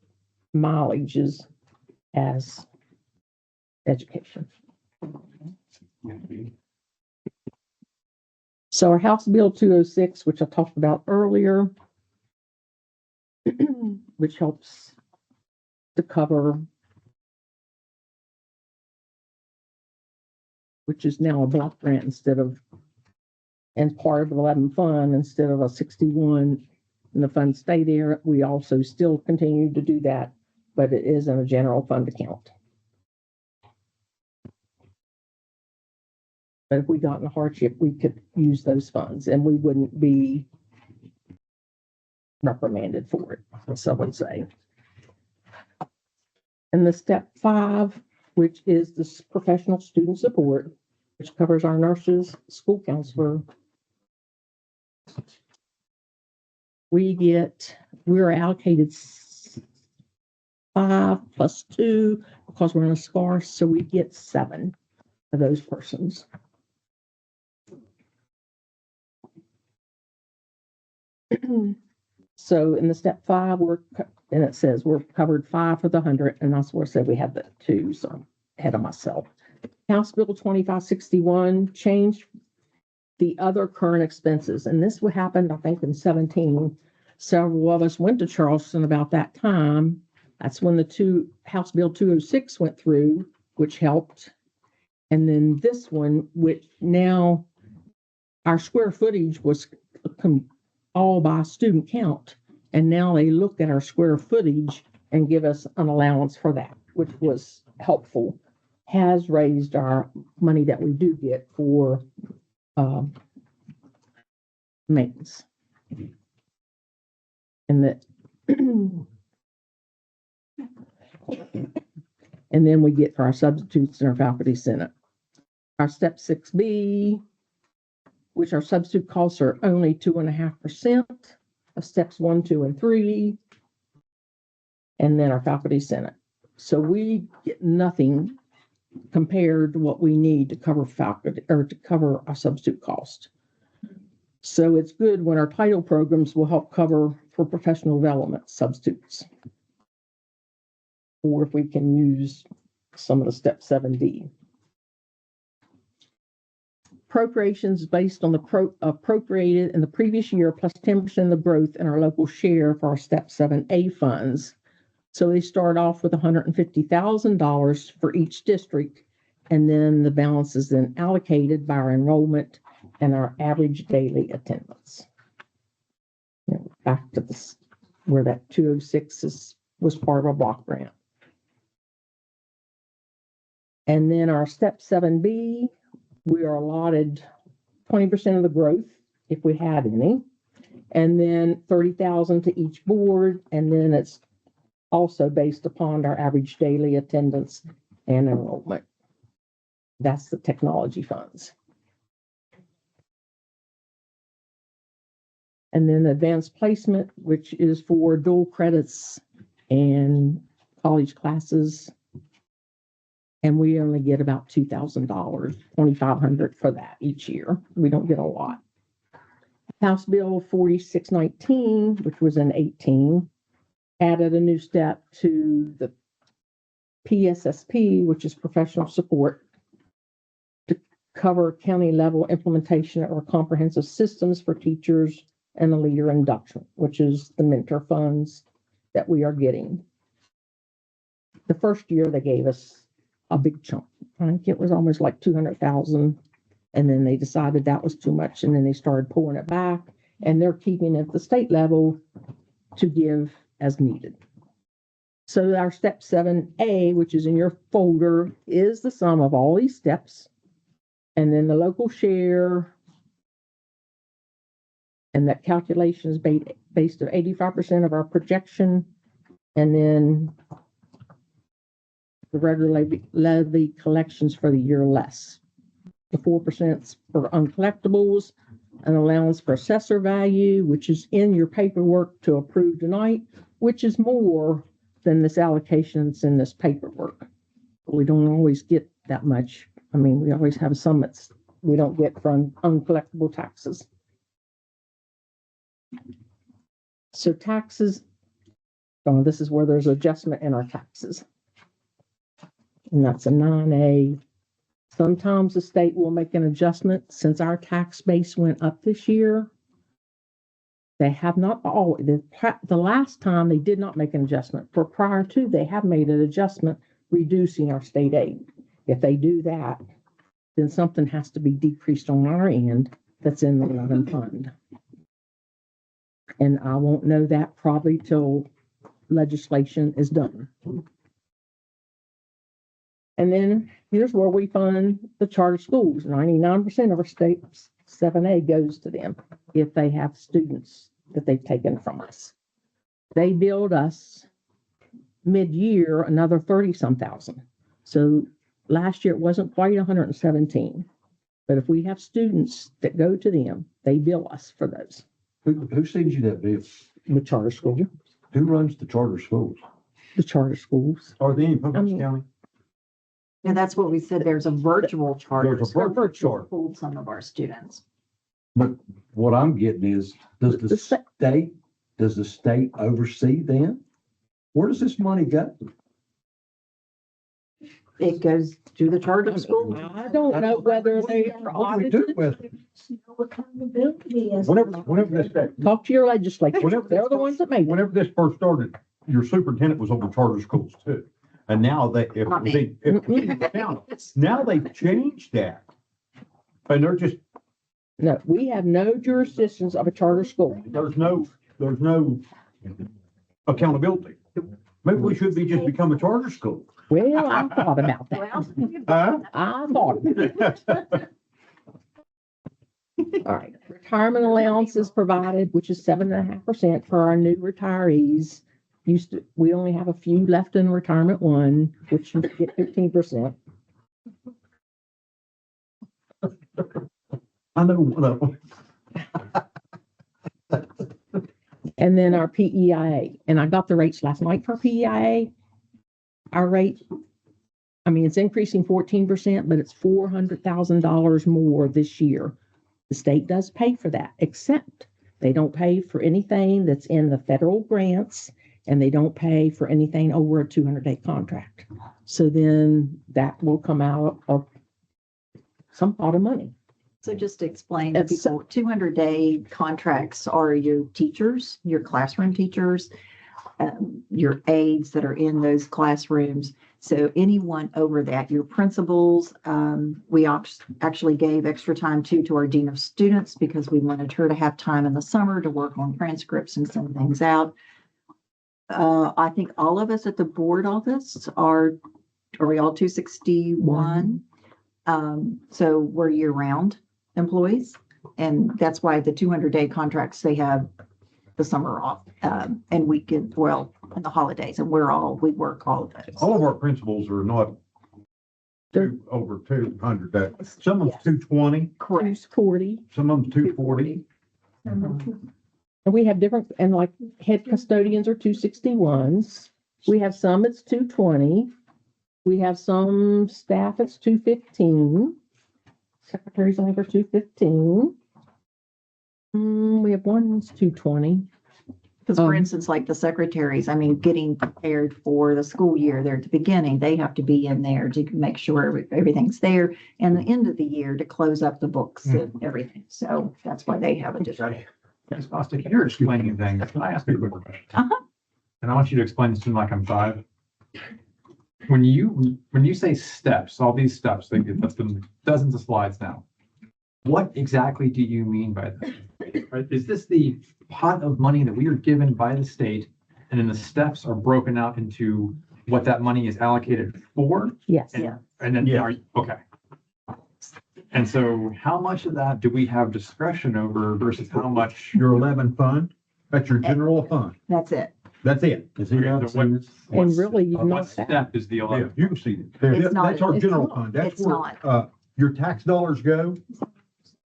mileages as education. So our House Bill 206, which I talked about earlier, which helps to cover, which is now a block grant instead of, and part of the 11 fund instead of a 61, and the funds stay there. We also still continue to do that, but it is in a general fund account. But if we got in a hardship, we could use those funds and we wouldn't be reprimanded for it, some would say. And the step 5, which is this professional student support, which covers our nurses, school counselor. We're allocated 5 plus 2 because we're in a sparse, so we get 7 of those persons. So in the step 5, and it says we're covered 5 for the 100, and that's where I said we had the 2, so I'm ahead of myself. House Bill 2561 changed the other current expenses, and this what happened, I think, in 17. Several of us went to Charleston about that time. That's when the House Bill 206 went through, which helped. And then this one, which now our square footage was all by student count. And now they look at our square footage and give us an allowance for that, which was helpful. Has raised our money that we do get for maintenance. And that, and then we get for our substitutes and our faculty senate. Our step 6B, which our substitute costs are only 2.5% of steps 1, 2, and 3, and then our faculty senate. So we get nothing compared to what we need to cover faculty or to cover our substitute cost. So it's good when our title programs will help cover for professional development substitutes, or if we can use some of the step 7D. appropriations based on the appropriated in the previous year plus 10% of the growth in our local share for our step 7A funds. So they start off with $150,000 for each district, and then the balance is then allocated by our enrollment and our average daily attendance. Back to this, where that 206 was part of a block grant. And then our step 7B, we are allotted 20% of the growth if we had any, and then 30,000 to each board, and then it's also based upon our average daily attendance and enrollment. That's the technology funds. And then advanced placement, which is for dual credits and college classes. And we only get about $2,000, $2,500 for that each year. We don't get a lot. House Bill 4619, which was in 18, added a new step to the PSSP, which is professional support, to cover county level implementation of our comprehensive systems for teachers and the leader induction, which is the mentor funds that we are getting. The first year they gave us a big chunk. I think it was almost like 200,000. And then they decided that was too much. And then they started pulling it back, and they're keeping it at the state level to give as needed. So our step 7A, which is in your folder, is the sum of all these steps. And then the local share, and that calculation is based on 85% of our projection. And then the regular levy collections for the year less. The 4% for uncollectibles, an allowance for assessor value, which is in your paperwork to approve tonight, which is more than this allocation that's in this paperwork. We don't always get that much. I mean, we always have some that's we don't get from uncollectible taxes. So taxes, this is where there's adjustment in our taxes. And that's a 9A. Sometimes the state will make an adjustment. Since our tax base went up this year, they have not always. The last time they did not make an adjustment. For prior to, they have made an adjustment reducing our state aid. If they do that, then something has to be decreased on our end that's in the 11 fund. And I won't know that probably till legislation is done. And then here's where we fund the charter schools. 99% of our state 7A goes to them if they have students that they've taken from us. They billed us mid-year another 30-some thousand. So last year it wasn't quite 117. But if we have students that go to them, they bill us for those. Who sends you that bill? The charter school. Who runs the charter schools? The charter schools. Are they in Pocahontas County? And that's what we said, there's a virtual charter. There's a virtual Hold some of our students. But what I'm getting is, does the state oversee them? Where does this money go? It goes to the charter school. I don't know whether they are audited. Whenever this, Talk to your legislature. They're the ones that made it. whenever this first started, your superintendent was over charter schools too. And now now they've changed that. And they're just, No, we have no jurisdictions of a charter school. there's no accountability. Maybe we should just become a charter school. Well, I thought about that. I thought about it. All right. Retirement allowance is provided, which is 7.5% for our new retirees. We only have a few left in retirement one, which you get 15%. I know one of them. And then our PEIA, and I got the rates last night for PEIA. Our rate, I mean, it's increasing 14%, but it's $400,000 more this year. The state does pay for that, except they don't pay for anything that's in the federal grants, and they don't pay for anything over a 200-day contract. So then that will come out of some pot of money. So just to explain to It's- people, 200-day contracts are your teachers, your classroom teachers, your aides that are in those classrooms. So anyone over that, your principals, we actually gave extra time to our dean of students because we wanted her to have time in the summer to work on transcripts and send things out. I think all of us at the board office are we all 261? So we're year-round employees, and that's why the 200-day contracts, they have the summer off, and weekend, well, and the holidays, and we work all of those. All of our principals are not over 200 days. Some of them's 220, Correct. 240. some of them's 240. And we have different, and like head custodians are 261s. We have some it's 220. We have some staff it's 215. Secretaries, I think, are 215. We have one that's 220. Because for instance, like the secretaries, I mean, getting prepared for the school year there at the beginning, they have to be in there to make sure everything's there. And the end of the year to close up the books and everything. So that's why they have a different. Ms. Bostic, you're explaining things. Can I ask you a quick question? Uh-huh. And I want you to explain this to me like I'm 5. When you say steps, all these steps, that's been dozens of slides now. What exactly do you mean by that? Right? Is this the pot of money that we are given by the state, and then the steps are broken out into what that money is allocated for? Yes. And then, okay. And so how much of that do we have discretion over versus how much? Your 11 fund, that's your general fund. That's it. That's it. Is he not saying this? And really, you've What not step is the Yeah, 11? you can see it. It's not- That's our it's general not. fund. That's It's where, your tax dollars go.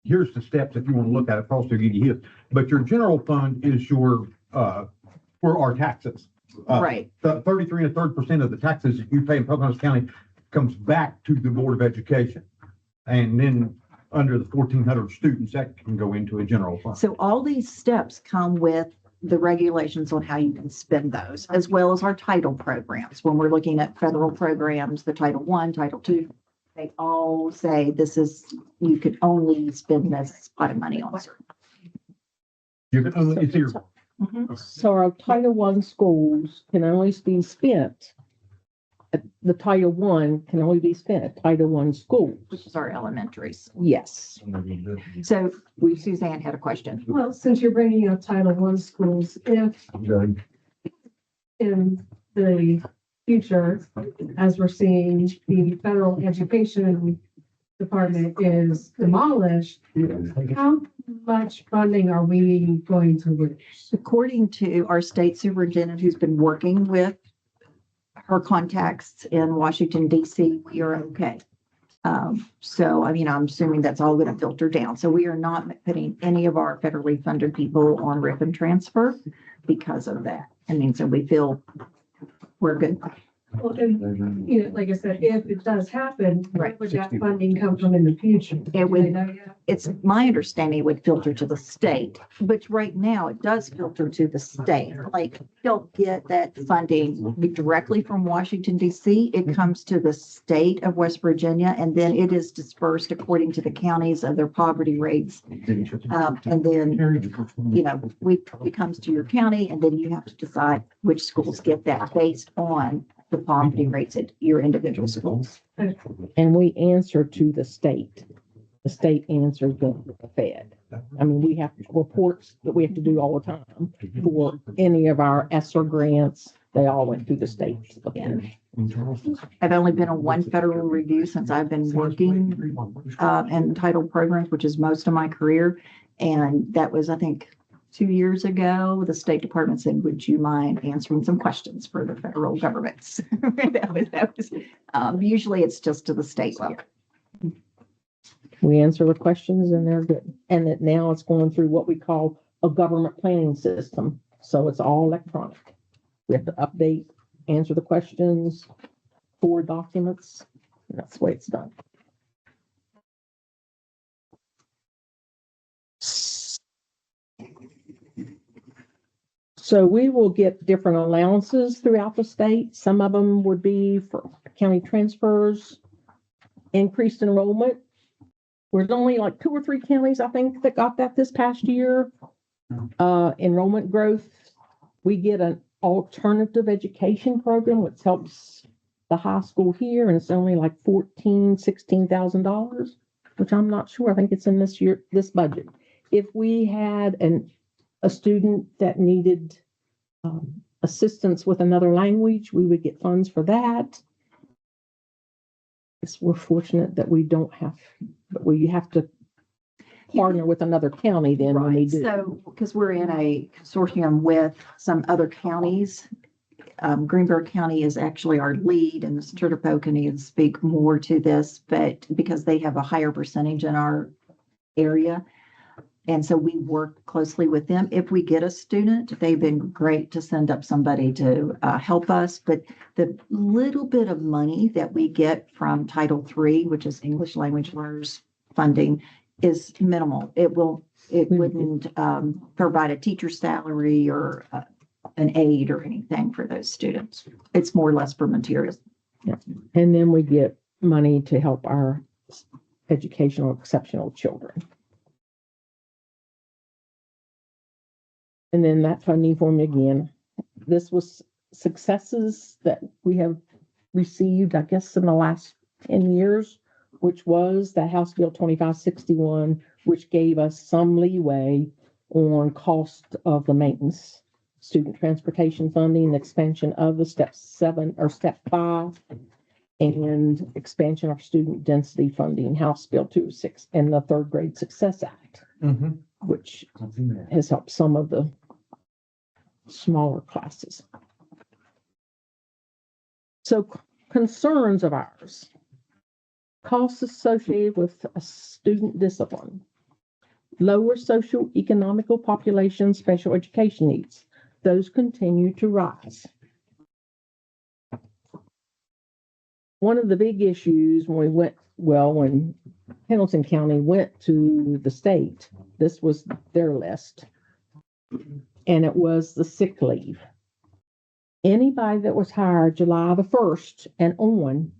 Here's the steps if you want to look at it, I'll still give you his. But your general fund is your, for our taxes. Right. 33 1/3% of the taxes that you pay in Pocahontas County comes back to the Board of Education. And then under the 1,400 students, that can go into a general fund. So all these steps come with the regulations on how you can spend those, as well as our title programs. When we're looking at federal programs, the Title I, Title II, they all say you could only spend this pot of money on certain. You can only, it's your, So our Title I schools can only be spent. The Title I can only be spent at Title I schools. Which is our elementaries. Yes. So Suzanne had a question. Well, since you're bringing up Title I schools, if in the future, as we're seeing, the federal education department is demolished, how much funding are we going to lose? According to our state superintendent, who's been working with her contacts in Washington, DC, we are okay. So, I mean, I'm assuming that's all going to filter down. So we are not putting any of our federally funded people on rip and transfer because of that. I mean, so we feel we're good. Well, and, you know, like I said, if it does happen, where Right. would that funding come from in the future? It Do they would, know yet? it's my understanding it would filter to the state, but right now it does filter to the state. Like, you don't get that funding directly from Washington DC. It comes to the state of West Virginia, and then it is dispersed according to the counties of their poverty rates. And then, you know, it comes to your county, and then you have to decide which schools get that based on the poverty rates at your individual schools. And we answer to the state. The state answers the Fed. I mean, we have reports that we have to do all the time for any of our ESSER grants. They all went through the state. I've only been on one federal review since I've been working in title programs, which is most of my career. And that was, I think, 2 years ago. The State Department said, would you mind answering some questions for the federal governments? That was usually it's just to the state level. We answer the questions and they're good. And that now it's going through what we call a government planning system. So it's all electronic. We have to update, answer the questions, forward documents. And that's the way it's done. So we will get different allowances throughout the state. Some of them would be for county transfers, increased enrollment, There's only like 2 or 3 counties, I think, that got that this past year. Enrollment growth, we get an alternative education program, which helps the high school here, and it's only like $16,000, which I'm not sure. I think it's in this budget. If we had a student that needed assistance with another language, we would get funds for that. We're fortunate that we don't have, but we have to partner with another county then when we Right, do. so, because we're in a consortium with some other counties. Greenberg County is actually our lead, and Mr. Turpo can speak more to this, but because they have a higher percentage in our area. And so we work closely with them. If we get a student, they've been great to send up somebody to help us. But the little bit of money that we get from Title III, which is English Language Learners funding, is minimal. It wouldn't provide a teacher's salary or an aid or anything for those students. It's more or less for materials. Yeah. And then we get money to help our educational exceptional children. And then that funding form again, this was successes that we have received, I guess, in the last 10 years, which was the House Bill 2561, which gave us some leeway on cost of the maintenance, student transportation funding, expansion of the step 7 or step 5, and expansion of student density funding, House Bill 206, and the Third Grade Success Act, which has helped some of the smaller classes. So concerns of ours, costs associated with a student discipline, lower social economical population, special education needs, those continue to rise. One of the big issues when Pendleton County went to the state, this was their list, and it was the sick leave. Anybody that was hired July the 1st and on,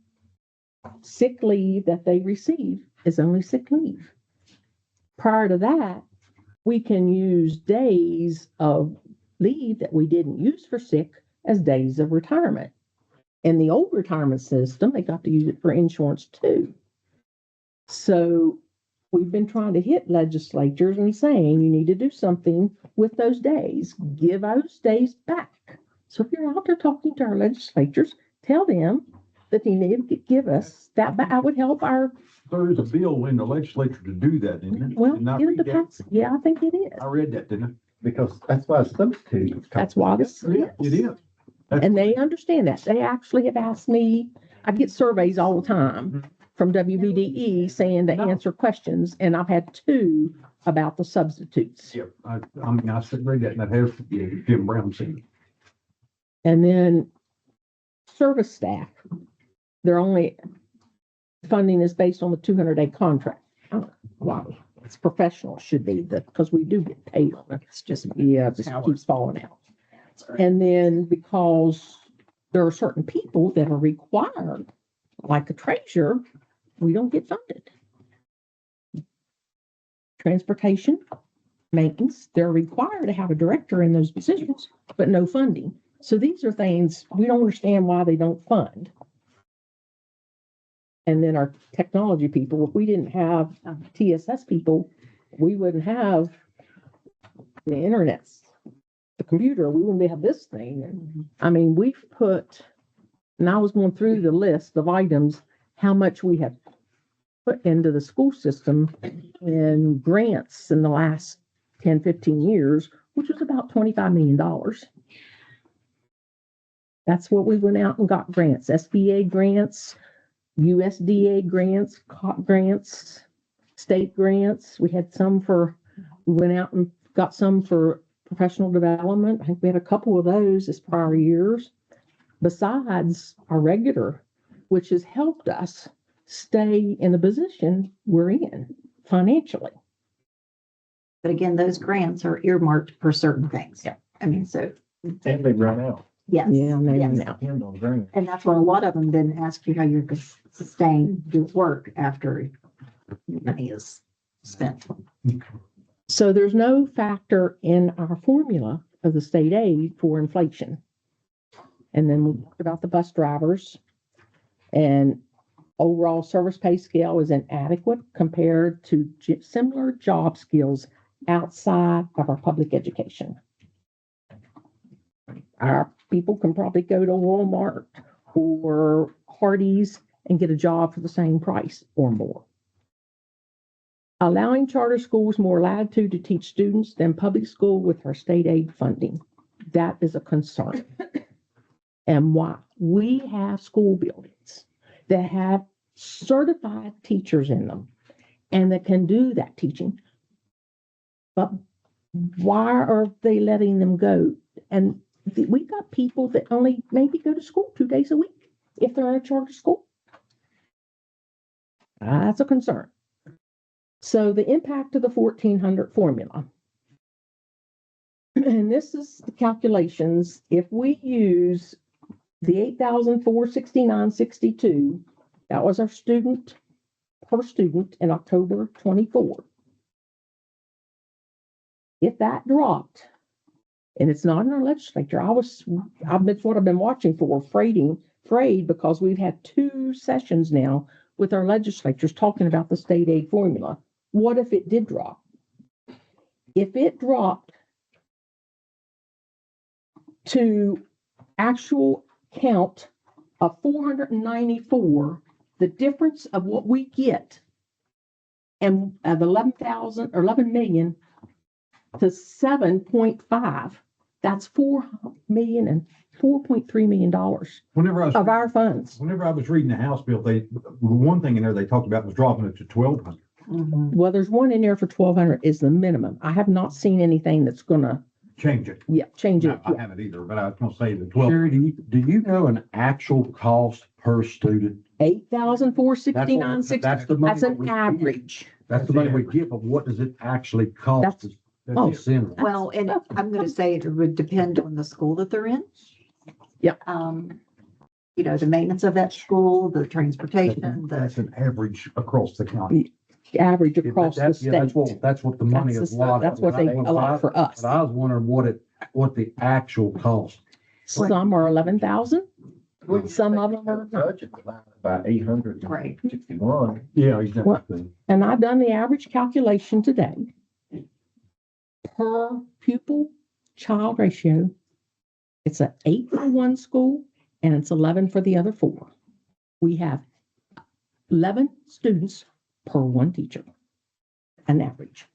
sick leave that they receive is only sick leave. Prior to that, we can use days of leave that we didn't use for sick as days of retirement. In the old retirement system, they got to use it for insurance too. So we've been trying to hit legislatures and saying you need to do something with those days, give those days back. So if you're out there talking to our legislatures, tell them that they need to give us that back. I would help our. There is a bill in the legislature to do that, isn't it? Well, Didn't I give read the that? pass. Yeah, I think it is. I read that, didn't I? Because that's why it's substitute. That's why this. Yeah, it is. And they understand that. They actually have asked me, I get surveys all the time from WBDE saying to answer questions, and I've had 2 about the substitutes. Yep, I mean, I said, read that, and that has, Jim Brown said. And then service staff, their only funding is based on the 200-day contract. Wow, it's professional, should be, because we do get paid on it. It's just, it just keeps falling out. And then because there are certain people that are required, like a treasurer, we don't get funded. Transportation, maintenance, they're required to have a director in those positions, but no funding. So these are things we don't understand why they don't fund. And then our technology people, if we didn't have TSS people, we wouldn't have the internet, the computer, we wouldn't have this thing. I mean, we've put, and I was going through the list of items, how much we have put into the school system in grants in the last 10, 15 years, which was about $25 million. That's what we went out and got grants, SBA grants, USDA grants, COP grants, state grants. We had some we went out and got some for professional development. I think we had a couple of those this prior years, besides our regular, which has helped us stay in the position we're in financially. But again, those grants are earmarked for certain things. Yeah. I mean, so. And they run out. Yes. Yeah, they yes. run out. Depend on grant. And that's why a lot of them didn't ask you how you're going to sustain your work after money is spent. So there's no factor in our formula of the state aid for inflation. And then we talked about the bus drivers, and overall service pay scale is inadequate compared to similar job skills outside of our public education. Our people can probably go to Walmart or Hardee's and get a job for the same price or more. Allowing charter schools more latitude to teach students than public school with our state aid funding. That is a concern. And why? We have school buildings that have certified teachers in them and that can do that teaching. But why are they letting them go? And we got people that only maybe go to school 2 days a week if they're in a charter school. That's a concern. So the impact of the 1400 formula. And this is the calculations. If we use the 8,469.62, that was our student per student in October 24. If that dropped, and it's not in our legislature, that's what I've been watching for, afraid because we've had 2 sessions now with our legislatures talking about the state aid formula. What if it did drop? If it dropped to actual count of 494, the difference of what we get and of 11,000 or 11 million to 7.5, that's $4 million and $4.3 million of our funds. Whenever I was reading the House bill, one thing in there they talked about was dropping it to 1,200. Well, there's one in there for 1,200 is the minimum. I have not seen anything that's gonna change it. Yeah, change it. I haven't either, but I was gonna say the 12. Sherry, do you know an actual cost per student? 8,469.60. That's the money That's that an we average. That's the money we get, but what does it actually cost? Oh, Well, and I'm going to say it would depend on the school that they're in. Yeah. You know, the maintenance of that school, the transportation, That's an average across the county. Average across the state. That's what the money is allotted. That's what they allot for us. But I was wondering what the actual cost. Some are 11,000. Some of them are not. Budget about 861. Yeah, exactly. Well, and I've done the average calculation today. Per pupil child ratio, it's an 8 for one school and it's 11 for the other 4. We have 11 students per one teacher, an average.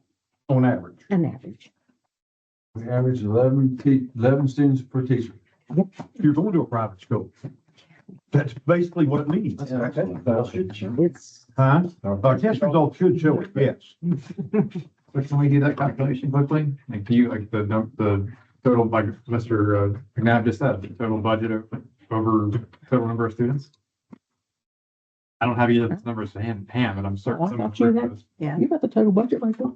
On average. An average. We average 11 students per teacher. Yep. You're going to a private school. That's basically what it means. It's Our test results should show it, yes. But can we do that calculation quickly? Like, do you, like the total, like Mr. McNabb just said, the total budget over total number of students? I don't have either of those numbers to hand, but I'm certain. Oh, I thought you had, you got the total budget right there.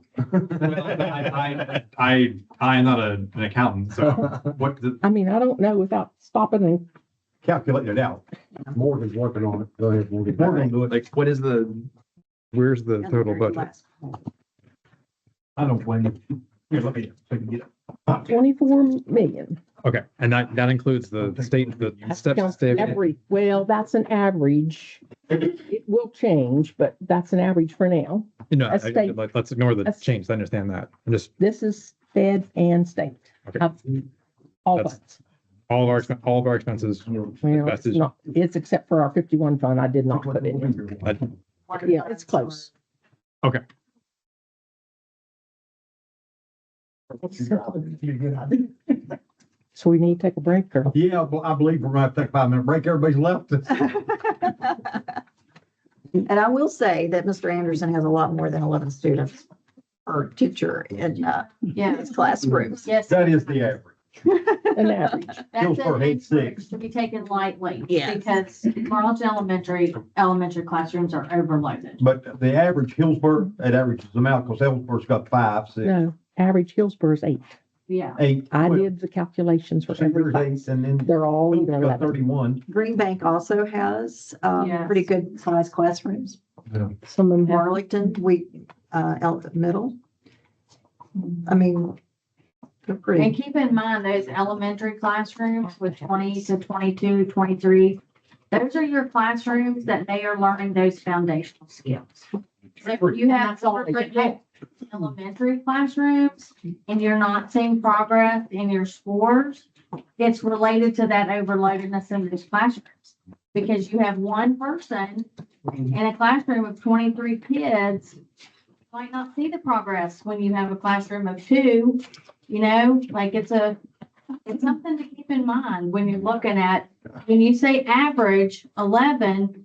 I'm not an accountant, so what? I mean, I don't know without stopping and calculating it out. Morgan's working on it. Go ahead, Morgan. Morgan, do it. Like, where's the total budget? I don't blame you. Here, let me, so I can get it. 24 million. Okay, and that includes the state, the steps. Well, that's an average. It will change, but that's an average for now. No, state- let's ignore the change. I understand that. I'm just, This is fed and state. Okay. All That's- funds. all of our expenses. Well, That's it's not, it's except for our 51 fund. I did not put it in. Yeah, it's close. Okay. So we need to take a break, or? Yeah, well, I believe we're gonna have to take a 5-minute break. Everybody's left. And I will say that Mr. Anderson has a lot more than 11 students per teacher in his classrooms. Yes. That is the average. An average. That's Hillsborough an had 6. to be taken lightly. Yes. Because Marlton elementary classrooms are overloaded. But the average Hillsborough, it averages them out because Hillsborough's got 5, 6, No, average Hillsborough is 8. Yeah. 8. I did the calculations for every There's class. 8, and then They're all either Hillsborough's got 11. 31. Green Bank also has Yes. pretty good sized classrooms. Some of them have. Arlington, Middle. I mean, they're And pretty. keep in mind, those elementary classrooms with 20 to 22, 23, those are your classrooms that they are learning those foundational skills. So if you have elementary classrooms and you're not seeing progress in your scores, it's related to that overloadedness in those classrooms. Because you have one person in a classroom of 23 kids, might not see the progress when you have a classroom of 2, like it's something to keep in mind when you're looking at, when you say average 11,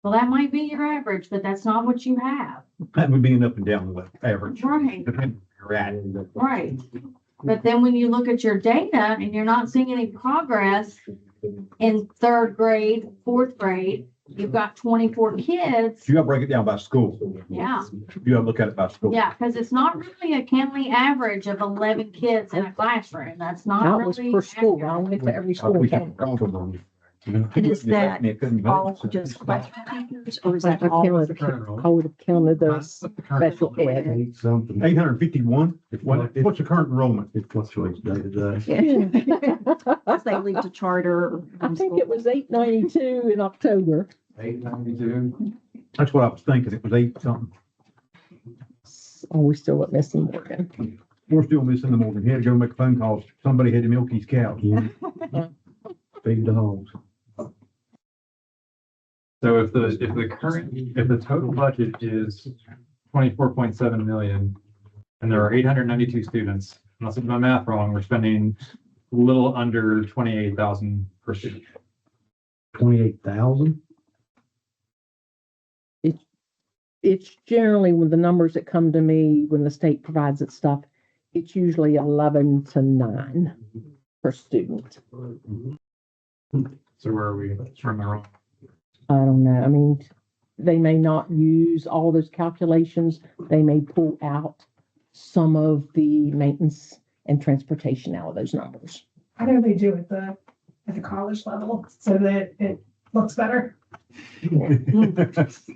well, that might be your average, but that's not what you have. That would be an up and down the average. Right. Depending where you're at. Right. But then when you look at your data and you're not seeing any progress in 3rd grade, 4th grade, you've got 24 kids. You gotta break it down by school. Yeah. You gotta look at it by school. Yeah, because it's not really a county average of 11 kids in a classroom. That's not That was really per school. I accurate. went to every school in county. And is that all just question takers or is that all? I would have counted those special ed. 851. What's the current enrollment? It fluctuates day to day. As they leave to charter. I think it was 892 in October. 892. That's what I was thinking. It was 8 something. Oh, we still at missing Morgan. We're still missing the Morgan. He had to go make a phone call. Somebody had to milk his cows. Feed the hogs. So if the total budget is 24.7 million and there are 892 students, unless I'm doing my math wrong, we're spending a little under 28,000 per student. 28,000? It's generally when the numbers that come to me, when the state provides its stuff, it's usually 11 to 9 per student. So where are we from the wrong? I don't know. I mean, they may not use all those calculations. They may pull out some of the maintenance and transportation out of those numbers. How do they do at the college level so that it looks better? It's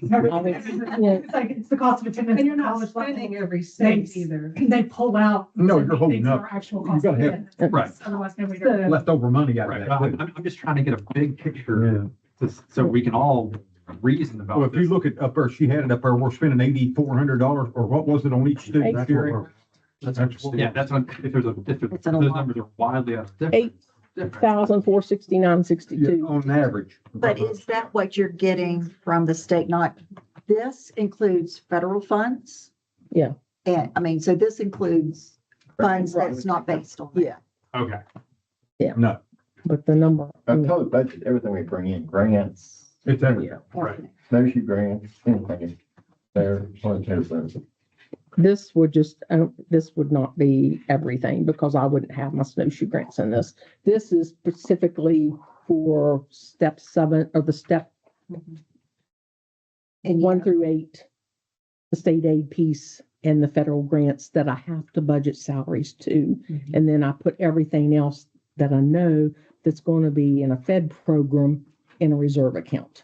like, it's the cost of attendance. And you're not spending every cent either. They pull out. No, you're holding things that up. are Actual You cost. gotta of have- attendance. Right. Otherwise, nobody does. Leftover money out of Right. that. I'm just trying to get a big picture so we can all reason about Well, if you this. look at up there, she had it up there, we're spending $8,400 or what was it on each student? Jerry? Yeah, that's what, if those numbers are wildly out of difference. 8,469.62. On average. But is that what you're getting from the state? Not, this includes federal funds? Yeah. And, I mean, so this includes funds that's not based on. Yeah. Okay. Yeah. No. But the number. I told budget, everything we bring in, grants, It's everywhere. Right. snowshoe grants, anything. There, This would just, this would not be everything because I wouldn't have my snowshoe grants in this. This is specifically for step 7 or the step And 1 through 8, the state aid piece and the federal grants that I have to budget salaries to. And then I put everything else that I know that's going to be in a Fed program in a reserve account.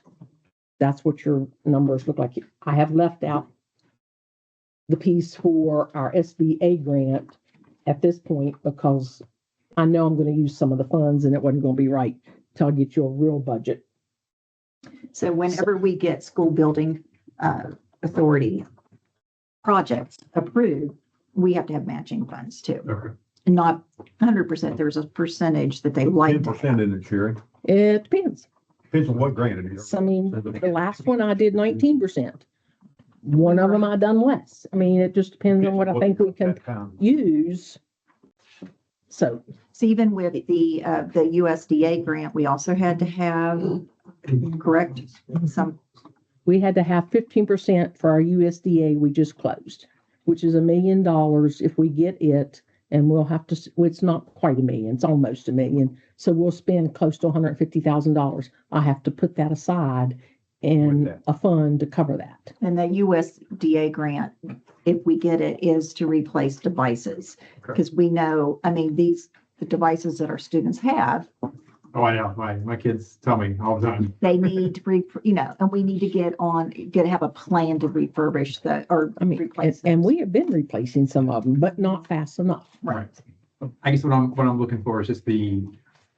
That's what your numbers look like. I have left out the piece for our SBA grant at this point because I know I'm going to use some of the funds and it wasn't going to be right till I get you a real budget. So whenever we get school building authority projects approved, we have to have matching funds too. Okay. Not 100%. There's a percentage that they like to 10% in it, Sherry. It depends. Depends on what grant it is. I mean, the last one I did 19%. One of them I done less. I mean, it just depends on what I think we can use. So even with the USDA grant, we also had to have, correct? we had to have 15% for our USDA we just closed, which is $1 million if we get it. And we'll have to, well, it's not quite $1 million, it's almost $1 million. So we'll spend close to $150,000. I have to put that aside and a fund to cover that. And the USDA grant, if we get it, is to replace devices. Because we know, I mean, the devices that our students have, Oh, I know. My kids tell me all the time. They need to, and we need to have a plan to refurbish replace And those. we have been replacing some of them, but not fast enough. Right. I guess what I'm looking for is just the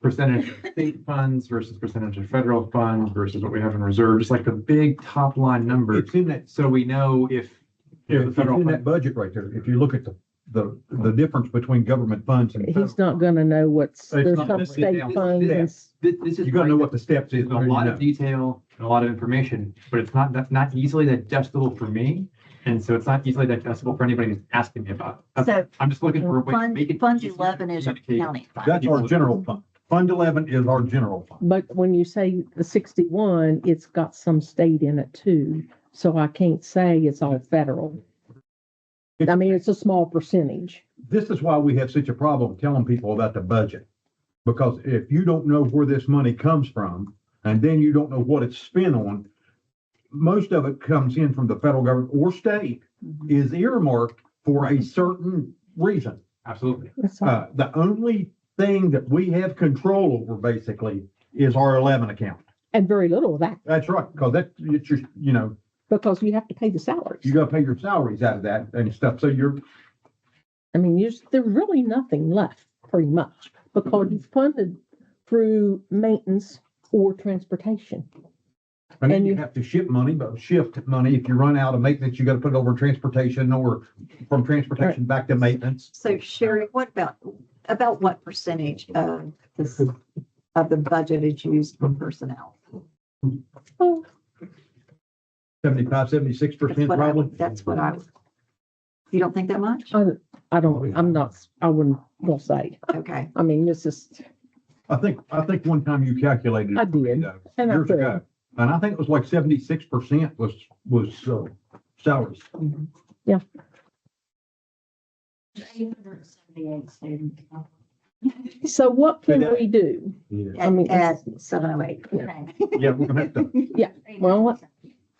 percentage of state funds versus percentage of federal funds versus what we have in reserve, just like the big top line numbers. It's in that, So we know if the it's federal in that fund- budget right there. If you look at the difference between government funds and federal. He's not gonna know what's, there's not some listed state down. funds. This is You gotta know what the steps is. a lot of detail and a lot of information, but it's not easily digestible for me. And so it's not easily digestible for anybody who's asking me about it. So I'm just looking for a way to Fund, make it. Fund easier to 11 is a communicate. county fund. That's our general fund. Fund 11 is our general fund. But when you say the 61, it's got some state in it too. So I can't say it's all federal. I mean, it's a small percentage. This is why we have such a problem telling people about the budget. Because if you don't know where this money comes from, and then you don't know what it's spent on, most of it comes in from the federal government or state, is earmarked for a certain reason. Absolutely. The only thing that we have control over basically is our 11 account. And very little of that, That's right, because it's just, because you have to pay the salaries. you gotta pay your salaries out of that and stuff. So I mean, there's really nothing left pretty much because it's funded through maintenance or transportation. and then you have to shift money if you run out of maintenance, you gotta put it over transportation or from transportation back to maintenance. So Sherry, what about what percentage of the budget is used for personnel? Oh, 75, 76% probably. That's what I, you don't think that much? I wouldn't say. Okay. I mean, it's just, I think one time you calculated. I did. And I Years could. ago. And I think it was like 76% was salaries. Yeah. 878 students. So what can we do? I mean, At 708. Yeah, we're gonna have to, yeah, well,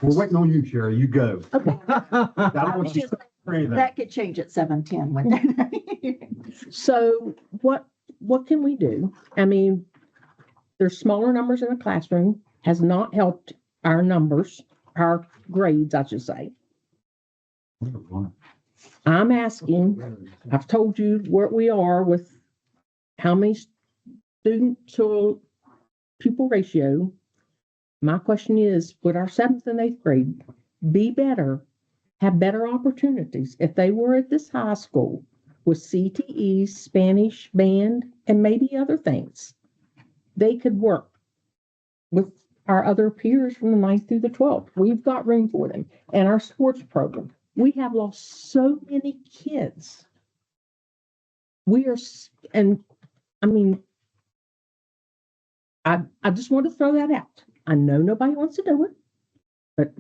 we're waiting on you, Sherry. You go. okay. I don't want you to say anything. That could change at 7:10 one day. So what can we do? I mean, there's smaller numbers in the classroom has not helped our numbers, our grades, I should say. I'm asking, I've told you where we are with how many student to pupil ratio. My question is, would our 7th and 8th grade be better, have better opportunities if they were at this high school with CTE, Spanish, band, and maybe other things? They could work with our other peers from the 9th through the 12th. We've got room for them. And our sports program. We have lost so many kids. I just want to throw that out. I know nobody wants to do it,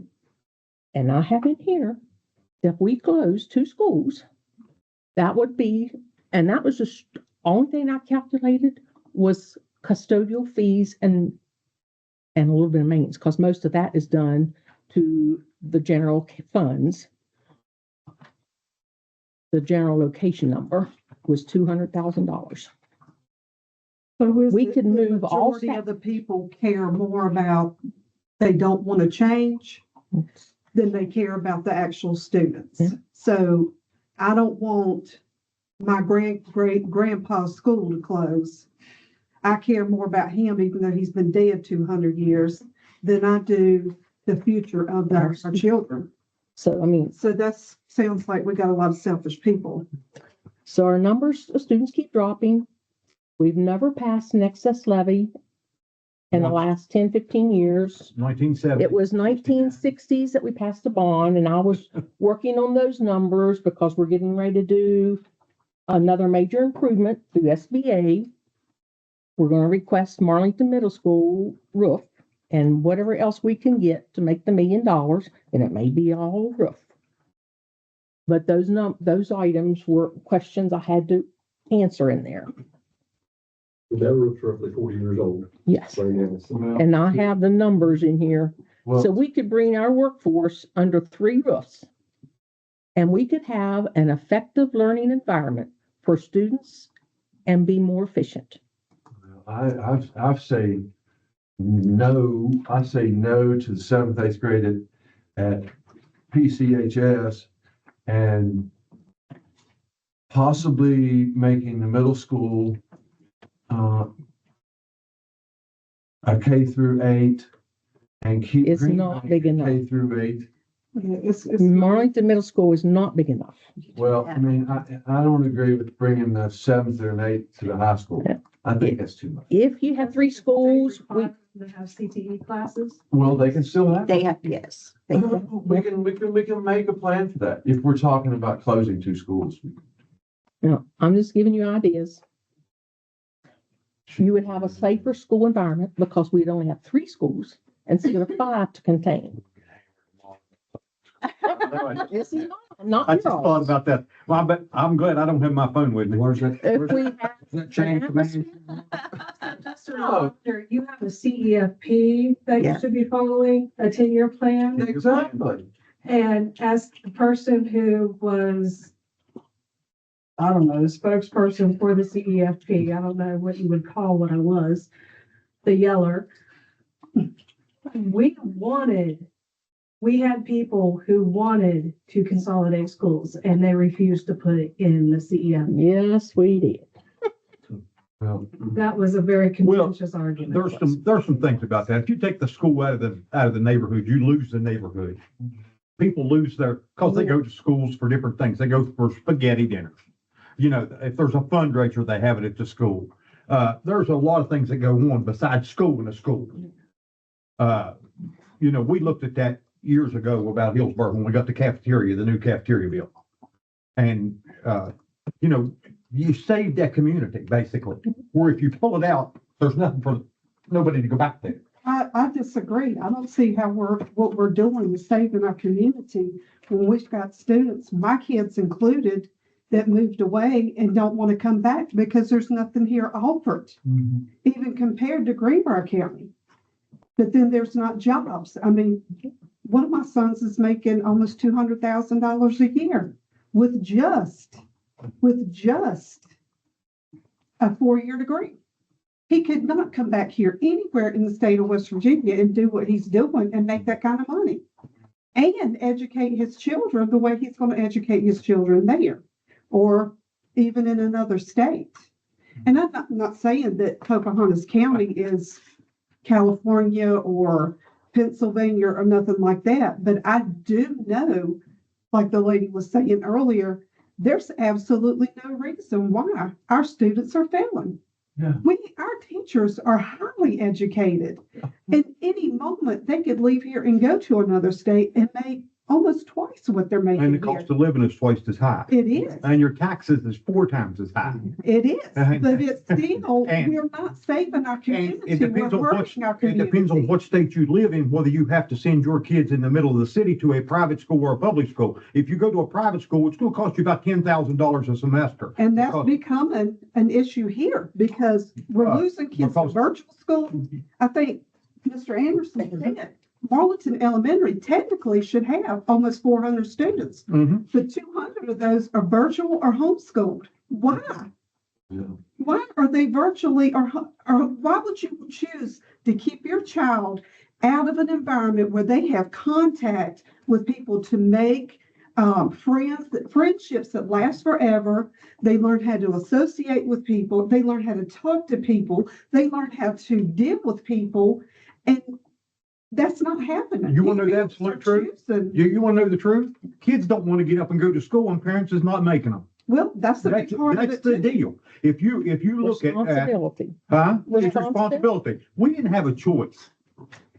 and I have in here, if we close 2 schools, that would be, and that was just, only thing I calculated was custodial fees and a little bit of maintenance, because most of that is done to the general funds. The general location number was $200,000. We could move all majority of the people care more about, they don't want to change than they care about the actual students. So I don't want my great-grandpa's school to close. I care more about him, even though he's been dead 200 years, than I do the future of our children. So that sounds like we got a lot of selfish people. So our numbers of students keep dropping. We've never passed an excess levy in the last 10, 15 years. 1970. It was 1960s that we passed a bond, and I was working on those numbers because we're getting ready to do another major improvement through SBA. We're going to request Marlington Middle School roof and whatever else we can get to make the $1 million, and it may be all roof. But those items were questions I had to answer in there. That roof's roughly 40 years old. Yes. Right now, so. And I have the numbers in here. Well- So we could bring our workforce under 3 roofs. And we could have an effective learning environment for students and be more efficient. I've say no, I say no to the seventh, eighth grade at PCHS and possibly making the middle school a K through 8 and keep. It's Green not Bank big enough. K through 8. Yeah, it's Marlington Middle School is not big enough. Well, I mean, I don't agree with bringing the seventh and eighth to the high school. I think that's too much. If you have 3 schools, They have CTE classes. Well, they can still have. They have, yes. They can. We can make a plan for that if we're talking about closing 2 schools. no, I'm just giving you ideas. You would have a safer school environment because we'd only have 3 schools instead of 5 to contain. It's not I just yours. thought about that. Well, but I'm glad I don't have my phone with me. Where's that? If we have That change command? You have a CEFP that you Yeah. should be following, a 10-year plan. Exactly. And as the person who was, I don't know, spokesperson for the CEFP, I don't know what you would call what I was, the yeller. We had people who wanted to consolidate schools and they refused to put it in the CEFP. Yes, we did. Well, That was a very contentious argument. There's some things about that. If you take the school out of the neighborhood, you lose the neighborhood. People lose because they go to schools for different things. They go for spaghetti dinners. You know, if there's a fundraiser, they have it at the school. There's a lot of things that go on besides school in a school. You know, we looked at that years ago about Hillsborough when we got the new cafeteria bill. And, you know, you saved that community basically, where if you pull it out, there's nothing for nobody to go back there. I disagree. I don't see how what we're doing is saving our community when we've got students, my kids included, that moved away and don't want to come back because there's nothing here offered, even compared to Greenbrier County. But then there's not jobs. I mean, one of my sons is making almost $200,000 a year with just a 4-year degree. He could not come back here anywhere in the state of West Virginia and do what he's doing and make that kind of money and educate his children the way he's going to educate his children there or even in another state. And I'm not saying that Pocahontas County is California or Pennsylvania or nothing like that, but I do know, like the lady was saying earlier, there's absolutely no reason why our students are failing. Yeah. Our teachers are highly educated. At any moment, they could leave here and go to another state and make almost twice what they're making And the here. cost of living is twice as high. It is. And your taxes is 4 times as high. It is, And- but it's still, and- we're not saving our And community. it depends We're on hurting our it community. depends on what state you live in, whether you have to send your kids in the middle of the city to a private school or a public school. If you go to a private school, it's going to cost you about $10,000 a semester. And that's Because- becoming an issue here because we're losing kids to virtual school. I think Mr. Anderson said Marlington Elementary technically should have almost 400 students, but 200 of those are virtual or homeschooled. Why? Why are they virtually or why would you choose to keep your child out of an environment where they have contact with people to make friendships that last forever? They learn how to associate with people. They learn how to talk to people. They learn how to deal with people. And that's not happening. You want to know the absolute truth? You want to know the truth? Kids don't want to get up and go to school and parents is not making them. Well, that's the big part of That's it the too. deal. If you look at Responsibility. It's responsibility. We didn't have a choice.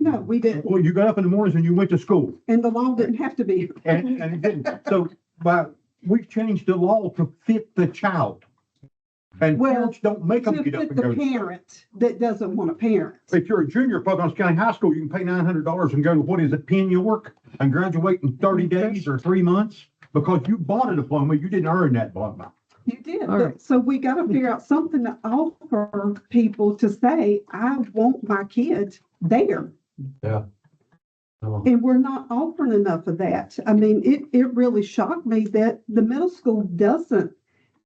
No, we didn't. Well, you got up in the mornings and you went to school. And the law didn't have to be. And it didn't. So, but we've changed the law to fit the child. And parents don't make them To get up fit and the go. to school. parent that doesn't want a parent. If you're a junior at Pocahontas County High School, you can pay $900 and go to, what is it, Penn York, and graduate in 30 days or 3 months because you bought a diploma, you didn't earn that diploma. You did. All right. So we got to figure out something to offer people to say, I want my kid there. Yeah. And we're not offering enough of that. I mean, it really shocked me that the middle school doesn't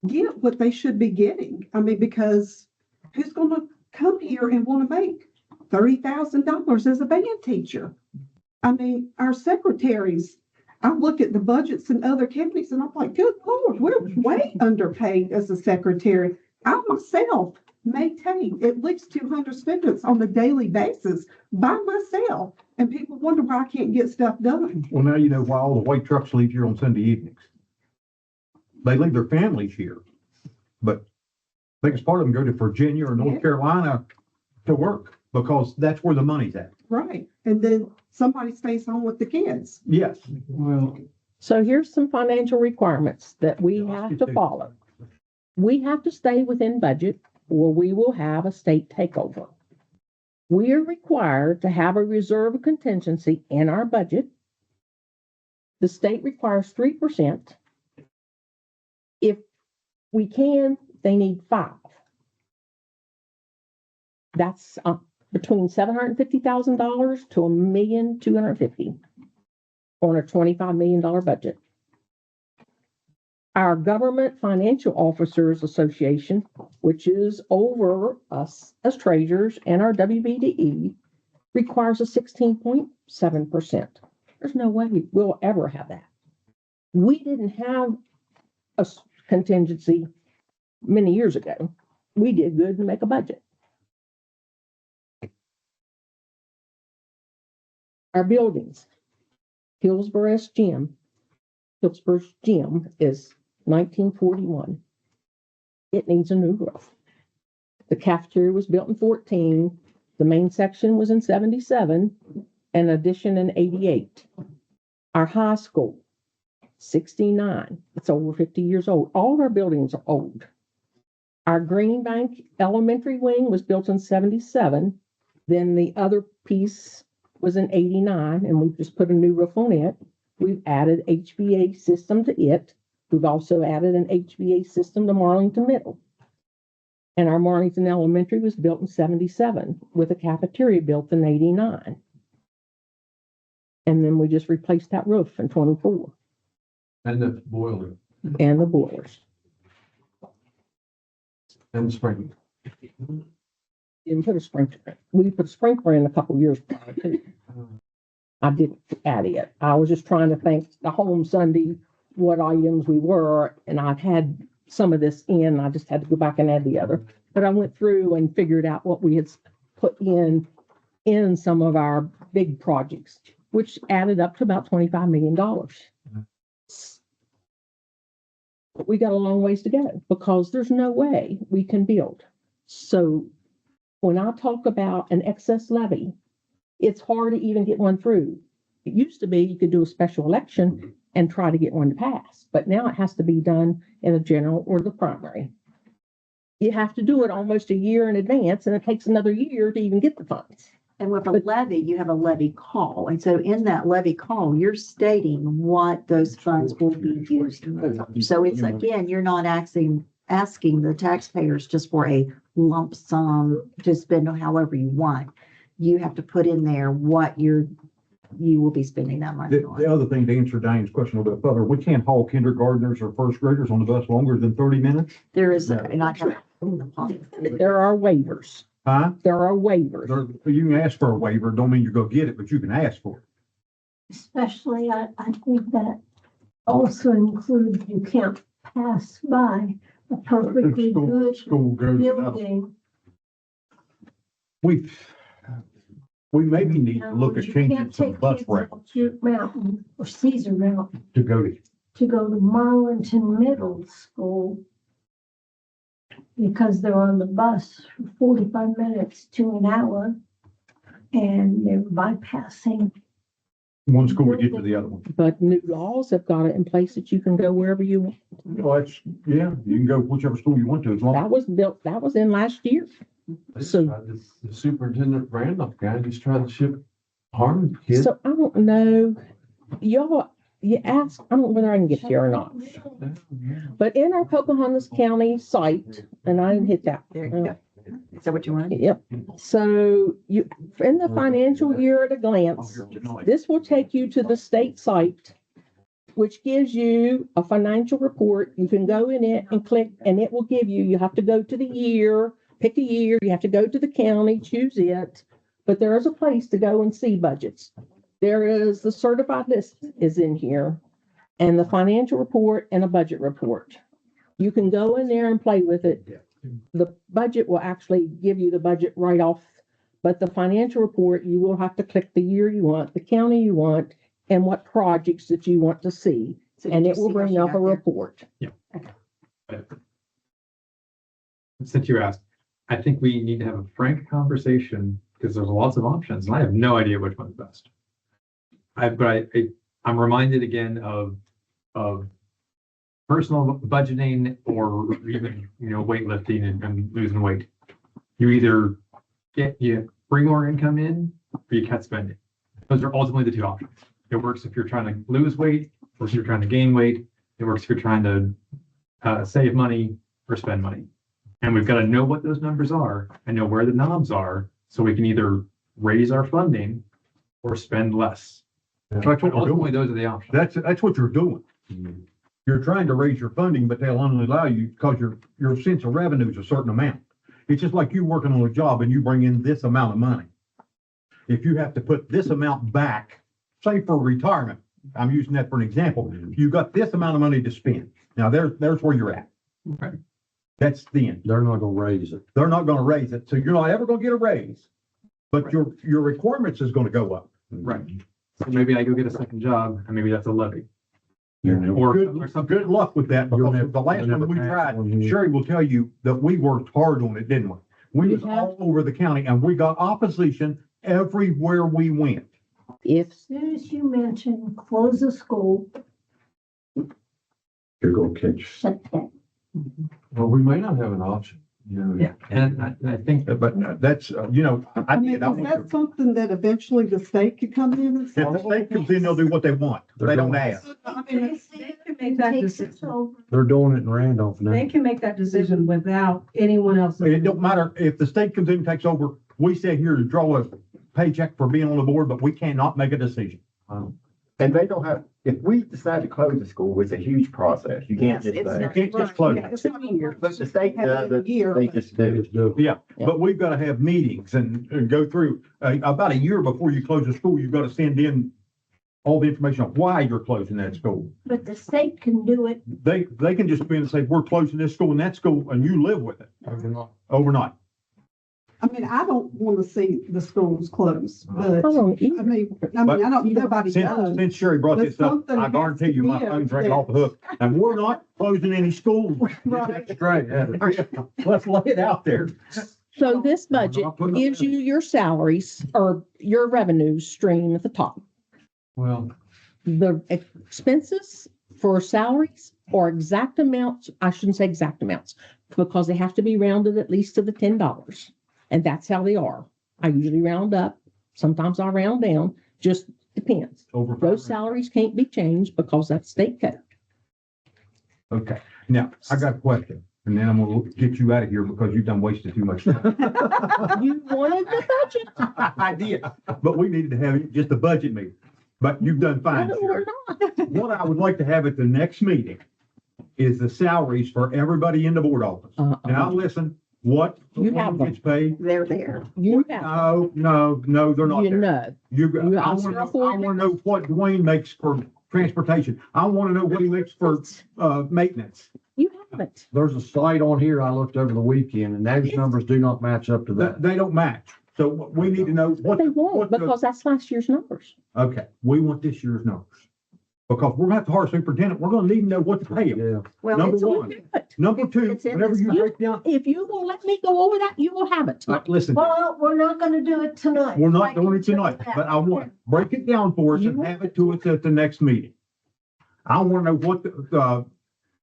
get what they should be getting. I mean, because who's going to come here and want to make $30,000 as a band teacher. I mean, our secretaries, I look at the budgets in other counties and I'm like, good Lord, we're way underpaid as a secretary. I myself maintain at least 200 students on a daily basis by myself. And people wonder why I can't get stuff done. Well, now you know why all the white trucks leave here on Sunday evenings. They leave their families here, but biggest part of them go to Virginia or North Carolina to work because that's where the money's at. Right. And then somebody stays home with the kids. Yes. Well, So here's some financial requirements that we have to follow. We have to stay within budget or we will have a state takeover. We are required to have a reserve of contingency in our budget. The state requires 3%. If we can, they need 5%. That's between $750,000 to $1,250,000 on a $25 million budget. Our Government Financial Officers Association, which is over us as treasurers and our WBDE, requires a 16.7%. There's no way we'll ever have that. We didn't have a contingency many years ago. We did good and make a budget. Our buildings, Hillsborough Gym. Hillsborough's gym is 1941. It needs a new roof. The cafeteria was built in 14. The main section was in 77, an addition in 88. Our high school, 69. It's over 50 years old. All of our buildings are old. Our Green Bank Elementary wing was built in 77. Then the other piece was in 89, and we just put a new roof on it. We've added HVA system to it. We've also added an HVA system to Marlington Middle. And our Marlington Elementary was built in 77 with a cafeteria built in 89. And then we just replaced that roof in 24. and the boiler And the boilers. and the sprinkler. Didn't put a sprinkler. We put a sprinkler in a couple years prior too. I didn't add it. I was just trying to think the home Sunday, what items we were, and I'd had some of this in. I just had to go back and add the other. But I went through and figured out what we had put in some of our big projects, which added up to about $25 million. But we got a long ways to go because there's no way we can build. So when I talk about an excess levy, it's hard to even get one through. It used to be you could do a special election and try to get one to pass, but now it has to be done in a general or the primary. You have to do it almost a year in advance, and it takes another year to even get the funds. And with a levy, you have a levy call. And so in that levy call, you're stating what those funds will be used for. So it's, again, you're not asking the taxpayers just for a lump sum to spend however you want. You have to put in there what you will be spending that money on. The other thing, to answer Diane's question a little bit further, we can't haul kindergartners or first graders on the bus longer than 30 minutes. There is, and I have. There are waivers. Huh? There are waivers. You can ask for a waiver, don't mean you're gonna get it, but you can ask for it. Especially, I think that also includes you can't pass by a perfectly good School goes up. building. We maybe need to look at You changing can't some take bus kids routes up Jute Mountain or Caesar Mountain to go to Marlinton Middle School because they're on the bus for 45 minutes to an hour and they're bypassing. one school to get to the other one. But new laws have got it in place that you can go wherever you want. Well, yeah, you can go whichever school you want to as long. That was built, that was in last year. So the superintendent Randolph guy just tried to ship Harmon kids. So I don't know, y'all, you ask, I don't know whether I can get here or not. But in our Pocahontas County site, and I didn't hit that. There you go. Is that what you wanted? Yep. So you, in the financial year at a glance, this will take you to the state site, which gives you a financial report. You can go in it and click, and it will give you, you have to go to the year pick a year, you have to go to the county, choose it, but there is a place to go and see budgets. There is, the certified list is in here, and the financial report and a budget report. You can go in there and play with it. The budget will actually give you the budget right off, but the financial report, you will have to click the year you want, the county you want, and what projects that you want to see, and it will bring up a report. Since you asked, I think we need to have a frank conversation because there's lots of options and I have no idea which one's best. I'm reminded again of personal budgeting or even, weightlifting and losing weight. You either you bring more income in or you cut spending. Those are ultimately the two options. It works if you're trying to lose weight or if you're trying to gain weight. It works if you're trying to save money or spend money. And we've got to know what those numbers are and know where the knobs are so we can either raise our funding or spend less. That's what we're Ultimately, doing. those are the options. That's what you're doing. You're trying to raise your funding, but they'll only allow you because your sense of revenue is a certain amount. It's just like you working on a job and you bring in this amount of money. If you have to put this amount back, say for retirement, I'm using that for an example, you got this amount of money to spend. Now there's where you're at. Okay. That's thin. They're not gonna raise it. They're not gonna raise it. So you're not ever gonna get a raise, but your requirements is gonna go up. Right. So maybe I go get a second job and maybe that's a levy. Good luck with that, because the last one we tried, Sherry will tell you that we worked hard on it, didn't we? We was all over the county and we got opposition everywhere we went. As soon as you mention close the school, You're gonna catch. shut down. Well, we may not have an option, Yeah. And I think But that's, I mean, is that something that eventually the state could come in and say? if the state comes in, they'll do what they want. They don't ask. I mean, they can make that decision. They're doing it in Randolph now. They can make that decision without anyone else. It don't matter if the state comes in and takes over. We sit here to draw a paycheck for being on the board, but we cannot make a decision. And they don't have, if we decide to close the school, it's a huge process. You can't just You say. can't just close Yeah, it. it's a year. But the state does it, Year, they but- just do it. Yeah, but we've got to have meetings and go through, about a year before you close the school, you've got to send in all the information on why you're closing that school. But the state can do it. They can just come in and say, we're closing this school and that school, and you live with it overnight. I mean, I don't want to see the schools closed, but I don't I mean, I don't, nobody does. Since Sherry brought But this up, something I has guarantee to you my give phone's ringing that- off the hook. And we're not closing any schools. Right. That's great. Let's lay it out there. So this budget gives you your salaries or your revenue stream at the top. Well, The expenses for salaries are exact amounts, I shouldn't say exact amounts, because they have to be rounded at least to the $10. And that's how they are. I usually round up, sometimes I round down, just depends. Those salaries can't be changed because that's state code. Okay, now, I got a question, and then I'm gonna get you out of here because you've done wasted too much time. You wanted the budget. I did, but we needed to have just a budget meeting, but you've done fine. No, we're not. What I would like to have at the next meeting is the salaries for everybody in the board office. Now, listen, what You have them. gets paid? They're there. You have, No, they're not you there. know. You, I asked wanna for know what Dwayne makes for transportation. I wanna know what he makes for, maintenance. You haven't. There's a slide on here I looked over the weekend and those numbers do not match up to that. They don't match. So we need to know what. They won't because that's last year's numbers. Okay, we want this year's numbers. Because we're gonna have to hire a superintendent, we're gonna need to know what to pay him. Yeah. Well, Number it's one. Number two, it's in whenever this you budget. break down, If you will let me go over that, you will have it. listen, Well, we're not gonna do it tonight. we're not I can doing it tell you tonight, that. but I want, break it down for us and have it to us at the next meeting. I wanna know what the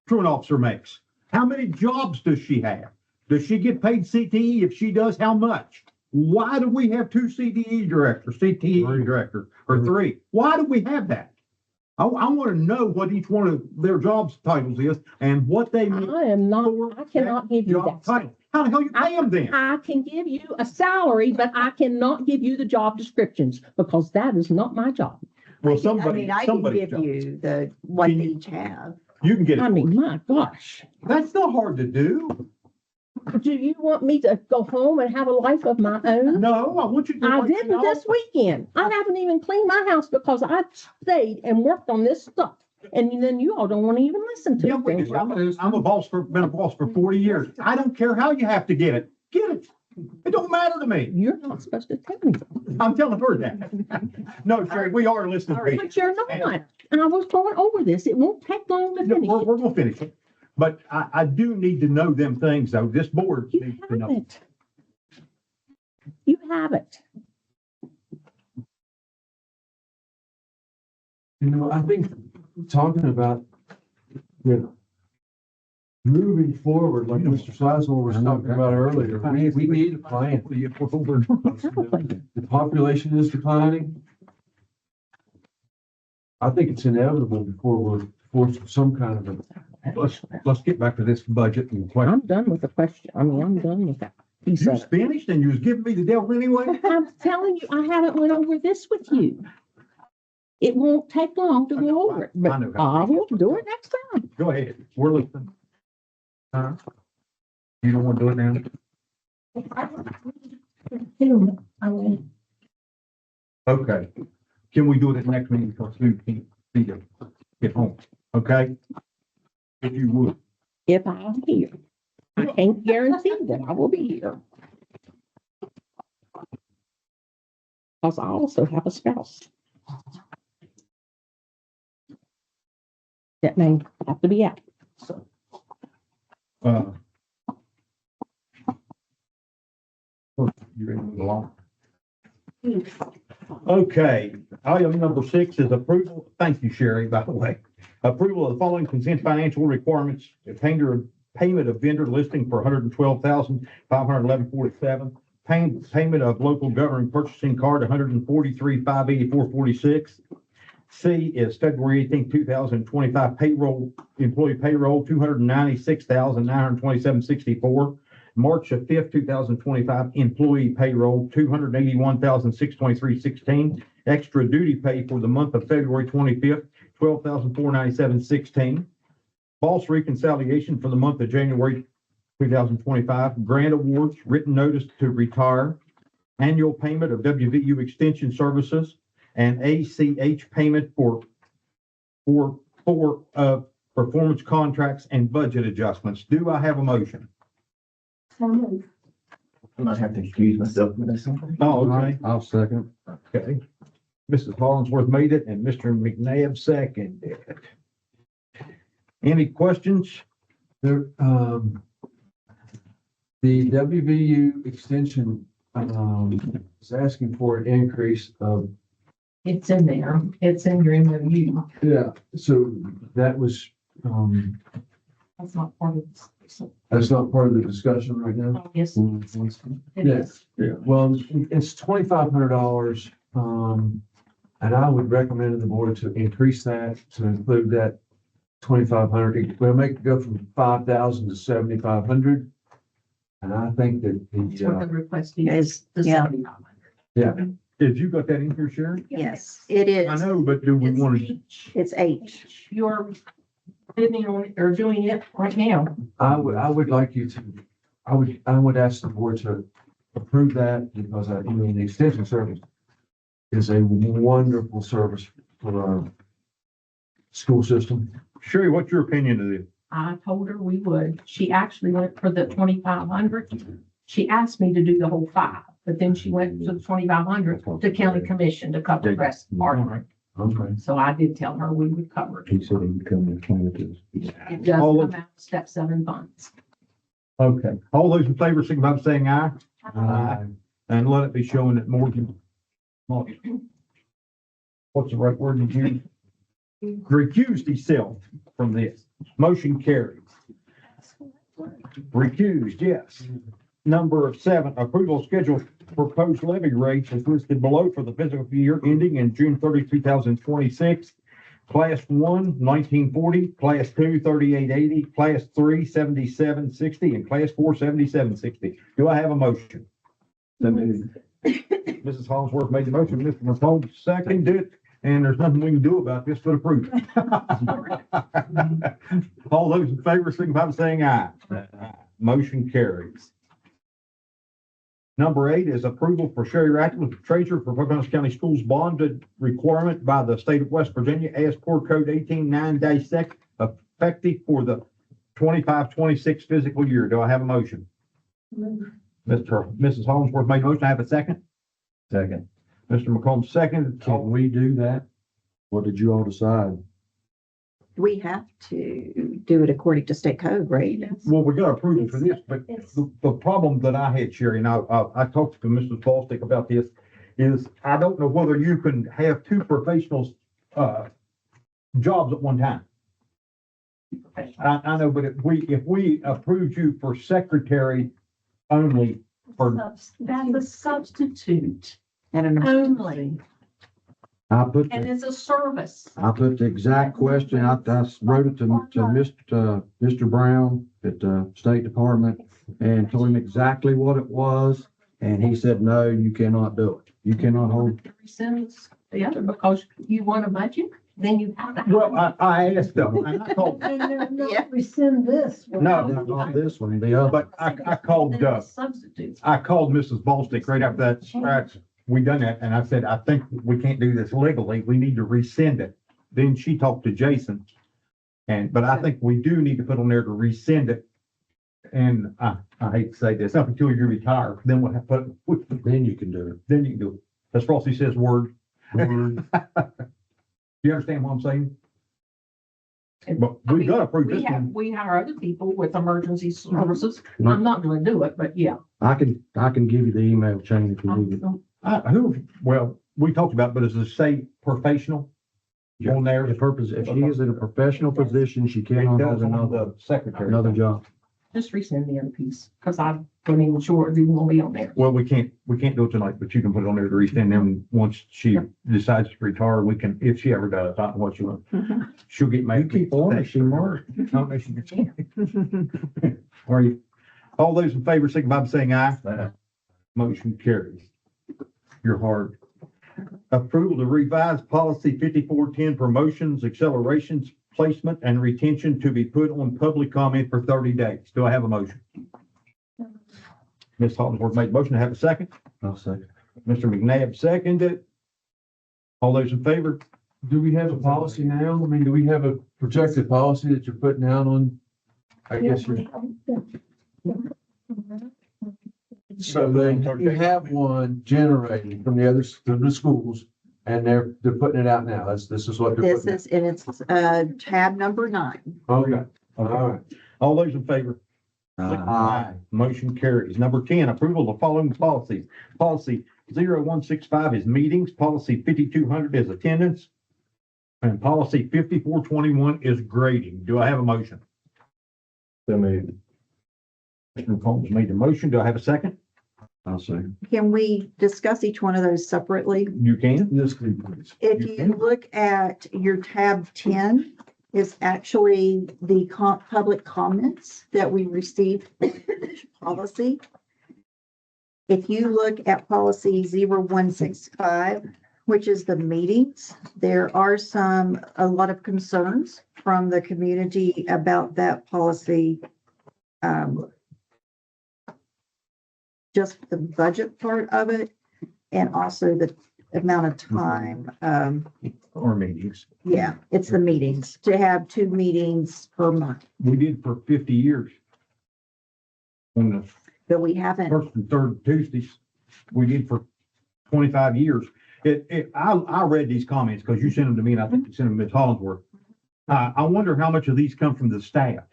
truant officer makes. How many jobs does she have? Does she get paid CTE? If she does, how much? Why do we have two CTE directors, or three? Why do we have that? I want to know what each one of their jobs titles is and what they mean. I am not, I cannot give you Job that. title. How the hell you pay them then? I can give you a salary, but I cannot give you the job descriptions because that is not my job. Well, I somebody, mean, I can somebody, give you the, what they each have. you can get I it. mean, my gosh. That's not hard to do. Do you want me to go home and have a life of my own? No, I want you to. I work didn't it this out. weekend. I haven't even cleaned my house because I stayed and worked on this stuff. And then you all don't want to even listen to Yeah, it. I'm a boss been a boss for 40 years. I don't care how you have to get it. Get it. It don't matter to me. You're not supposed to tell me. I'm telling her that. No, Sherry, we are listening to you. But you're not. And I was going over this. It won't take long to No, finish. we're gonna finish it. But I do need to know them things, though. This board You needs to know. haven't. You haven't. You know, I think talking about, moving forward, like Mr. Sizemore was talking about earlier, we need a plan. The population is declining. I think it's inevitable before we're forced with some kind of Let's get back to this budget and question. I'm done with the question. I mean, I'm done with that. Piece You of was it. finished and you was giving me the devil anyway? I'm telling you, I haven't went over this with you. It won't take long to go over it, but I know how. I will do it next time. Go ahead. We're listening. You don't want to do it now? Okay. Can we do it at next meeting because Sue can't be there, get home? Okay? If you would. If I'm here, I can't guarantee that I will be here. Because I also have a spouse. That may have to be out. So You ready to move along? Okay, item number 6 is approval. Thank you, Sherry, by the way. Approval of the following consent financial requirements. Payment of vendor listing for $112,511.47. Payment of local government purchasing card, $143,584.46. C is February 18, 2025 payroll, employee payroll, $296,927.64. March 5th, 2025 employee payroll, $281,623.16. Extra duty pay for the month of February 25th, $12,497.16. False reconciliation for the month of January 2025. Grant awards, written notice to retire, annual payment of WVU extension services, and ACH payment for performance contracts and budget adjustments. Do I have a motion? I might have to excuse myself from this one. Oh, okay. I'll second. Okay. Mrs. Hollingsworth made it and Mr. McNabb seconded it. Any questions? There, the WVU extension, is asking for an increase of, It's in there. It's in your MOU. yeah, so that was, That's not part of this. that's not part of the discussion right now. Yes. Yes, yeah, well, it's $2,500, and I would recommend to the board to increase that, to include that 2,500. We'll make it go from 5,000 to 7,500. And I think that That's what the the, request is. The Yeah. 7,500. yeah, Did you got that in here, Sharon? Yes, it I is. know, but do we want to? It's H. You're living on it or doing it right now. I would like you to, I would ask the board to approve that because I mean, the extension service is a wonderful service for our school system. Sherry, what's your opinion of this? I told her we would. She actually went for the 2,500. She asked me to do the whole 5, but then she went to the 2,500 to county commission to cover the rest part of it. Okay. So I did tell her we would cover it. He said he would come and explain it to us. It does All come out of step 7 funds. Okay, all those in favor, signify by saying aye. Aye. And let it be shown that Morgan, what's the right word to use? Recused himself from this. Motion carries. Recused, yes. Number 7, approval schedule proposed levy rates is listed below for the fiscal year ending in June 30, 2026. Class 1, 1940, Class 2, 3880, Class 3, 7760, and Class 4, 7760. Do I have a motion? Mrs. Hollingsworth made the motion, Mr. McComb seconded it, and there's nothing we can do about this but approve it. All those in favor, signify by saying aye. Motion carries. Number 8 is approval for Sherry Ratcliffe, the treasurer for Pocahontas County Schools bonded requirement by the state of West Virginia as per code 18-9-6, effective for the 25-26 fiscal year. Do I have a motion? Mrs. Holmesworth made a motion. I have a second. Second. Mr. McCombs second. Can we do that? What did you all decide? We have to do it according to state code, right? Well, we got approval for this, but the problem that I had, Sherry, and I talked to Mrs. Bostic about this, is I don't know whether you can have two professionals, jobs at one time. I know, but if we approved you for secretary only for. That's a substitute And only, I put, and it's a service. I put the exact question, I wrote it to Mr. Brown at the State Department and told him exactly what it was. And he said, no, you cannot do it. You cannot hold. Rescind the other because you want a budget, then you have to. Well, I asked them, and I called, Rescind this. one. no, Not this one, the other. but I called, Substitutes. I called Mrs. Bostic right after that scratch. We done that, and I said, I think we can't do this legally. We need to rescind it. Then she talked to Jason. But I think we do need to put on there to rescind it. And I hate to say this, up until you retire, then we'll have, Then you can do it. then you can do it. As Frosty says, word. Word. You understand what I'm saying? But we gotta approve this one. We hire other people with emergency services. I'm not gonna do it, but yeah. I can give you the email chain if you need it. Well, we talked about, but as a state professional on there. If she is in a professional position, she cannot have another secretary. Another job. Just rescind the other piece, because I wasn't even sure if you want to be on there. Well, we can't do it tonight, but you can put it on there to rescind them. Once she decides to retire, we can, if she ever does, I don't know what she wants. She'll get mad. You keep on, she marked. Are you, all those in favor, signify by saying aye. Motion carries. You're hard. Approval to revise policy 5410 promotions, accelerations, placement and retention to be put on public comment for 30 days. Do I have a motion? Ms. Hollingsworth made a motion. To have a second. I'll second. Mr. McNabb seconded. All those in favor? Do we have a policy now? I mean, do we have a projected policy that you're putting out on? I guess you're. So then you have one generated from the schools and they're putting it out now. This is what they're This putting. is, and it's, tab number 9. Okay, all right. All those in favor? Aye. Motion carries. Number 10, approval of the following policies. Policy 0165 is meetings. Policy 5200 is attendance. And policy 5421 is grading. Do I have a motion? So moved. Mr. McCombs made the motion. Do I have a second? I'll say. Can we discuss each one of those separately? You can. Yes, please. If you look at your tab 10, is actually the public comments that we received policy. If you look at policy 0165, which is the meetings, there are a lot of concerns from the community about that policy. Just the budget part of it and also the amount of time. Or meetings. Yeah, it's the meetings, to have 2 meetings per month, We did for 50 years. On the but we haven't. first and third Tuesdays, we did for 25 years. I read these comments because you sent them to me and I think you sent them to Ms. Hollingsworth. I wonder how much of these come from the staff.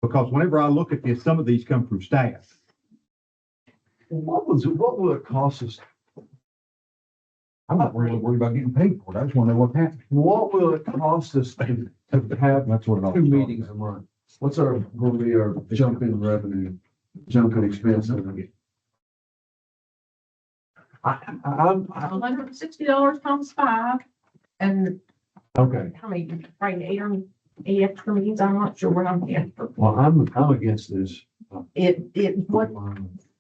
Because whenever I look at this, some of these come from staff. What will it cost us? I'm not really worried about getting paid for it. I just want to know what happened. What will it cost us to have That's what it all. 2 meetings a month? What's going to be our jump in revenue, jump in expense? I'm, $160 times 5, and okay. how many, probably 8 extra meetings, I'm not sure what I'm getting. Well, I'm against this. What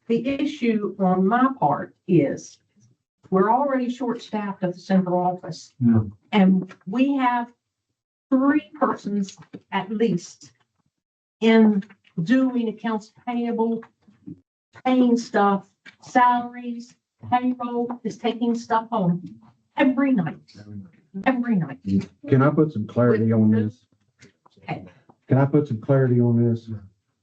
the issue on my part is, we're already short-staffed at the central office. Yeah. And we have 3 persons at least in doing accounts payable, paying stuff, salaries, payroll, is taking stuff home every night. Every night. Can I put some clarity on this? Okay. Can I put some clarity on this?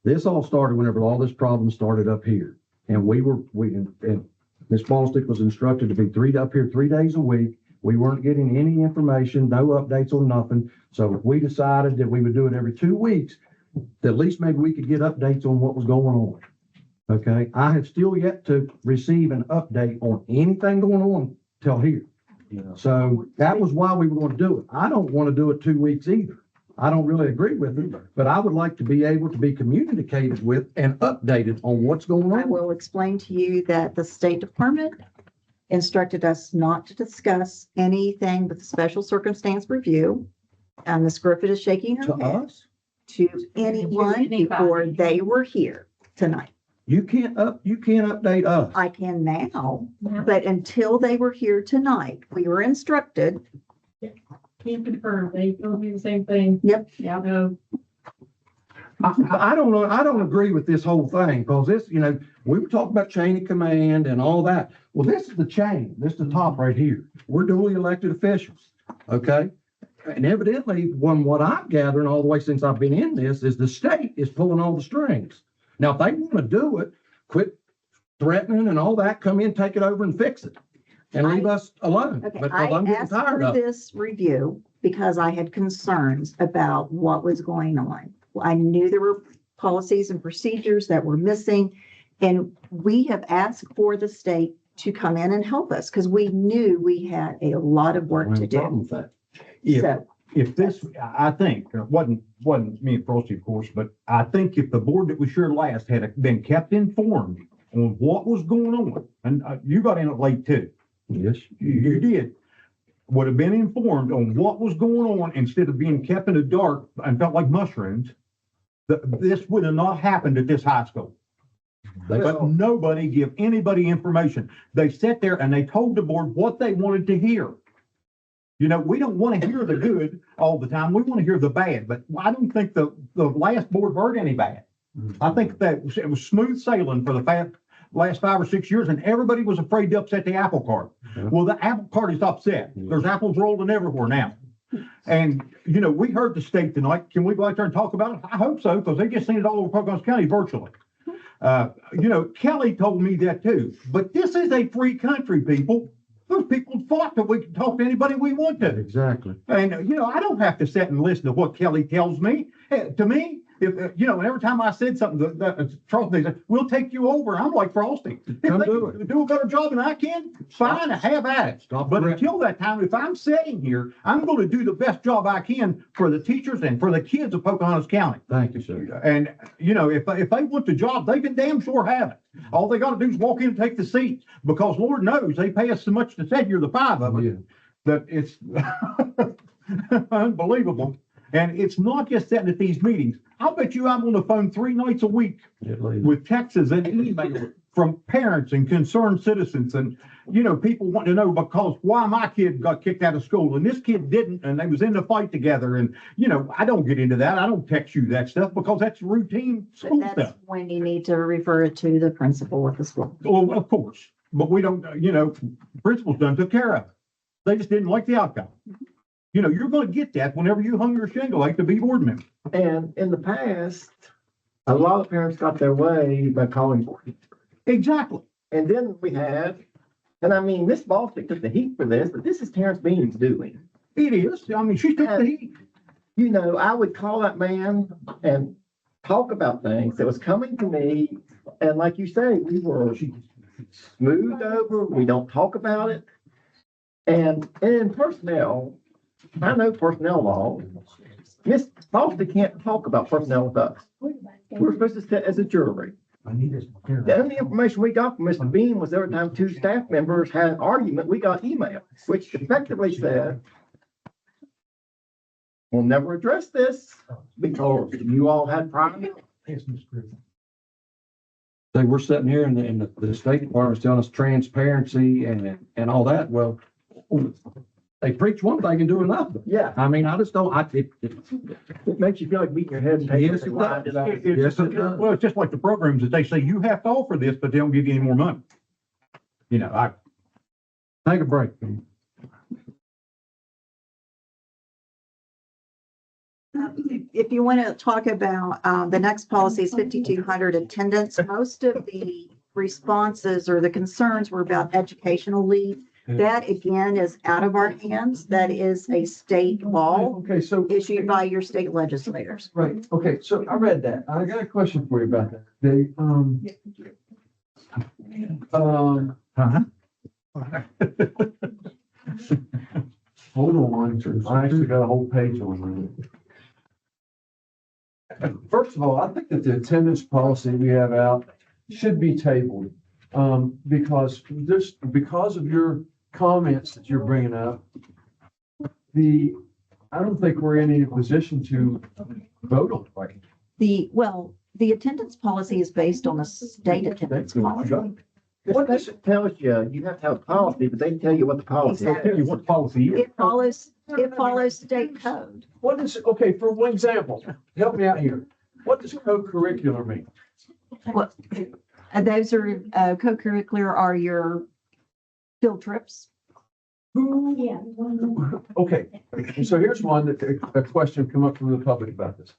This all started whenever all this problem started up here. And and Ms. Ballstick was instructed to be up here 3 days a week. We weren't getting any information, no updates on nothing. So if we decided that we would do it every 2 weeks, at least maybe we could get updates on what was going on. Okay, I have still yet to receive an update on anything going on till here. So that was why we were going to do it. I don't want to do it 2 weeks either. I don't really agree with it, but I would like to be able to be communicated with and updated on what's going I on. will explain to you that the State Department instructed us not to discuss anything but the special circumstance review. And Ms. Griffith is shaking her To head. us, To anyone before they were here tonight. you can't update us. I can now, but until they were here tonight, we were instructed. Can confirm, they told me the same thing. Yep. Yeah. No. I don't know. I don't agree with this whole thing because this, we were talking about chain of command and all that. Well, this is the chain. This is the top right here. We're duly elected officials. Okay. And evidently, from what I'm gathering all the way since I've been in this, is the state is pulling all the strings. Now, if they want to do it, quit threatening and all that, come in, take it over and fix it and leave us alone. Okay, Because I I'm getting asked tired for of it. this review because I had concerns about what was going on. I knew there were policies and procedures that were missing. And we have asked for the state to come in and help us because we knew we had a lot of work to do. So, If this, I think, it wasn't me and Frosty, of course, but I think if the board that was here last had been kept informed on what was going on, and you got in it late too. Yes. You did. Would have been informed on what was going on instead of being kept in the dark and felt like mushrooms, this would have not happened at this high school. But nobody give anybody information. They sat there and they told the board what they wanted to hear. We don't want to hear the good all the time. We want to hear the bad, but I don't think the last board heard any bad. I think that it was smooth sailing for the last 5 or 6 years, and everybody was afraid to upset the apple cart. Well, the apple cart is upset. There's apples rolling everywhere now. And, we heard the state tonight. Can we go out there and talk about it? I hope so, because they just seen it all over Pocahontas County virtually. Kelly told me that too, but this is a free country, people. Those people fought that we can talk to anybody we want to. Exactly. And, I don't have to sit and listen to what Kelly tells me. To me, if, and every time I said something Charles, they said, we'll take you over. I'm like Frosty. If they do a better job than I can, fine, have at it. But until that time, if I'm sitting here, I'm going to do the best job I can for the teachers and for the kids of Pocahontas County. Thank you, sir. And, if they want the job, they can damn sure have it. All they got to do is walk in and take the seat, because Lord knows they pay us so much to sit here, the 5 of us, that it's unbelievable. And it's not just sitting at these meetings. I'll bet you I'm on the phone 3 nights a week with texts and emails from parents and concerned citizens and, people want to know because why my kid got kicked out of school and this kid didn't, and they was in the fight together. And, I don't get into that. I don't text you that stuff because that's routine school that's stuff. when you need to refer it to the principal of the school. Well, of course, but we don't, principals done took care of it. They just didn't like the outcome. You're going to get that whenever you hung your shingle like the B board member. And in the past, a lot of parents got their way by calling for it. Exactly. And then we had, and I mean, Miss Ballstick took the heat for this, but this is Terrence Bean's doing. It is. I mean, she took the heat. I would call that man and talk about things that was coming to me. And like you say, we were smoothed over. We don't talk about it. And in personnel, I know personnel law. Miss Foster can't talk about personnel with us. We're supposed to sit as a jury. The only information we got from Mr. Bean was every time 2 staff members had an argument, we got email, which effectively said, we'll never address this because you all had prior. They were sitting here and the State Department's telling us transparency and all that. Well, they preach one thing and do another. Yeah. I mean, I just don't, It makes you feel like beating your head and taking Yes, it. it does. Yes, it does. Well, it's just like the programs that they say, you have to offer this, but they don't give you any more money. You know, take a break. If you want to talk about, the next policy is 5,200 attendance. Most of the responses or the concerns were about educational leave. That again is out of our hands. That is a state law Okay, so, issued by your state legislators. right, okay, so I read that. I got a question for you about that. They, hold on, I actually got a whole page on that. First of all, I think that the attendance policy we have out should be tabled. Because of your comments that you're bringing up, I don't think we're in any position to vote on it right now. The attendance policy is based on a state attendance policy. What this tells you, you have to have a policy, but they tell you what the policy is. Exactly. tell you what the policy is. It follows state code. What is, okay, for one example, help me out here. What does co-curricular mean? What, those are, co-curricular are your field trips. Yeah. Okay, so here's one that a question come up from the public about this.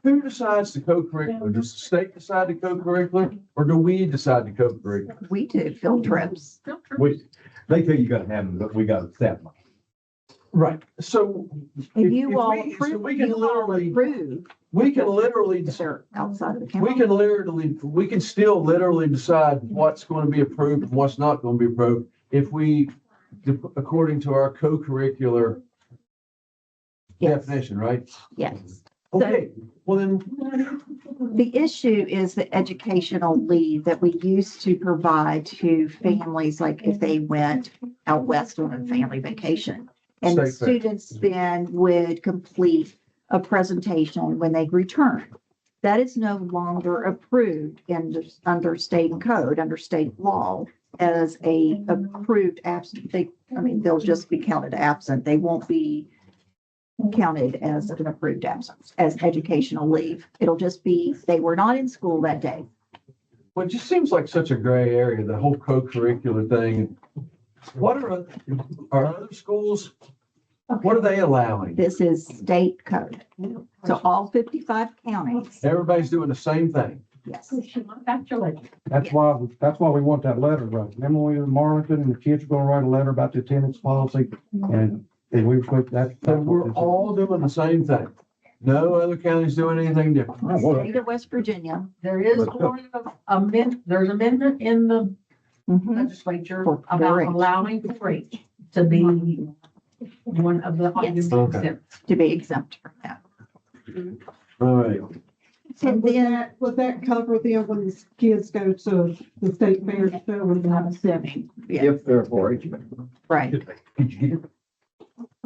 Who decides the co-curricular? Does the state decide the co-curricular or do we decide the co-curricular? We do field trips. They tell you gotta have them, but we gotta set them. Right, so. And you all so approve, we can you all literally, approve we can literally, that they're outside of the we county. can literally, we can still literally decide what's going to be approved and what's not going to be approved if we, according to our co-curricular Yes. definition, right? Yes. Okay, well then, The issue is the educational leave that we used to provide to families, like if they went out west on a family vacation. And the State fair. students then would complete a presentation when they return. That is no longer approved under state code, under state law as a approved absent. They'll just be counted absent. They won't be counted as an approved absence, as educational leave. It'll just be, they were not in school that day. well, it just seems like such a gray area, the whole co-curricular thing. What are other schools, what are they allowing? This is state code. So all 55 counties, Everybody's doing the same thing. yes. That's why we want that letter wrote. Remember when we were in Marlington and the kids were gonna write a letter about the attendance policy and we put that. So we're all doing the same thing. No other counties doing anything different. State of West Virginia. There is there's amendment in the Mhm. legislature For about 4-H. allowing 4-H to be one of the items Okay. exempt. To be exempt from that. All right. And then, Would that cover them when the kids go to the state fair to show them? I'm assuming, yeah, If they're for each. right.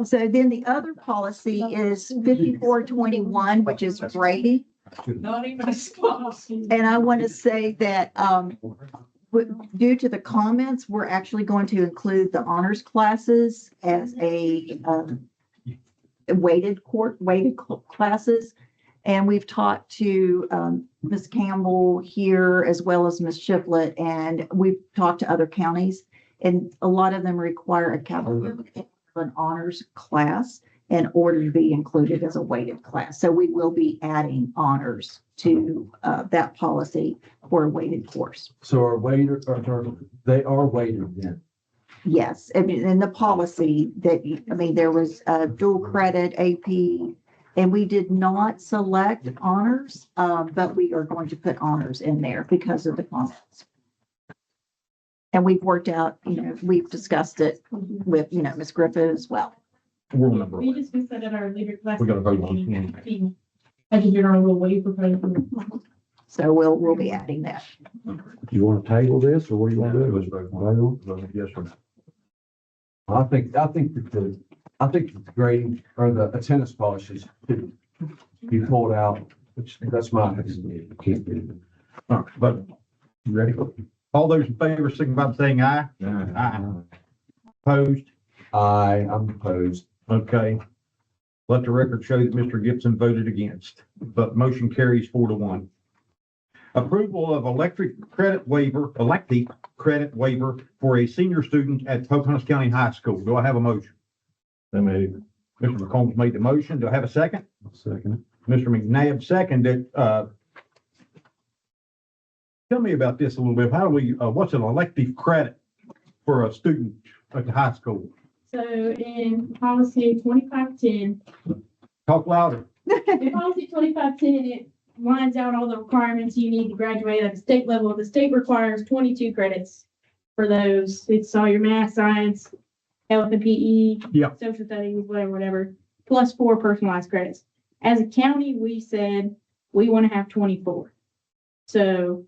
So then the other policy is 5421, which is grading. Not even close. And I want to say that, due to the comments, we're actually going to include the honors classes as a weighted classes. And we've talked to Ms. Campbell here as well as Ms. Shiplet, and we've talked to other counties. And a lot of them require a capital an honors class in order to be included as a weighted class. So we will be adding honors to that policy for a weighted course. So they are weighted then. Yes, I mean, in the policy that, there was dual credit AP, and we did not select honors, but we are going to put honors in there because of the comments. And we've worked out, we've discussed it with, Ms. Griffith as well. We just said at our leader class. We gotta vote on it. I think you're on a little waiver. So we'll be adding that. You wanna table this or what do you wanna do? Yes, sir. I think that the grading or the attendance policies should be pulled out, which that's my opinion. All right, but you ready? All those in favor, signify by saying aye. Aye. Opposed? I'm opposed. Okay. Let the record show that Mr. Gibson voted against, but motion carries 4-1. Approval of elective credit waiver for a senior student at Pocahontas County High School. Do I have a motion? Mr. McCombs made the motion. Do I have a second? Second. Mr. McNabb seconded. Tell me about this a little bit. How do we, what's an elective credit for a student at the high school? So in policy 2510, Talk louder. in policy 2510, it lines out all the requirements you need to graduate at the state level. The state requires 22 credits for those. It's all your math, science, health and PE, Yep. social studies, whatever, plus 4 personalized credits. As a county, we said we want to have 24. So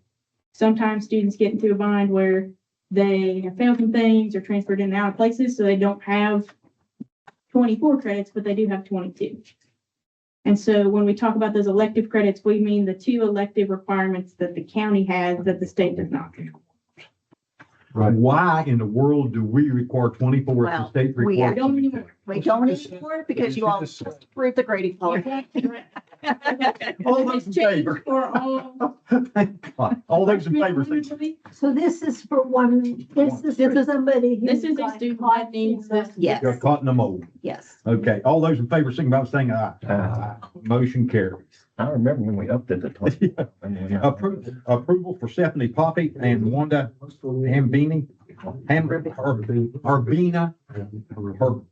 sometimes students get into a bind where they have found some things or transferred in and out of places, so they don't have 24 credits, but they do have 22. And so when we talk about those elective credits, we mean the 2 elective requirements that the county has that the state does not. Right. Why in the world do we require 24 if the Well, state we requires? Don't anymore. We don't anymore because you all just approved the grading policy. All those in favor? For all. Thank God. All those in favor, say So this is for one, this is for somebody. This is a student that needs this. Yes, you're caught in the mold. yes. Okay, all those in favor, signify by saying aye. Motion carries. I remember when we upped it to 20. Approval for Stephanie Poppy and Wanda Hambini,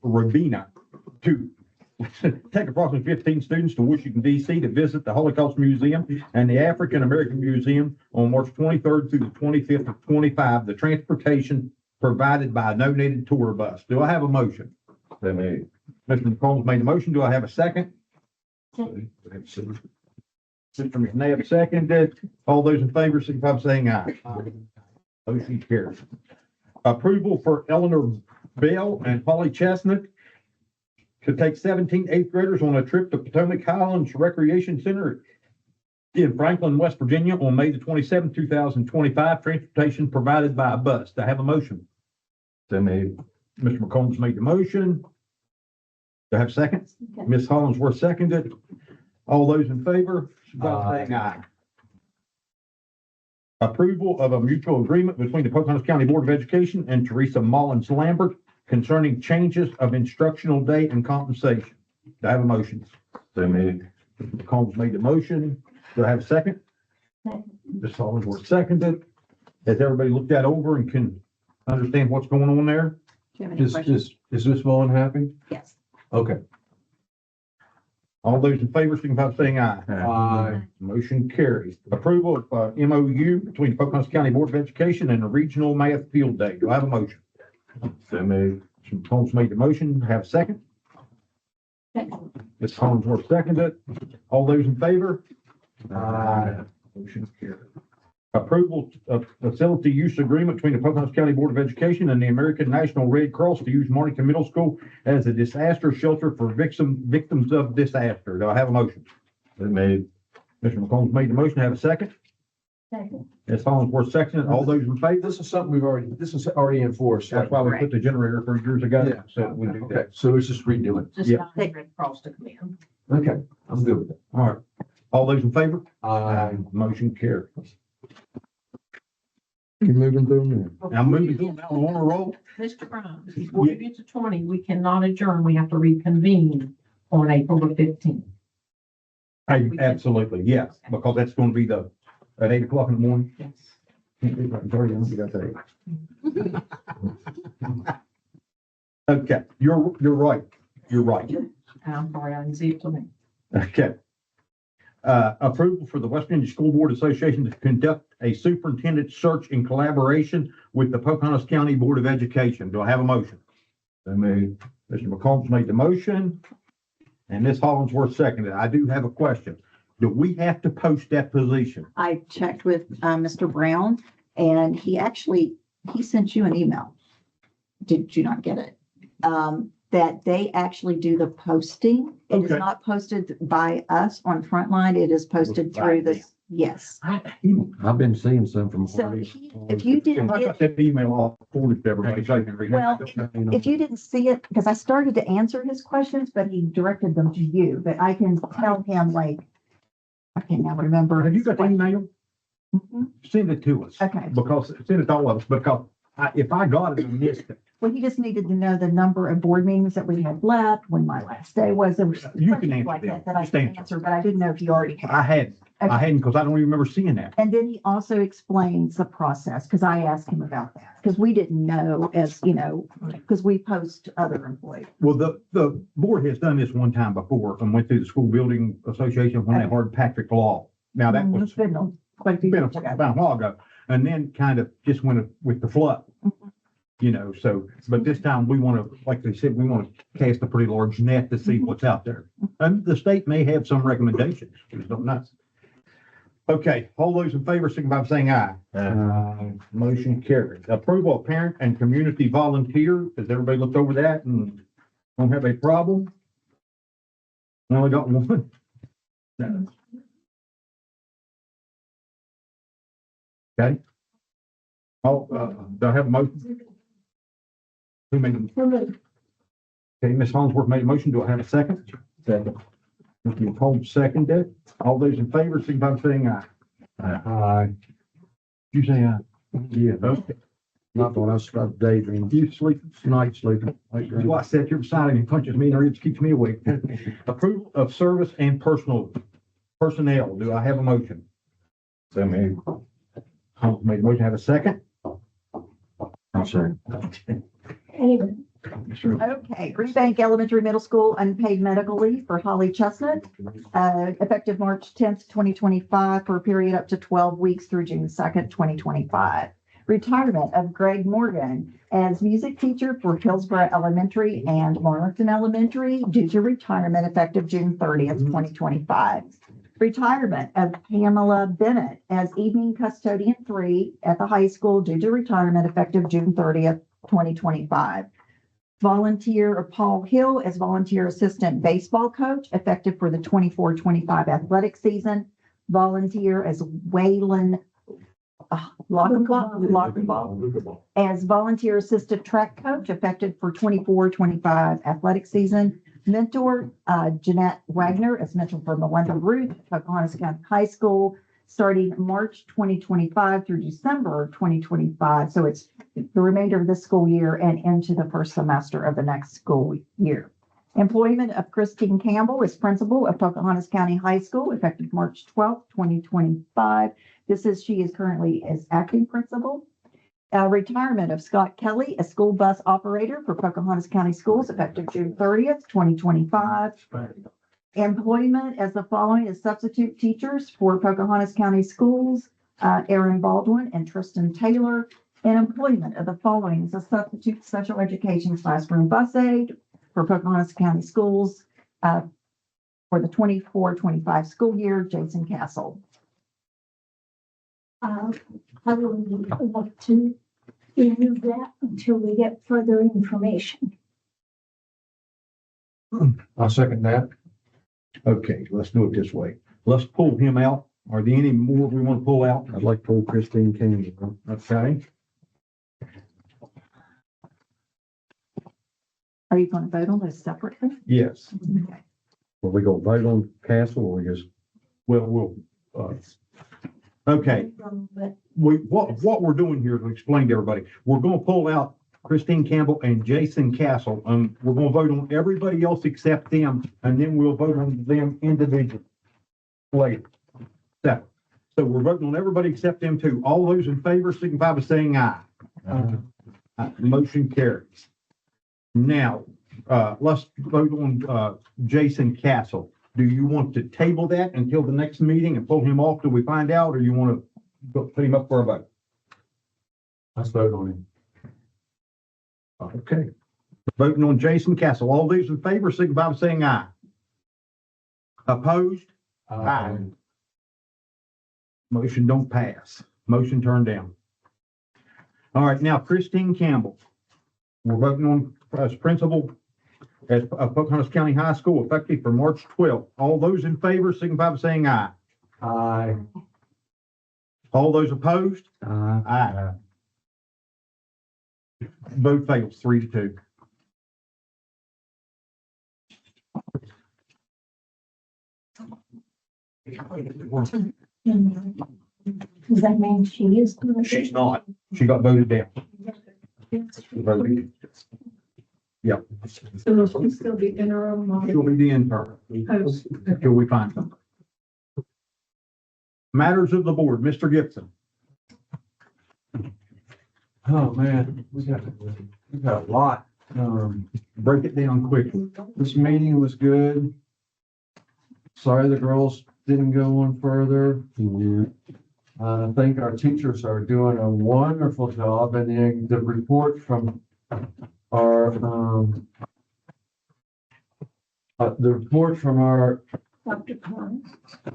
Rabina to take approximately 15 students to Washington DC to visit the Holocaust Museum and the African American Museum on March 23rd through the 25th of 25. The transportation provided by a donated tour bus. Do I have a motion? Mr. McCombs made the motion. Do I have a second? Mr. McNabb seconded. All those in favor, signify by saying aye. Motion carries. Approval for Eleanor Bell and Polly Chestnut to take 17 eighth graders on a trip to Potomac Highlands Recreation Center in Franklin, West Virginia on May the 27th, 2025. Transportation provided by a bus. Do I have a motion? Mr. McCombs made the motion. Do I have a second? Okay. Ms. Hollingsworth seconded. All those in favor, signify by saying aye. Approval of a mutual agreement between the Pocahontas County Board of Education and Teresa Mullins Lambert concerning changes of instructional day and compensation. Do I have a motion? Mr. McCombs made the motion. Do I have a second? Ms. Hollingsworth seconded. Has everybody looked that over and can understand what's going on there? Do you have any Is questions? Ms. Mullen happy? Yes. Okay. All those in favor, signify by saying aye. Aye. Motion carries. Approval of MOU between the Pocahontas County Board of Education and the Regional Math Field Day. Do I have a motion? Mr. Holmes made the motion. Have a second? Ms. Hollingsworth seconded. All those in favor? Aye. Motion carries. Approval of facility use agreement between the Pocahontas County Board of Education and the American National Red Cross to use Martington Middle School as a disaster shelter for victims of disaster. Do I have a motion? Mr. McCombs made the motion. Have a second? Second. Ms. Hollingsworth seconded. All those in favor? This is something this is already enforced. That's why we put the generator for years ago. Yeah. So we do Okay, that. so let's just redo it. Just Yep. not Red Cross to come in. Okay, I'm good with it. All right. All those in favor? Aye. Motion carries. Keep moving through them. Now moving through now on a roll. Mr. Brown, before you get to 20, we cannot adjourn. We have to reconvene on April the 15th. Absolutely, yes, because that's going to be at 8 o'clock in the morning. Yes. Okay, you're right. You're right. I'm sorry, I didn't see it till then. Okay. Approval for the West Virginia School Board Association to conduct a superintendent search in collaboration with the Pocahontas County Board of Education. Do I have a motion? Mr. McCombs made the motion and Ms. Hollingsworth seconded. I do have a question. Do we have to post that position? I checked with Mr. Brown and he sent you an email. Did you not get it? That they actually do the posting. It is Okay. not posted by us on Frontline. It is posted through this Yes. I've been seeing some from. So Hardy. if you didn't I got get, that email off forwarded to everybody. so they can read it. well, if you didn't see it, because I started to answer his questions, but he directed them to you, but I can tell him like, I can't now remember. Have you got the email? Mhm. Send it to us. Okay. Because, send it to all of us, because if I got it and missed it, Well, he just needed to know the number of board meetings that we had left, when my last day was. There were You can questions answer like them. that I Just can answer. answer, but I didn't know if you already had. I hadn't, because I don't even remember seeing that. And then he also explains the process, because I asked him about that, because we didn't know as, you know, because we post other employees. Well, the board has done this one time before and went through the school building association when they heard Patrick Law. Now that was It's been quite a few been years ago. about a while ago, and then kind of just went with the flow. You know, so, but this time we want to, like they said, we want to cast a pretty large net to see what's out there. And the state may have some recommendations, we just don't know. Okay, all those in favor, signify by saying aye. Motion carried. Approval of parent and community volunteer. Has everybody looked over that and don't have a problem? I only got one. No. Okay. Oh, do I have a motion? Who made it? Okay, Ms. Holmesworth made a motion. Do I have a second? Second. Mr. Holmes seconded. All those in favor, signify by saying aye. Aye. You say aye. Yeah. Okay. Not the one I started daydreaming. You sleep. Night sleeping. That's why I sat here beside him and punches me in the ribs, keeps me awake. Approval of service and personnel. Do I have a motion? So maybe. Holmes made a motion. Have a second? I'm sorry. Anyway, Okay, Green Bank Elementary Middle School unpaid medical leave for Holly Chestnut, effective March 10th, 2025, for a period up to 12 weeks through June 2nd, 2025. Retirement of Greg Morgan as music teacher for Hillsborough Elementary and Marlington Elementary due to retirement effective June 30th, 2025. Retirement of Pamela Bennett as evening custodian 3 at the high school due to retirement effective June 30th, 2025. Volunteer of Paul Hill as volunteer assistant baseball coach effective for the 24-25 athletic season. Volunteer as Waylon Lockenball as volunteer assistant track coach effective for 24-25 athletic season. Mentor Jeanette Wagner as mentor for Melinda Ruth, Pocahontas County High School, starting March 2025 through December 2025. So it's the remainder of this school year and into the first semester of the next school year. Employment of Christine Campbell as principal of Pocahontas County High School effective March 12th, 2025. She is currently as acting principal. Retirement of Scott Kelly as school bus operator for Pocahontas County Schools effective June 30th, 2025. Employment as the following as substitute teachers for Pocahontas County Schools, Aaron Baldwin and Tristan Taylor. And employment of the following as a substitute special education classroom bus aide for Pocahontas County Schools for the 24-25 school year, Jason Castle. I would like to remove that until we get further information. I'll second that. Okay, let's do it this way. Let's pull him out. Are there any more we want to pull out? I'd like to pull Christine Campbell. Okay. Are you going to vote on those separately? Yes. Okay. Will we go vote on Castle or we just? Well, okay. What we're doing here to explain to everybody, we're going to pull out Christine Campbell and Jason Castle. We're going to vote on everybody else except them, and then we'll vote on them individually later. So we're voting on everybody except them two. All those in favor signify by saying aye. Motion carries. Now, let's vote on Jason Castle. Do you want to table that until the next meeting and pull him off till we find out, or you want to put him up for a vote? Let's vote on him. Okay. Voting on Jason Castle. All those in favor signify by saying aye. Opposed? Aye. Motion don't pass. Motion turned down. All right, now Christine Campbell. We're voting on as principal at Pocahontas County High School effective for March 12th. All those in favor signify by saying aye. Aye. All those opposed? Aye. Vote fails 3-2. Does that mean she is gonna? She's not. She got voted down. Voted. Yep. So she'll still be interim. She'll be the intern Post. until we find something. Matters of the board, Mr. Gibson. Oh, man, we got a lot. Break it down quickly. This meeting was good. Sorry the girls didn't go on further. I think our teachers are doing a wonderful job, and the report from our, Dr. Khan.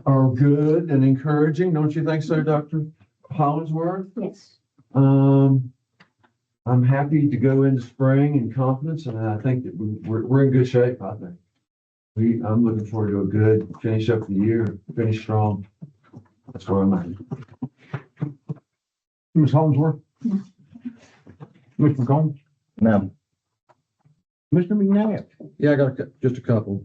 are good and encouraging. Don't you think so, Dr. Hollingsworth? Yes. I'm happy to go into spring in confidence, and I think that we're in good shape, I think. I'm looking forward to a good finish up the year, finish strong. That's where I'm at. Ms. Holmesworth? Mr. McComb? No. Mr. McNabb? Yeah, I got just a couple.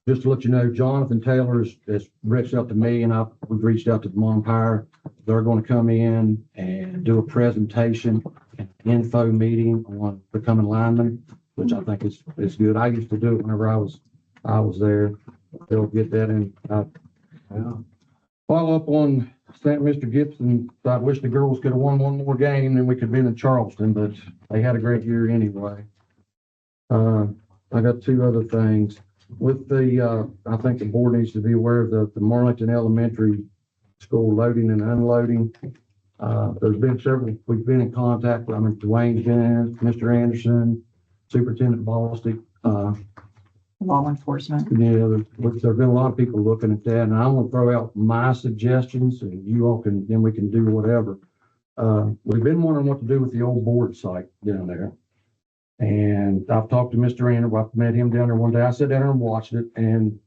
Just to let you know, Jonathan Taylor has reached out to me, and we've reached out to the Empire. They're going to come in and do a presentation, an info meeting on becoming linemen, which I think is good. I used to do it whenever I was there. They'll get that in. Follow up on Mr. Gibson. I wish the girls could have won one more game, then we could have been in Charleston, but they had a great year anyway. I got two other things. With I think the board needs to be aware of the Marlington Elementary School loading and unloading. There's been several, we've been in contact. I mean, Dwayne's been, Mr. Anderson, Superintendent Ballstick, Law enforcement. yeah, there've been a lot of people looking at that, and I want to throw out my suggestions, and you all then we can do whatever. We've been wondering what to do with the old board site down there. And I've talked to Mr. Anderson. I've met him down there one day. I sat down there and watched it, and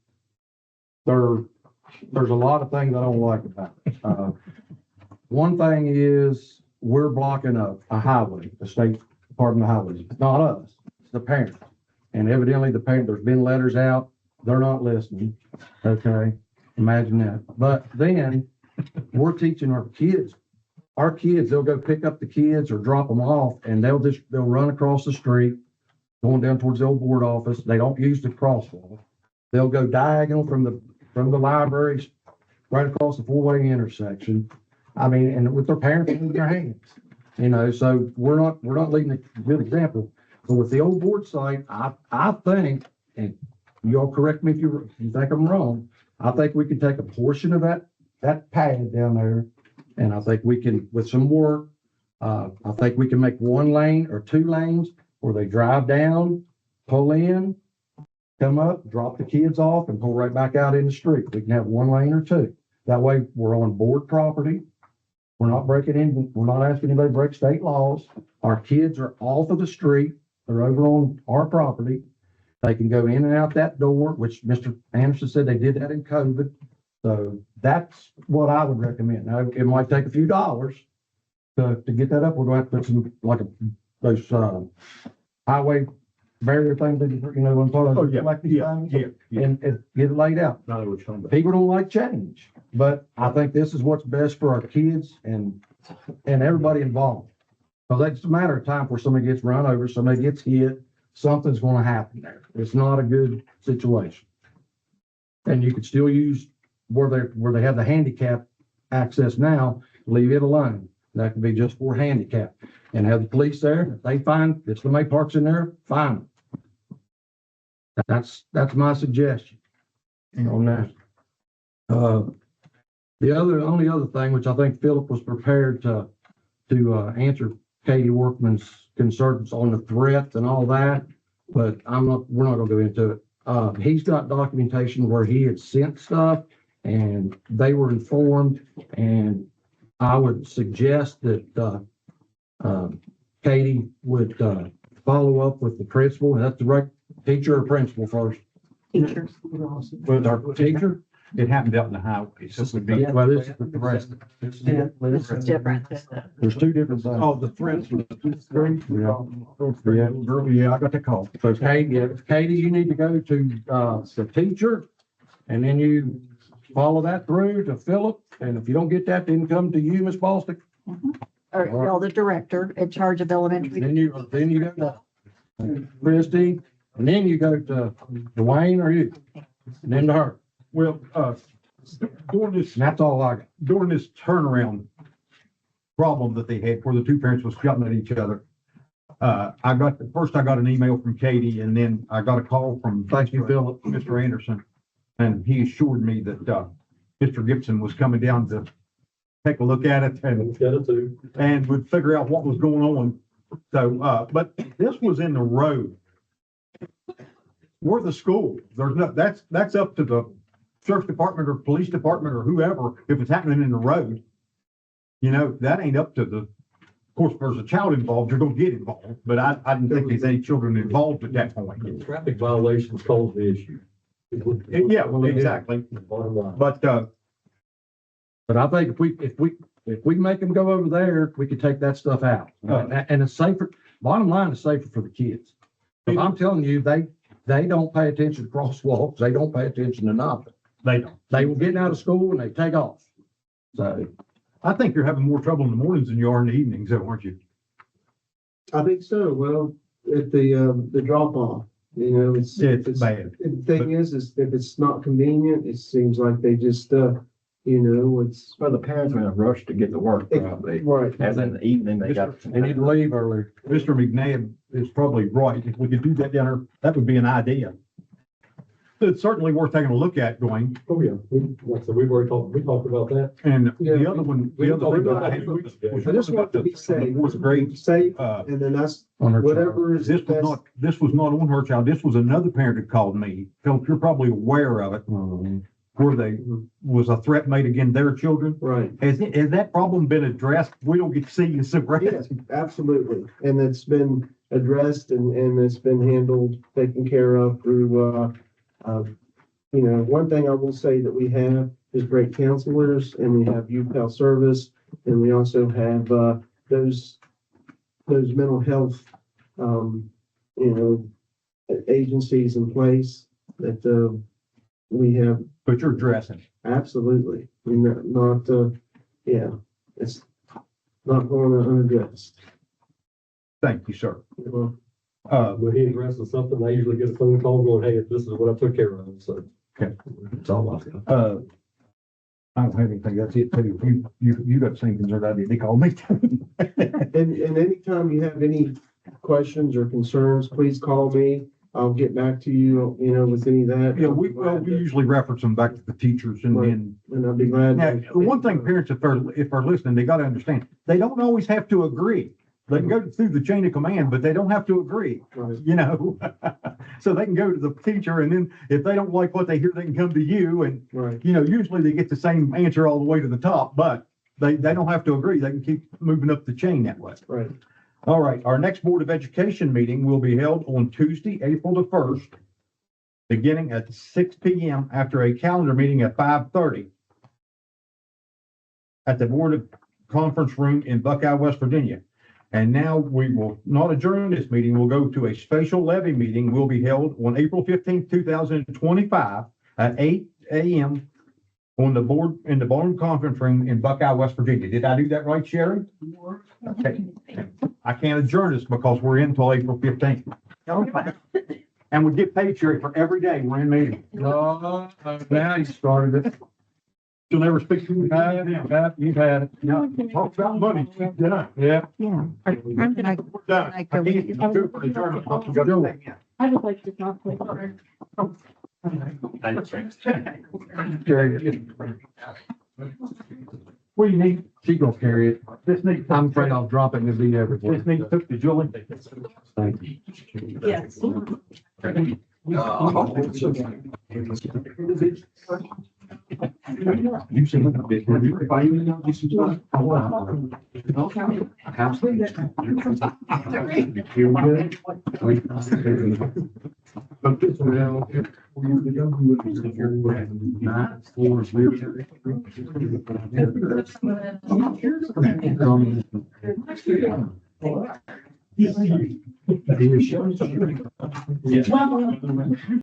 there's a lot of things I don't like about it. One thing is we're blocking a highway, the state department of highways. It's not us, it's the parents. And evidently the parent, there's been letters out. They're not listening. Okay. Imagine that. But then we're teaching our kids, they'll go pick up the kids or drop them off, and they'll run across the street going down towards the old board office. They don't use the crosswalk. They'll go diagonal from the libraries right across the four-way intersection. I mean, and with their parents in their hands, so we're not leading a good example. But with the old board site, I think, and y'all correct me if you think I'm wrong, I think we can take a portion of that pad down there, and I think we can, with some work, I think we can make one lane or two lanes where they drive down, pull in, come up, drop the kids off, and pull right back out in the street. We can have one lane or two. That way, we're on board property. We're not breaking in, we're not asking anybody to break state laws. Our kids are off of the street. They're over on our property. They can go in and out that door, which Mr. Anderson said they did that in COVID. So that's what I would recommend. Now, it might take a few dollars to get that up. We're going to have to put some, those highway barrier things that, when part of and get it laid out. People don't like change, but I think this is what's best for our kids and everybody involved. Because it's a matter of time before somebody gets run over, somebody gets hit, something's going to happen there. It's not a good situation. And you could still use where they have the handicap access now, leave it alone. That can be just for handicap, and have the police there. If they find if somebody parks in there, fine. That's my suggestion on that. The only other thing, which I think Philip was prepared to answer Katie Workman's concerns on the threats and all that, but we're not gonna go into it. He's got documentation where he had sent stuff and they were informed, and I would suggest that Katie would follow up with the principal, and that's the right teacher or principal first. Teachers. With our teacher, it happened out in the highway, so it would be. Well, this is the rest. This is different. There's two different things. Oh, the threats for the screen. Yeah, I got the call. So Katie, you need to go to, the teacher, and then you follow that through to Philip, and if you don't get that, then come to you, Ms. Bostic. Or, well, the director in charge of elementary. Then you go to Christie, and then you go to Dwayne or you, and then to her. Well, during this, And that's all I got. during this turnaround problem that they had where the two parents was shouting at each other, I got an email from Katie, and then I got a call from Thank you, Philip. Mr. Anderson, and he assured me that, Mr. Gibson was coming down to take a look at it and would figure out what was going on. So, but this was in the road. We're the school. There's no, that's up to the sheriff's department or police department or whoever, if it's happening in the road. You know, that ain't up to the, of course, if there's a child involved, you're gonna get involved, but I didn't think there's any children involved at that point. Traffic violations cause the issue. Yeah, well, exactly. Bottom line. But, But I think if we make them go over there, we could take that stuff out. And it's safer, bottom line is safer for the kids. But I'm telling you, they don't pay attention to crosswalks. They don't pay attention to nothing. they don't. They were getting out of school and they take off. So, I think you're having more trouble in the mornings than you are in the evenings, though, aren't you? I think so. Well, at the drop off, you know, it's bad. The thing is if it's not convenient, it seems like they just, you know, it's. Well, the parents are in a rush to get to work, probably. Right. As in the evening, they got. they need to leave earlier. Mr. McNabb is probably right. If we could do that down there, that would be an idea. It's certainly worth taking a look at, Dwayne. Oh, yeah. Like I said, we talked about that. And Yeah. the other one, the other thing that I had was I just want to be safe. fourth grade. Safe, Uh, and then that's On her whatever is. This was not on her child. This was another parent that called me. Philip, you're probably aware of it, where they was a threat made against their children. Right. Has that problem been addressed? We don't get to see you so great. Yes, absolutely. And it's been addressed and it's been handled, taken care of through, you know, one thing I will say that we have is great counselors and we have youth health service. And we also have, those mental health, you know, agencies in place that, we have. But you're addressing. Absolutely. We're not, yeah, it's not going unaddressed. Thank you, sir. Well, When he addresses something, I usually get a phone call going, hey, this is what I took care of, so. Okay. It's all I got. I don't have anything. That's it. Too. You got the same concern I did. They called me. And anytime you have any questions or concerns, please call me. I'll get back to you, you know, with any of that. Yeah, we usually reference them back to the teachers and then. And I'll be glad. Now, the one thing parents, if they're listening, they gotta understand, they don't always have to agree. They can go through the chain of command, but they don't have to agree, you know? So they can go to the teacher and then if they don't like what they hear, they can come to you and, you know, usually they get the same answer all the way to the top, but they don't have to agree. They can keep moving up the chain that way. Right. All right, our next Board of Education meeting will be held on Tuesday, April the 1st, beginning at 6 p.m. after a calendar meeting at 5:30 at the Board of Conference Room in Buckeye, West Virginia. And now we will not adjourn this meeting. We'll go to a special levy meeting will be held on April 15th, 2025 at 8 a.m. on the board in the Board Conference Room in Buckeye, West Virginia. Did I do that right, Sherry? Okay. I can't adjourn this because we're in until April 15th. And we get paid, Sherry, for every day we're in meeting. Now you started it. You'll never speak to me. You've had it. Now, talk about money. Done. Yeah. Yeah. I'm gonna. We're done. I can't do it for adjournment. I would like to talk with her. What do you need? She gonna carry it. This needs. I'm afraid I'll drop it and it'll be everywhere. This needs took to Julie. Thank you. Yes. You see what big, everybody knows this is what. Okay. But this now, Yes.